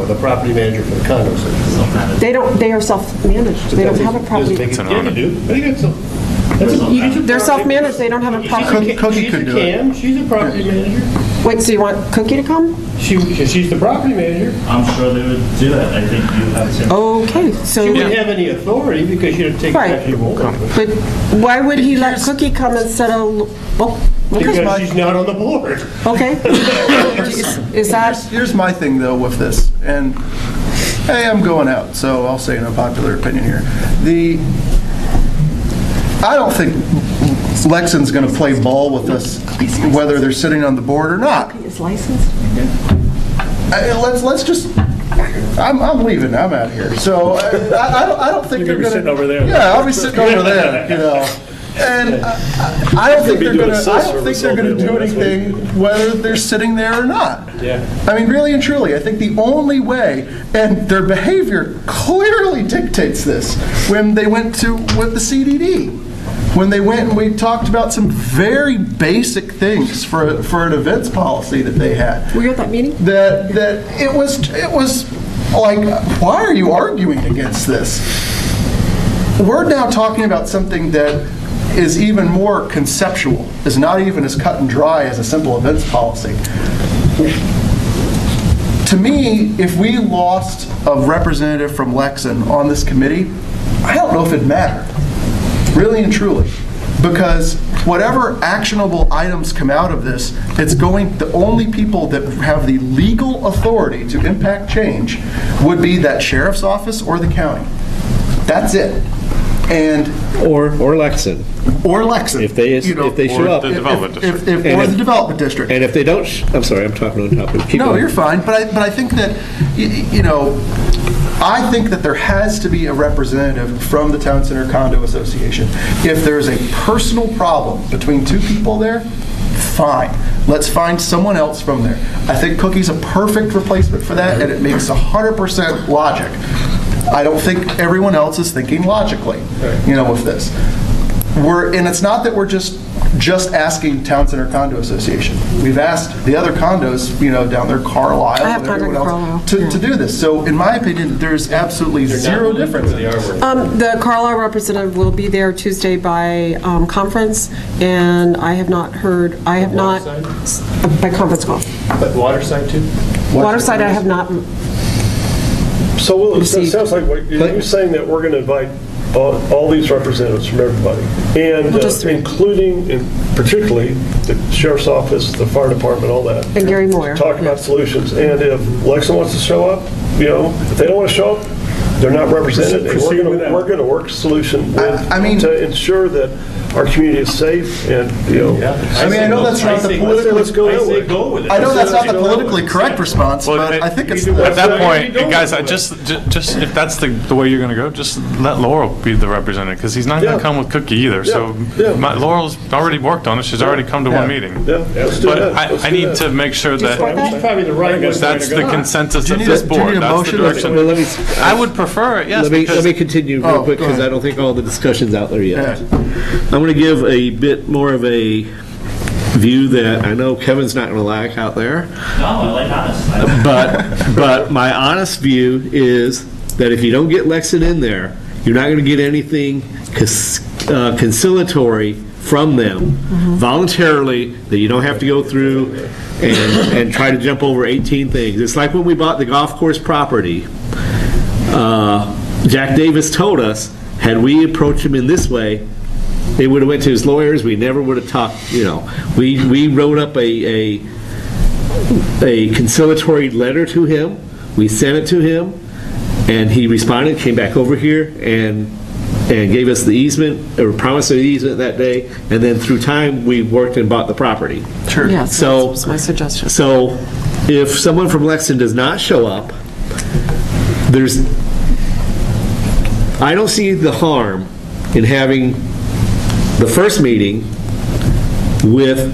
the property manager for the condo association. They are self-managed. They don't have a property. They're self-managed. They don't have a property. Cookie could do it. She's a property manager. Wait, so you want Cookie to come? She's the property manager. I'm sure they would do that. I think you have to. Okay, so. She wouldn't have any authority because she didn't take executive order. But why would he let Cookie come instead of, because she's not on the board. Okay. Is that? Here's my thing, though, with this, and hey, I'm going out, so I'll say an unpopular opinion here. I don't think Lexington's going to play ball with us, whether they're sitting on the board or not. Is licensed? Let's just. I'm leaving. I'm out here. So I don't think they're going to. Sitting over there. Yeah, I'll be sitting over there. And I don't think they're going to. I don't think they're going to do anything whether they're sitting there or not. Yeah. I mean, really and truly, I think the only way, and their behavior clearly dictates this, when they went with the CDD. When they went and we talked about some very basic things for an events policy that they had. Were you at that meeting? That it was like, why are you arguing against this? We're now talking about something that is even more conceptual, is not even as cut and dry as a simple events policy. To me, if we lost a representative from Lexington on this committee, I don't know if it'd matter. Really and truly, because whatever actionable items come out of this, the only people that have the legal authority to impact change would be that sheriff's office or the county. That's it. And or Lexington. Or Lexington. If they show up. Or the development district. Or the development district. And if they don't, I'm sorry, I'm talking on top of. No, you're fine. But I think that I think that there has to be a representative from the Town Center Condo Association. If there's a personal problem between two people there, fine. Let's find someone else from there. I think Cookie's a perfect replacement for that, and it makes 100% logic. I don't think everyone else is thinking logically, with this. And it's not that we're just asking Town Center Condo Association. We've asked the other condos, down there, Carlisle and everyone else, to do this. So in my opinion, there's absolutely zero difference. The Carlisle representative will be there Tuesday by conference, and I have not heard, by conference call. But Waterside too? Waterside I have not. So it sounds like you're saying that we're going to invite all these representatives from everybody, and including, particularly, the sheriff's office, the fire department, all that. And Gary Moyer. Talk about solutions. And if Lexington wants to show up, if they don't want to show up, they're not represented, and we're going to work a solution to ensure that our community is safe. And I know that's not the politically. Go with it. I know that's not the politically correct response, but I think it's at that point, guys. Just if that's the way you're going to go, just let Laurel be the representative, because he's not going to come with Cookie either. So Laurel's already worked on it. She's already come to one meeting. But I need to make sure that that's the consensus of this board. That's the direction. I would prefer it. Yes. Let me continue real quick, because I don't think all the discussion's out there yet. I'm going to give a bit more of a view that I know Kevin's not going to like out there. No, I like honest. But my honest view is that if you don't get Lexington in there, you're not going to get anything conciliatory from them voluntarily, that you don't have to go through and try to jump over 18 things. It's like when we bought the golf course property. Jack Davis told us, had we approached him in this way, they would have went to his lawyers. We never would have talked. We wrote up a conciliatory letter to him. We sent it to him, and he responded, came back over here, and gave us the easement, or promised an easement that day, and then through time, we worked and bought the property. Sure. Yeah, so that was my suggestion. So if someone from Lexington does not show up, I don't see the harm in having the first meeting with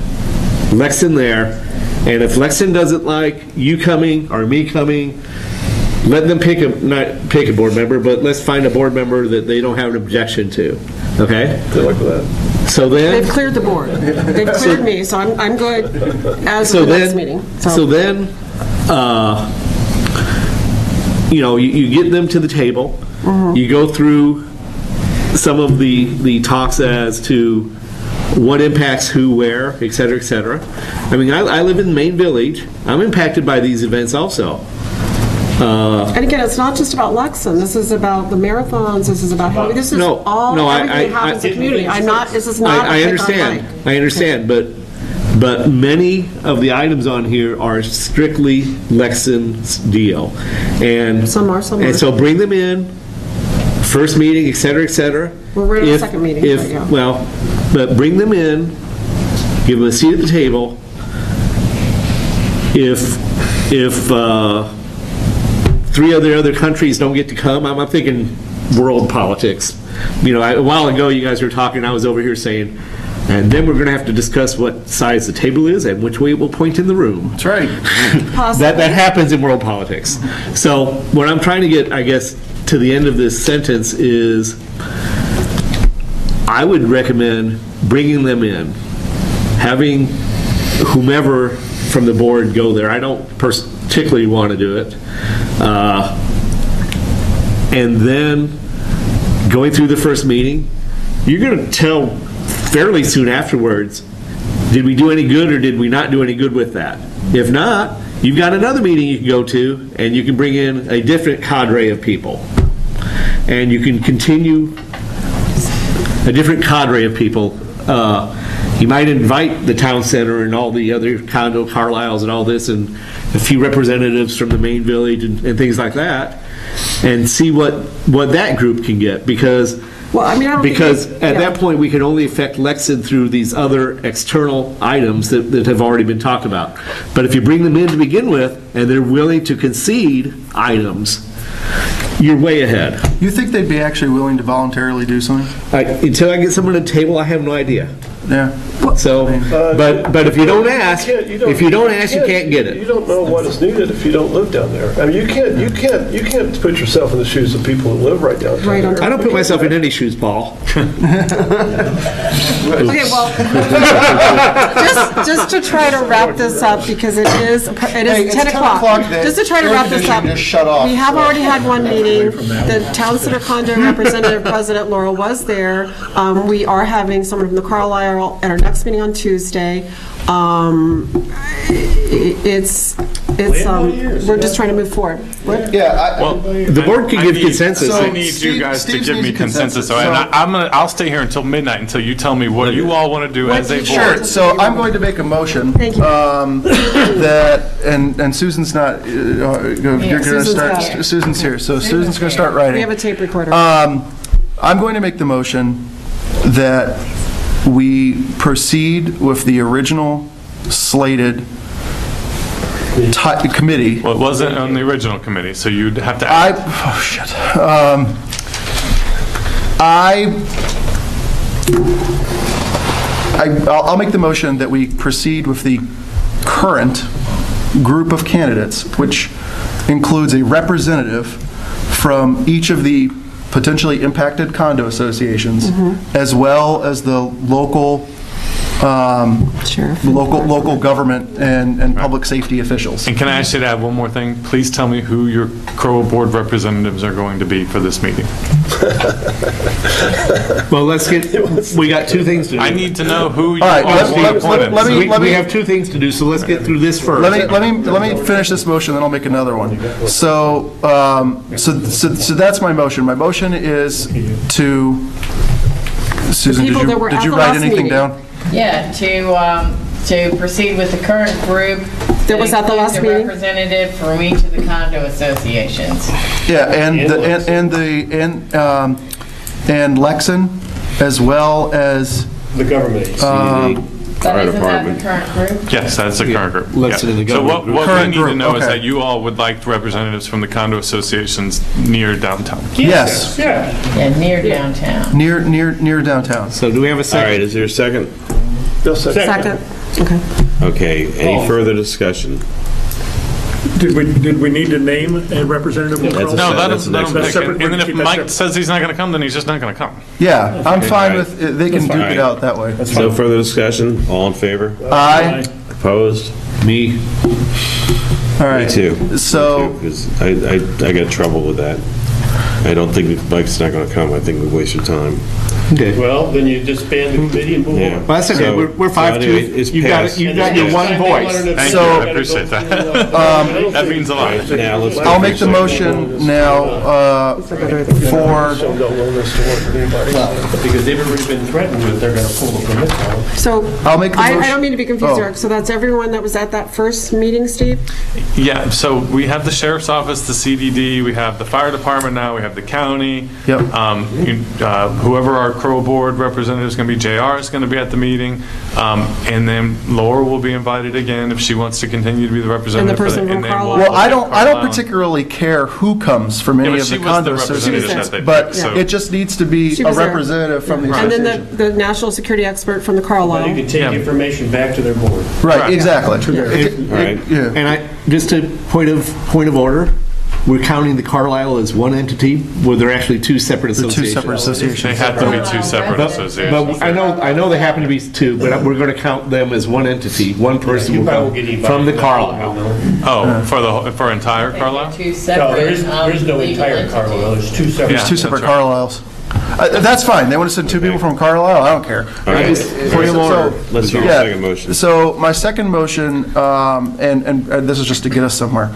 Lexington there, and if Lexington doesn't like you coming or me coming, let them not pick a board member, but let's find a board member that they don't have an objection to. Okay? Good luck with that. So then They've cleared the board. They've cleared me, so I'm good as of the next meeting. So then, you get them to the table. You go through some of the talks as to what impacts who, where, et cetera, et cetera. I mean, I live in Main Village. I'm impacted by these events also. And again, it's not just about Lexington. This is about the marathons. This is about how this is everything that happens in the community. This is not. I understand. I understand, but many of the items on here are strictly Lexington's deal, and some are. And so bring them in. First meeting, et cetera, et cetera. Well, we're in the second meeting. But bring them in, give them a seat at the table. If 3 other countries don't get to come, I'm thinking world politics. A while ago, you guys were talking, I was over here saying, and then we're going to have to discuss what size the table is and which way it will point in the room. That's right. that happens in world politics. So what I'm trying to get, I guess, to the end of this sentence is I would recommend bringing them in, having whomever from the board go there. I don't particularly want to do it. And then going through the first meeting, you're going to tell fairly soon afterwards, did we do any good or did we not do any good with that? If not, you've got another meeting you can go to, and you can bring in a different cadre of people. And you can continue a different cadre of people. You might invite the town center and all the other condo Carlisles and all this, and a few representatives from the main village and things like that, and see what that group can get. Because at that point we can only affect Lexington through these other external items that have already been talked about. But if you bring them in to begin with, and they're willing to concede items, you're way ahead. You think they'd be actually willing to voluntarily do something? Until I get someone at the table, I have no idea. Yeah. So, but if you don't ask, you can't get it. You don't know what is needed if you don't live down there. I mean, you can't put yourself in the shoes of people who live right down there. I don't put myself in any shoes, Paul. Okay, well, just to try to wrap this up, because it is 10 o'clock. Just to try to wrap this up, we have already had one meeting. The Town Center Condo Representative President Laura was there. We are having someone from the Carlisle at our next meeting on Tuesday. We're just trying to move forward. The board can give consensus. I need you guys to give me consensus. So I'll stay here until midnight until you tell me what you all want to do as a board. Sure. So I'm going to make a motion. Thank you. That and Susan's not. You're going to start. Susan's here, so Susan's going to start writing. We have a tape recorder. I'm going to make the motion that we proceed with the original slated committee. Well, it wasn't on the original committee, so you'd have to I'll make the motion that we proceed with the current group of candidates, which includes a representative from each of the potentially impacted condo associations, as well as the local local government and public safety officials. And can I ask you to add one more thing? Please tell me who your CROA board representatives are going to be for this meeting. Well, we got two things to do. I need to know who you All right, want appointed. We have two things to do, so let's get through this first. Let me finish this motion, then I'll make another one. So, so that's my motion. My motion is to, Susan, people that were did at you the write last anything meeting. down? Yeah, to proceed with the current group. That was at the last includes a meeting? representative from each of the condo associations. Yeah, and Lexon, as well as The government agency. But isn't that the current group? Yes, that's the current group. Let's Yeah. do the So what government we Current need to group, know is okay. that you all would like representatives from the condo associations near downtown. Yes, Yeah. Yeah, near downtown. near downtown. So do we have a All second? right, is there a second? Second. Okay. Okay, any further discussion? Did we need to name a representative from That's a Crowell? No, let That's him the pick. next one. And then if Keep that Mike separate. says he's not going to come, then he's just not going to come. Yeah, I'm fine All with, they can duke it out that way. No further discussion? All in favor? Aye. Opposed? Me. All right. Me too. So, Because I got trouble with that. I don't think Mike's not going to come. I think we wasted time. Okay. Well, then you disband the committee and move Yeah. on. Well, that's okay. So- We're so 5-2. anyway, it's You got passed. it. You got your one voice. Thank So- you, I appreciate that. That means a lot. Now, let's. I'll make the motion now for, Some don't want this to work for anybody. Because they've already been threatened with they're going to pull the permit down. So, I'll make the I motion. don't mean to be confused, Oh. Eric. So that's everyone that was at that first meeting, Steve? Yeah, so we have the sheriff's office, the CDD, we have the fire department now, we have the county. Yep. Whoever our CROA board representative is going to be, JR is going to be at the meeting. And then Laura will be invited again if she wants to continue to be the representative. for person from and then Carlisle. we'll well, I don't Carlisle. particularly care who comes from Yeah, any but of she the was condo the representative associations, that they but picked, so- it just needs to be She a was there. representative from the And association. then the national security expert from the But you Carlisle. can take information back to their board. Right, exactly. All right. Yeah. And just a point of order, we're counting the Carlisle as one entity, where they're actually two separate The two associations. separate associations. They have to be two separate associations. But I know they happen to be two, but we're going to count them as one entity. One person You will probably come won't get anybody from the from that Carlisle. Oh, for entire Carlisle? Two No, separate. there is no legal entire entities. Carlisle, there's two separate. Yeah. Two separate that's right. Carlisles. That's fine. They want to send two people from Carlisle, I don't care. All right. Point of order. Let's hear your Yeah. second motion. So my second motion, and this is just to get us somewhere,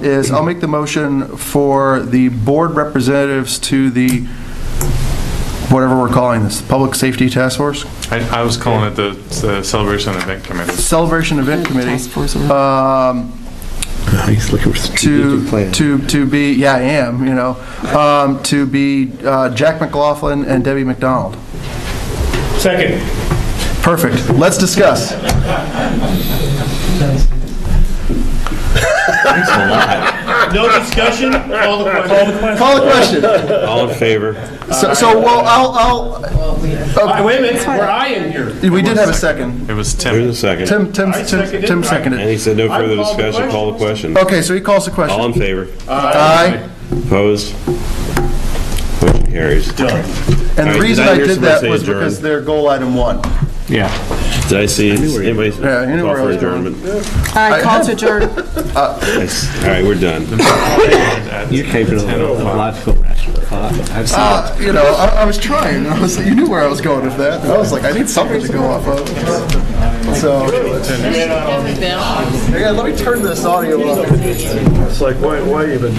is I'll make the motion for the board representatives to the, whatever we're calling this, Public Safety Task Force? I was calling it the Celebration Event Committee. Celebration Event Committee. Task force. He's looking for strategic plan. To be, yeah, I am, to be Jack McLaughlin and Debbie McDonald. Second. Perfect. Let's discuss. No discussion, call the question. Call the question. All in favor? So well, I'll. Wait a minute, we're eyeing here. We did have a second. It was Tim. There's a second. Tim seconded. And he said no further I called the discussion. Call the question. Okay, so he calls the question. All in favor? Aye. Opposed? Motion carries. And All the right, reason did I I hear did somebody that say was adjourn? because they're goal item 1. Yeah. Did I see anybody Yeah, you knew call where I for was going. adjournment? I call to adjourn. Nice. All right, we're done. You're capable of logical, rational thought. I've seen it. I was trying. You knew where I was going with that. I was like, I need something to go off of. So, yeah, let me turn this audio off. It's like, why even?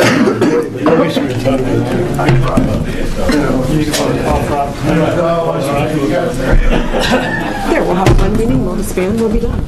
There, we'll have one meeting, we'll disband, we'll be done.